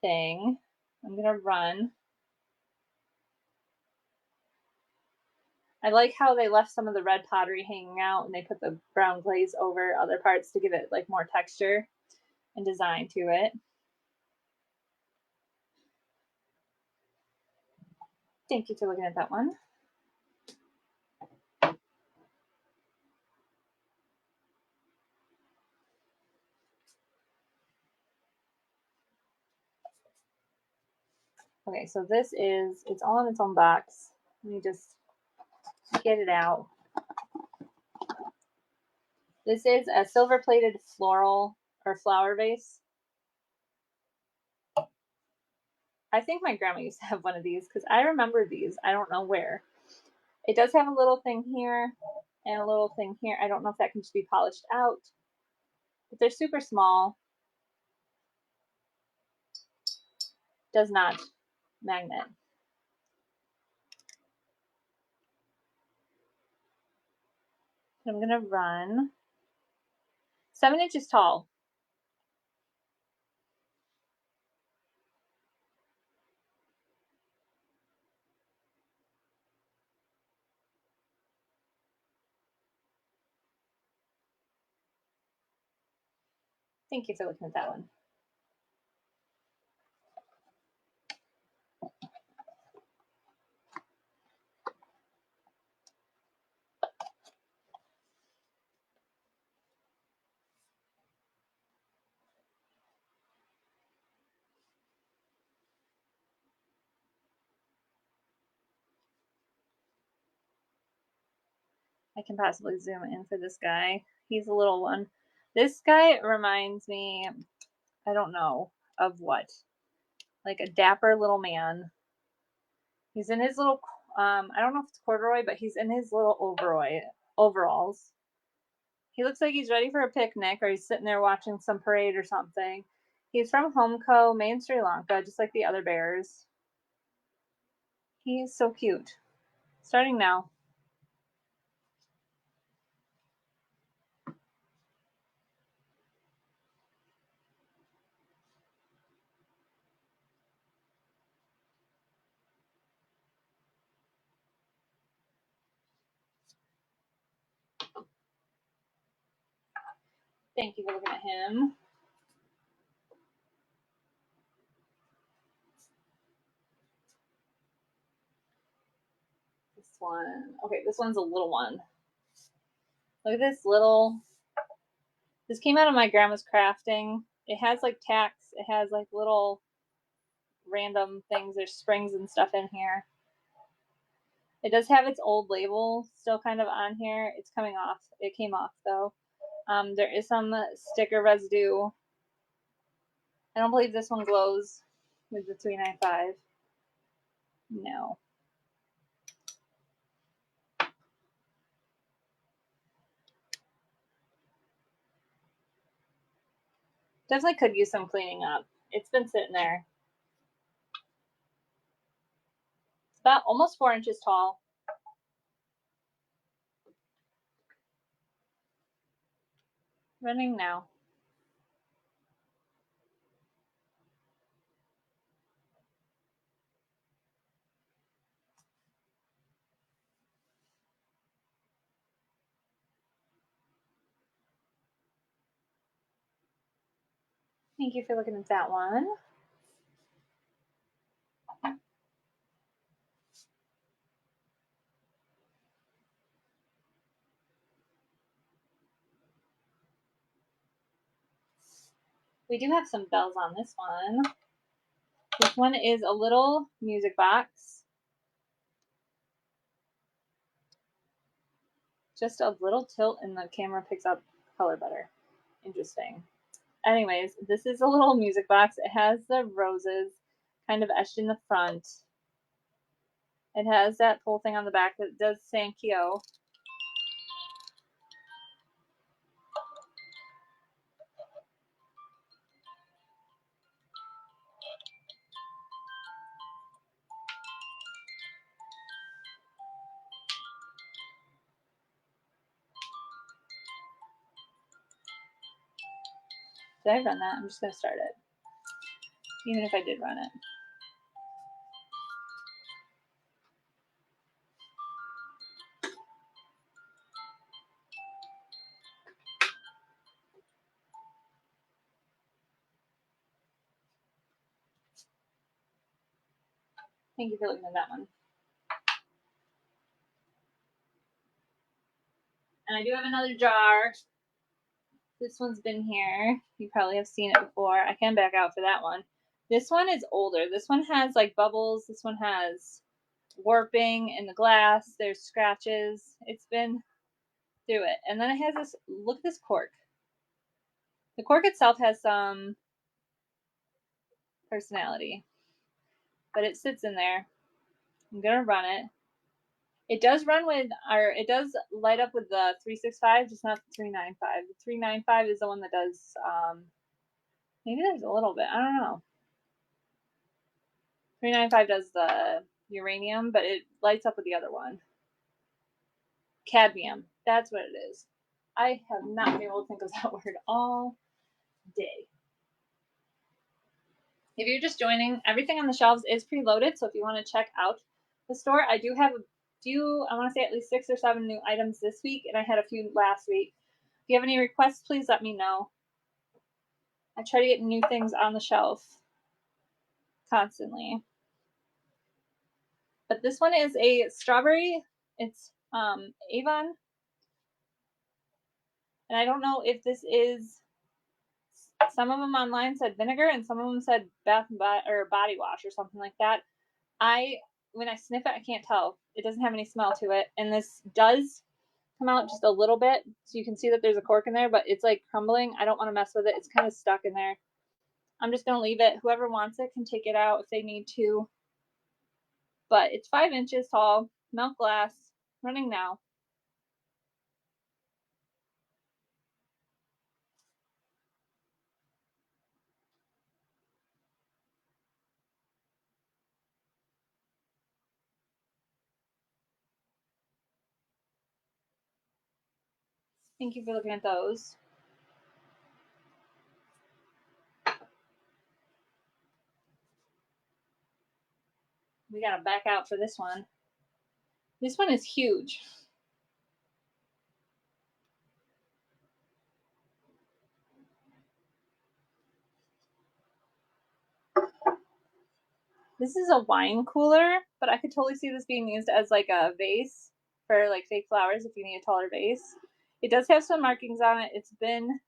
thing. I'm going to run. I like how they left some of the red pottery hanging out and they put the brown glaze over other parts to give it like more texture and design to it. Thank you for looking at that one. Okay, so this is, it's all in its own box. Let me just get it out. This is a silver plated floral or flower vase. I think my grandma used to have one of these because I remember these. I don't know where. It does have a little thing here and a little thing here. I don't know if that can just be polished out, but they're super small. Does not magnet. I'm gonna run 7 inches tall. Thank you for looking at that one. I can possibly zoom in for this guy. He's a little one. This guy reminds me, I don't know, of what? Like a dapper little man. He's in his little, I don't know if it's corduroy, but he's in his little overalls. He looks like he's ready for a picnic, or he's sitting there watching some parade or something. He's from Homeco, Maine, Sri Lanka, just like the other bears. He is so cute. Starting now. Thank you for looking at him. This one. Okay, this one's a little one. Look at this little. This came out of my grandma's crafting. It has like tacks. It has like little random things. There's springs and stuff in here. It does have its old label still kind of on here. It's coming off. It came off though. There is some sticker residue. I don't believe this one glows with the 395. No. Definitely could use some cleaning up. It's been sitting there. It's about almost 4 inches tall. Running now. Thank you for looking at that one. We do have some bells on this one. This one is a little music box. Just a little tilt and the camera picks up color better. Interesting. Anyways, this is a little music box. It has the roses kind of etched in the front. It has that pull thing on the back that does Sankyo. Did I run that? I'm just going to start it. Even if I did run it. Thank you for looking at that one. And I do have another jar. This one's been here. You probably have seen it before. I can back out for that one. This one is older. This one has like bubbles. This one has warping in the glass. There's scratches. It's been through it. And then it has this, look at this cork. The cork itself has some personality, but it sits in there. I'm going to run it. It does run with, or it does light up with the 365, just not the 395. The 395 is the one that does, maybe there's a little bit, I don't know. 395 does the uranium, but it lights up with the other one. Cadmium, that's what it is. I have not been able to think of that word all day. If you're just joining, everything on the shelves is preloaded, so if you want to check out the store, I do have a few, I want to say at least 6 or 7 new items this week, and I had a few last week. If you have any requests, please let me know. I try to get new things on the shelf constantly. But this one is a strawberry. It's Avon. And I don't know if this is, some of them online said vinegar and some of them said bath and body wash or something like that. When I sniff it, I can't tell. It doesn't have any smell to it. And this does come out just a little bit. So you can see that there's a cork in there, but it's like crumbling. I don't want to mess with it. It's kind of stuck in there. I'm just going to leave it. Whoever wants it can take it out if they need to. But it's 5 inches tall, melt glass, running now. Thank you for looking at those. We got to back out for this one. This one is huge. This is a wine cooler, but I could totally see this being used as like a vase for like fake flowers if you need a taller vase. It does have some markings on it. It's been,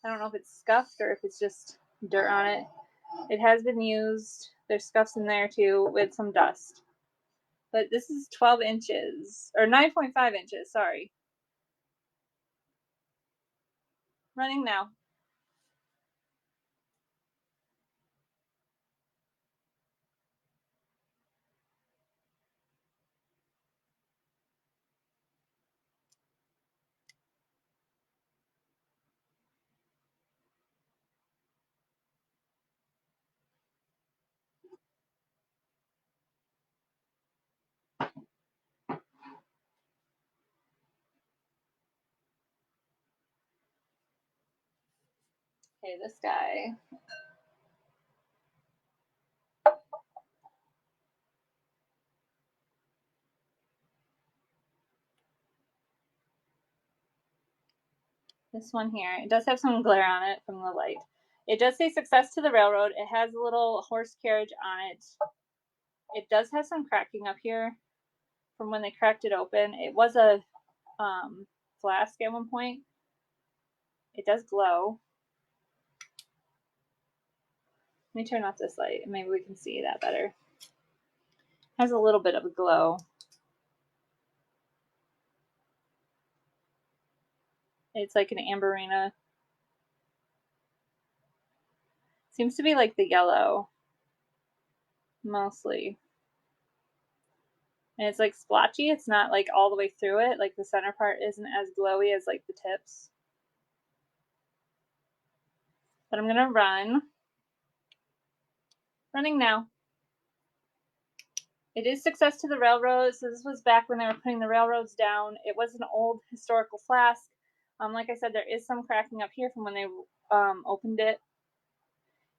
I don't know if it's scuffed or if it's just dirt on it. It has been used. There's scuffs in there too with some dust. But this is 12 inches, or 9.5 inches, sorry. Running now. Okay, this guy. This one here, it does have some glare on it from the light. It does say success to the railroad. It has a little horse carriage on it. It does have some cracking up here from when they cracked it open. It was a flask at one point. It does glow. Let me turn off this light. Maybe we can see that better. It has a little bit of a glow. It's like an amberina. Seems to be like the yellow, mostly. And it's like splotchy. It's not like all the way through it. Like the center part isn't as glowy as like the tips. But I'm gonna run. Running now. It is success to the railroad. So this was back when they were putting the railroads down. It was an old historical flask. Like I said, there is some cracking up here from when they opened it.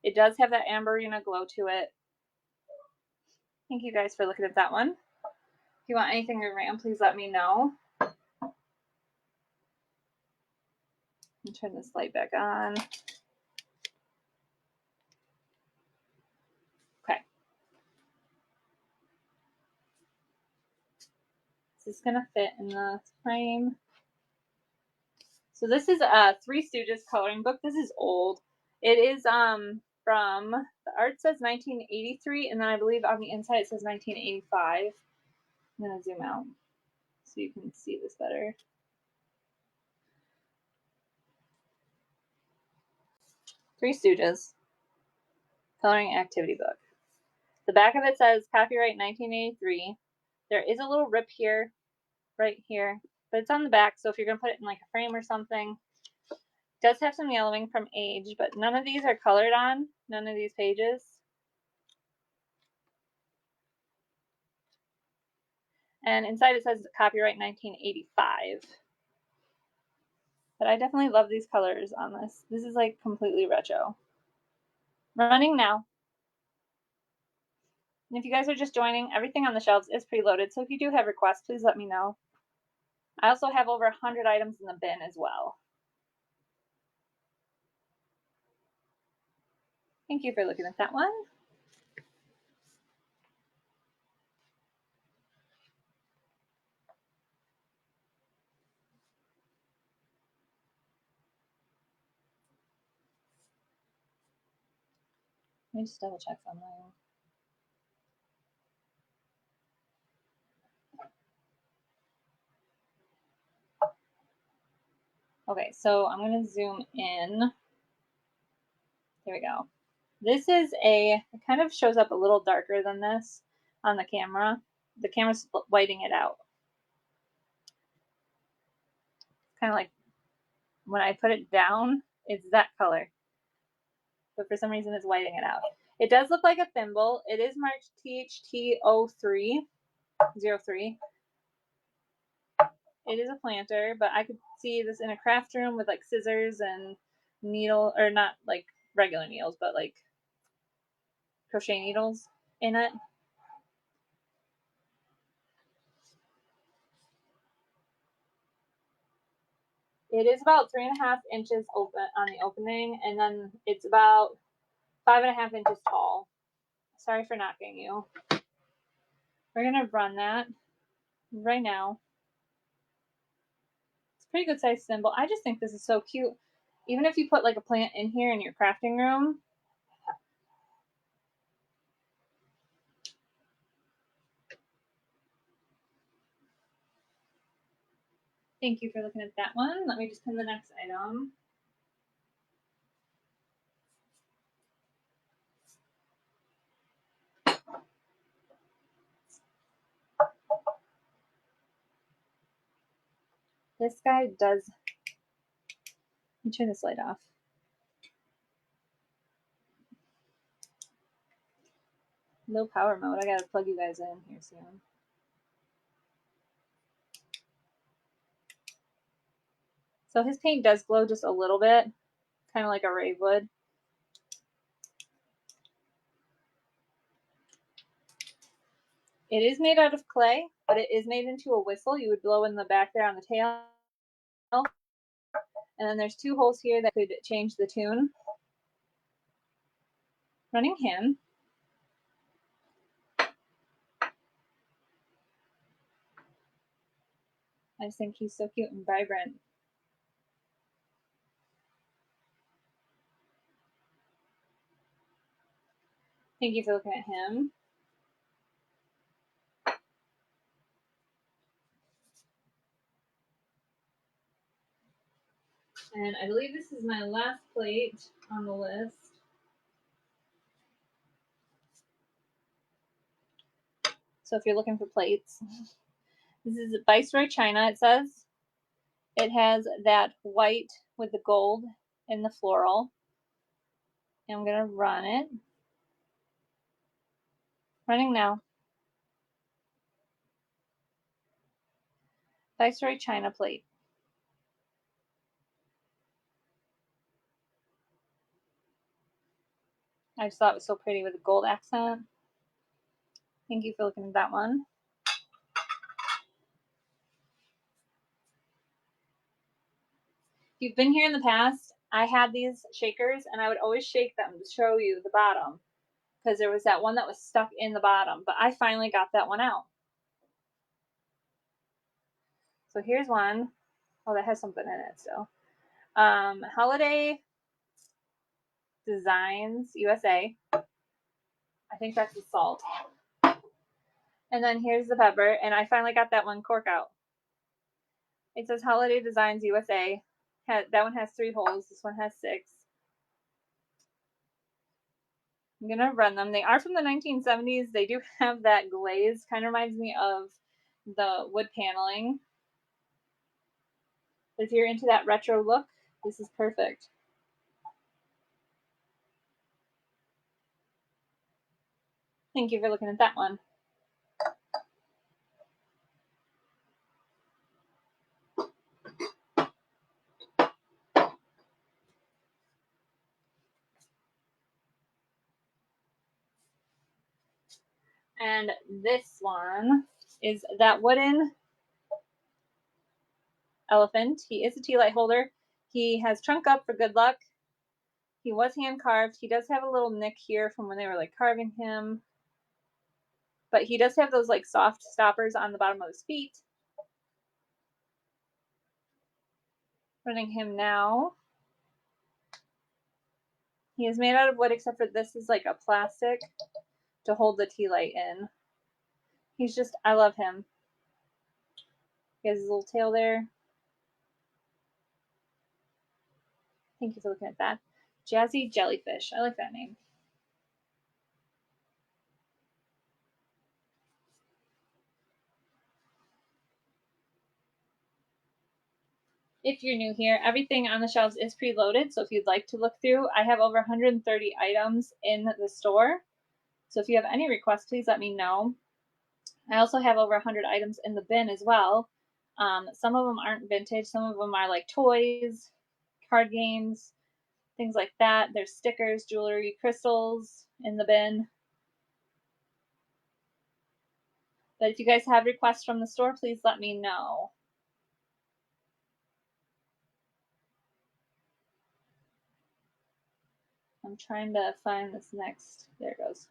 It does have that amberina glow to it. Thank you guys for looking at that one. If you want anything to ram, please let me know. Let me turn this light back on. Okay. This is gonna fit in the frame. So this is a Three Stooges coloring book. This is old. It is from, the art says 1983, and then I believe on the inside it says 1985. I'm gonna zoom out so you can see this better. Three Stooges coloring activity book. The back of it says copyright 1983. There is a little rip here, right here, but it's on the back, so if you're gonna put it in like a frame or something. It does have some yellowing from age, but none of these are colored on, none of these pages. And inside it says copyright 1985. But I definitely love these colors on this. This is like completely retro. Running now. And if you guys are just joining, everything on the shelves is preloaded, so if you do have requests, please let me know. I also have over 100 items in the bin as well. Thank you for looking at that one. Let me just double check something. Okay, so I'm going to zoom in. There we go. This is it kind of shows up a little darker than this on the camera. The camera's whiting it out. Kind of like when I put it down, it's that color. But for some reason it's whiting it out. It does look like a thimble. It is marked THT03. It is a planter, but I could see this in a craft room with like scissors and needle, or not like regular needles, but like crochet needles in it. It is about 3.5 inches open on the opening, and then it's about 5.5 inches tall. Sorry for knocking you. We're gonna run that right now. It's a pretty good size symbol. I just think this is so cute. Even if you put like a plant in here in your crafting room. Thank you for looking at that one. Let me just pin the next item. This guy does. Let me turn this light off. Low power mode. I gotta plug you guys in here soon. So his paint does glow just a little bit, kind of like a rave would. It is made out of clay, but it is made into a whistle. You would blow in the back there on the tail. And then there's 2 holes here that could change the tune. Running him. I just think he's so cute and vibrant. Thank you for looking at him. And I believe this is my last plate on the list. So if you're looking for plates, this is Viceroy China, it says. It has that white with the gold and the floral. And I'm going to run it. Running now. Viceroy China plate. I just thought it was so pretty with the gold accent. Thank you for looking at that one. If you've been here in the past, I had these shakers and I would always shake them to show you the bottom, because there was that one that was stuck in the bottom, but I finally got that one out. So here's one. Oh, that has something in it still. Holiday Designs USA. I think that's the salt. And then here's the pepper, and I finally got that one cork out. It says Holiday Designs USA. That one has 3 holes. This one has 6. I'm going to run them. They are from the 1970s. They do have that glaze. Kind of reminds me of the wood paneling. But if you're into that retro look, this is perfect. Thank you for looking at that one. And this one is that wooden elephant. He is a tea light holder. He has trunk up for good luck. He was hand carved. He does have a little nick here from when they were like carving him. But he does have those like soft stoppers on the bottom of his feet. Running him now. He is made out of wood, except for this is like a plastic to hold the tea light in. He's just, I love him. He has his little tail there. Thank you for looking at that. Jazzy Jellyfish. I like that name. If you're new here, everything on the shelves is preloaded. So if you'd like to look through, I have over 130 items in the store. So if you have any requests, please let me know. I also have over 100 items in the bin as well. Some of them aren't vintage. Some of them are like toys, card games, things like that. There's stickers, jewelry, crystals in the bin. But if you guys have requests from the store, please let me know. I'm trying to find this next. There it goes.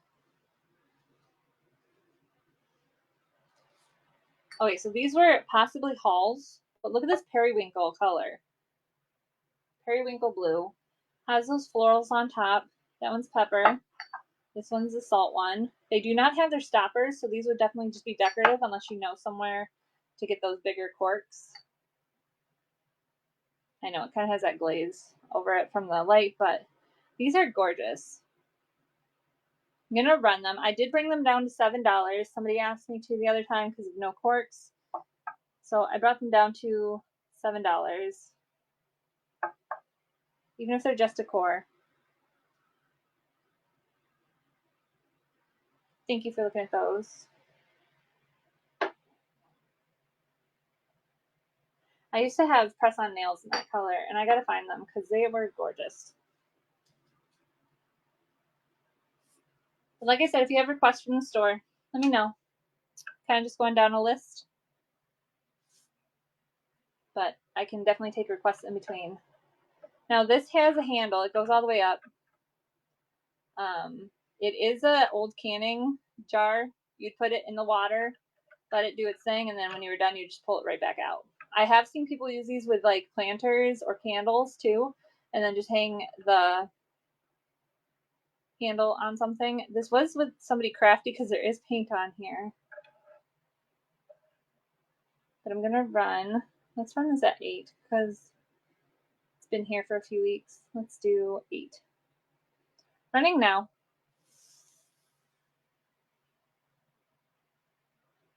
Okay, so these were possibly hauls, but look at this periwinkle color. Periwinkle blue. Has those florals on top. That one's pepper. This one's the salt one. They do not have their stoppers, so these would definitely just be decorative unless you know somewhere to get those bigger corks. I know it kind of has that glaze over it from the light, but these are gorgeous. I'm going to run them. I did bring them down to $7. Somebody asked me to the other time because of no corks. So I brought them down to $7. Even if they're just decor. Thank you for looking at those. I used to have press-on nails in that color, and I gotta find them because they were gorgeous. But like I said, if you have requests from the store, let me know. Kind of just going down a list. But I can definitely take requests in between. Now this has a handle. It goes all the way up. It is an old canning jar. You'd put it in the water, let it do its thing, and then when you were done, you just pull it right back out. I have seen people use these with like planters or candles too, and then just hang the handle on something. This was with somebody crafty because there is paint on here. But I'm gonna run. Let's run this at 8 because it's been here for a few weeks. Let's do 8. Running now.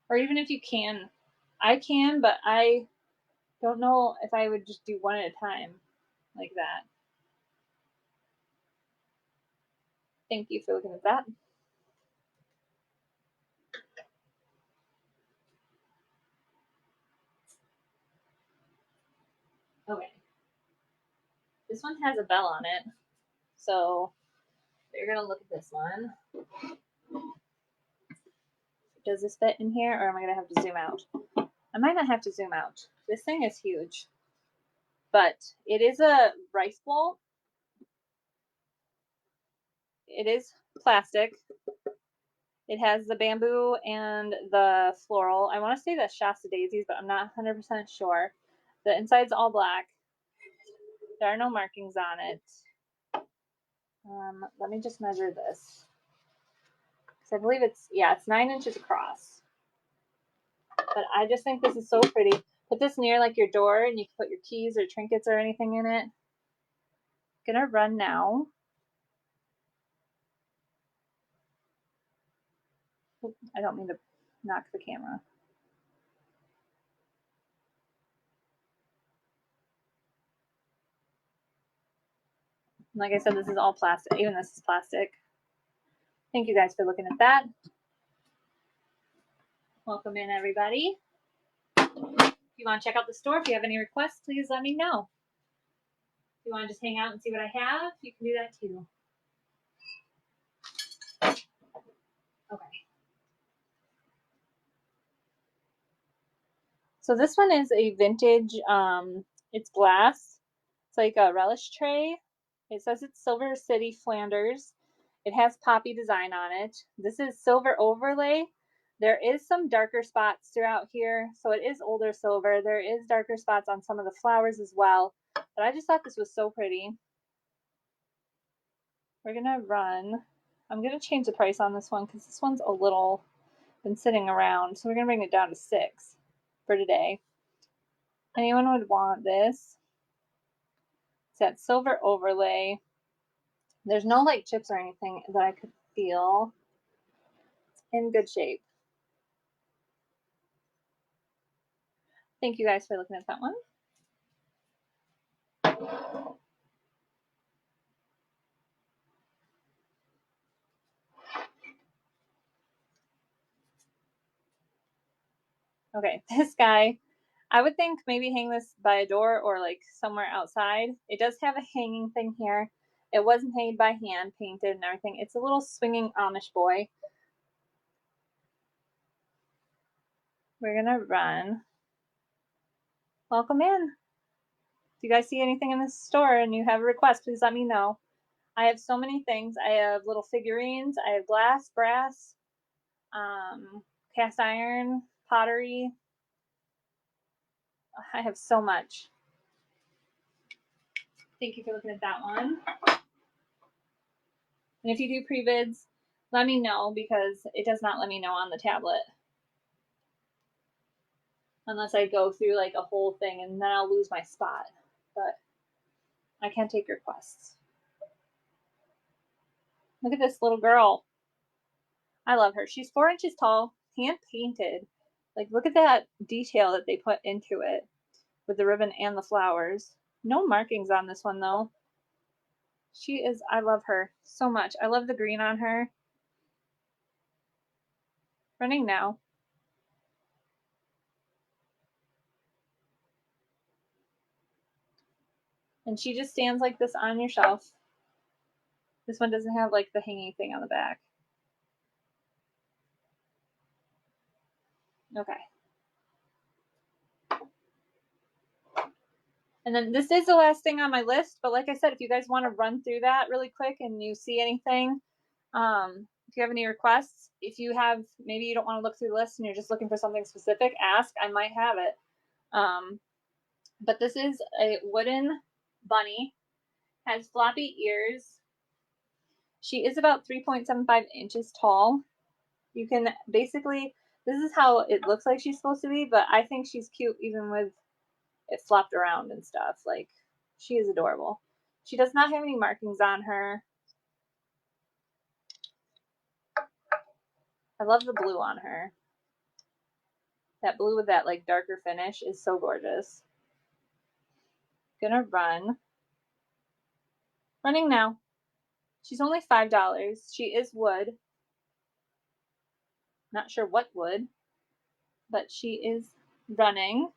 Or even if you can. I can, but I don't know if I would just do one at a time like that. Thank you for looking at that. Okay. This one has a bell on it. So you're going to look at this one. Does this fit in here, or am I going to have to zoom out? I might not have to zoom out. This thing is huge. But it is a rice bowl. It is plastic. It has the bamboo and the floral. I want to say that's Shasta daisies, but I'm not 100% sure. The inside's all black. There are no markings on it. Let me just measure this. Because I believe it's 9 inches across. But I just think this is so pretty. Put this near like your door and you can put your keys or trinkets or anything in it. Gonna run now. I don't mean to knock the camera. Like I said, this is all plastic. Even this is plastic. Thank you guys for looking at that. Welcome in, everybody. If you want to check out the store, if you have any requests, please let me know. If you want to just hang out and see what I have, you can do that too. Okay. So this one is a vintage, it's glass. It's like a relish tray. It says it's Silver City, Flanders. It has poppy design on it. This is silver overlay. There is some darker spots throughout here, so it is older silver. There is darker spots on some of the flowers as well, but I just thought this was so pretty. We're gonna run. I'm gonna change the price on this one because this one's a little been sitting around, so we're gonna bring it down to 6 for today. Anyone would want this. It's that silver overlay. There's no like chips or anything that I could feel. It's in good shape. Thank you guys for looking at that one. Okay, this guy, I would think maybe hang this by a door or like somewhere outside. It does have a hanging thing here. It was made by hand, painted and everything. It's a little swinging Amish boy. We're gonna run. Welcome in. If you guys see anything in this store and you have a request, please let me know. I have so many things. I have little figurines. I have glass, brass, cast iron, pottery. I have so much. Thank you for looking at that one. And if you do pre-vids, let me know because it does not let me know on the tablet. Unless I go through like a whole thing and then I'll lose my spot. But I can't take requests. Look at this little girl. I love her. She's 4 inches tall, hand painted. Like, look at that detail that they put into it with the ribbon and the flowers. No markings on this one though. She is, I love her so much. I love the green on her. Running now. And she just stands like this on your shelf. This one doesn't have like the hanging thing on the back. Okay. And then this is the last thing on my list, but like I said, if you guys want to run through that really quick and you see anything, if you have any requests, if you have, maybe you don't want to look through the list and you're just looking for something specific, ask, I might have it. But this is a wooden bunny, has floppy ears. She is about 3.75 inches tall. You can basically, this is how it looks like she's supposed to be, but I think she's cute even with it flopped around and stuff. Like, she is adorable. She does not have any markings on her. I love the blue on her. That blue with that like darker finish is so gorgeous. Gonna run. Running now. She's only $5. She is wood. Not sure what wood, but she is running.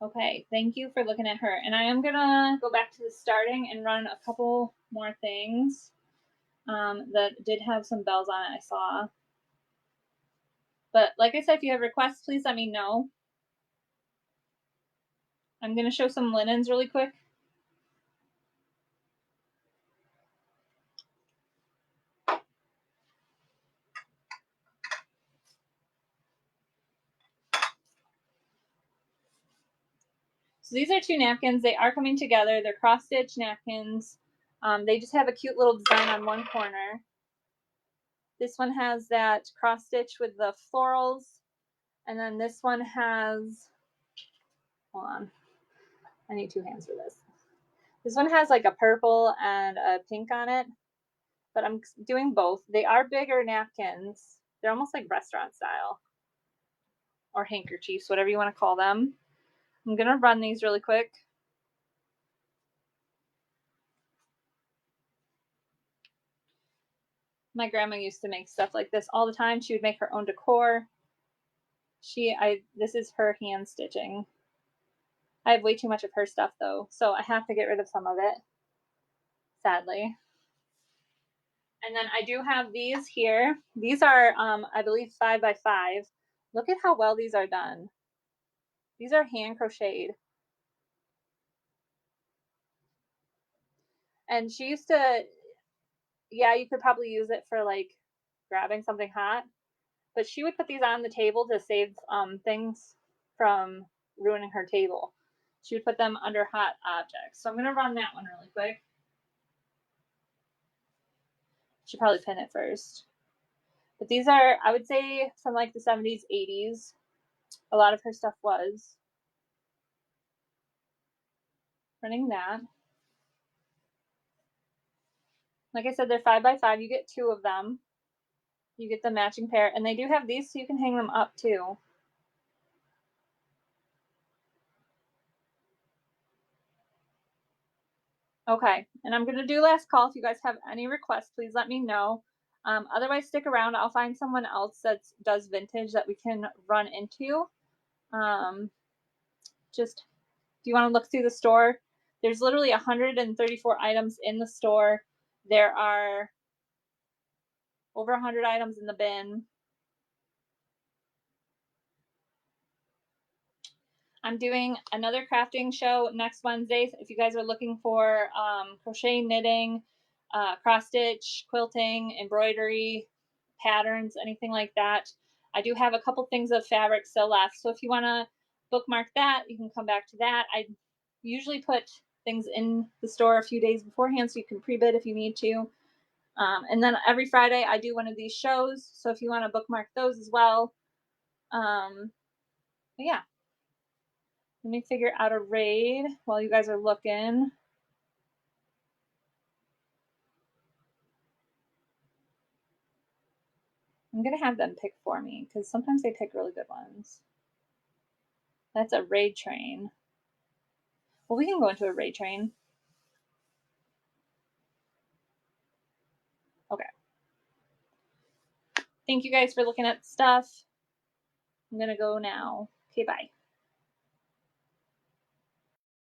Okay, thank you for looking at her. And I am gonna go back to the starting and run a couple more things that did have some bells on it, I saw. But like I said, if you have requests, please let me know. I'm gonna show some linens really quick. So these are 2 napkins. They are coming together. They're cross-stitch napkins. They just have a cute little design on one corner. This one has that cross-stitch with the florals. And then this one has, hold on, I need 2 hands for this. This one has like a purple and a pink on it, but I'm doing both. They are bigger napkins. They're almost like restaurant style or handkerchiefs, whatever you want to call them. I'm going to run these really quick. My grandma used to make stuff like this all the time. She would make her own decor. This is her hand stitching. I have way too much of her stuff though, so I have to get rid of some of it, sadly. And then I do have these here. These are, I believe, 5 by 5. Look at how well these are done. These are hand crocheted. And she used to, yeah, you could probably use it for like grabbing something hot. But she would put these on the table to save things from ruining her table. She would put them under hot objects. So I'm going to run that one really quick. Should probably pin it first. But these are, I would say, from like the 70s, 80s. A lot of her stuff was. Running that. Like I said, they're 5x5. You get 2 of them. You get the matching pair. And they do have these so you can hang them up too. Okay, and I'm going to do last call. If you guys have any requests, please let me know. Otherwise, stick around. I'll find someone else that does vintage that we can run into. Just if you want to look through the store, there's literally 134 items in the store. There are over 100 items in the bin. I'm doing another crafting show next Wednesday. If you guys are looking for crochet, knitting, cross stitch, quilting, embroidery, patterns, anything like that, I do have a couple things of fabric still left. So if you want to bookmark that, you can come back to that. I usually put things in the store a few days beforehand so you can pre-bid if you need to. And then every Friday I do one of these shows. So if you want to bookmark those as well. Yeah. Let me figure out a raid while you guys are looking. I'm going to have them pick for me because sometimes they pick really good ones. That's a raid train. Well, we can go into a raid train. Okay. Thank you guys for looking at stuff. I'm going to go now. Okay, bye.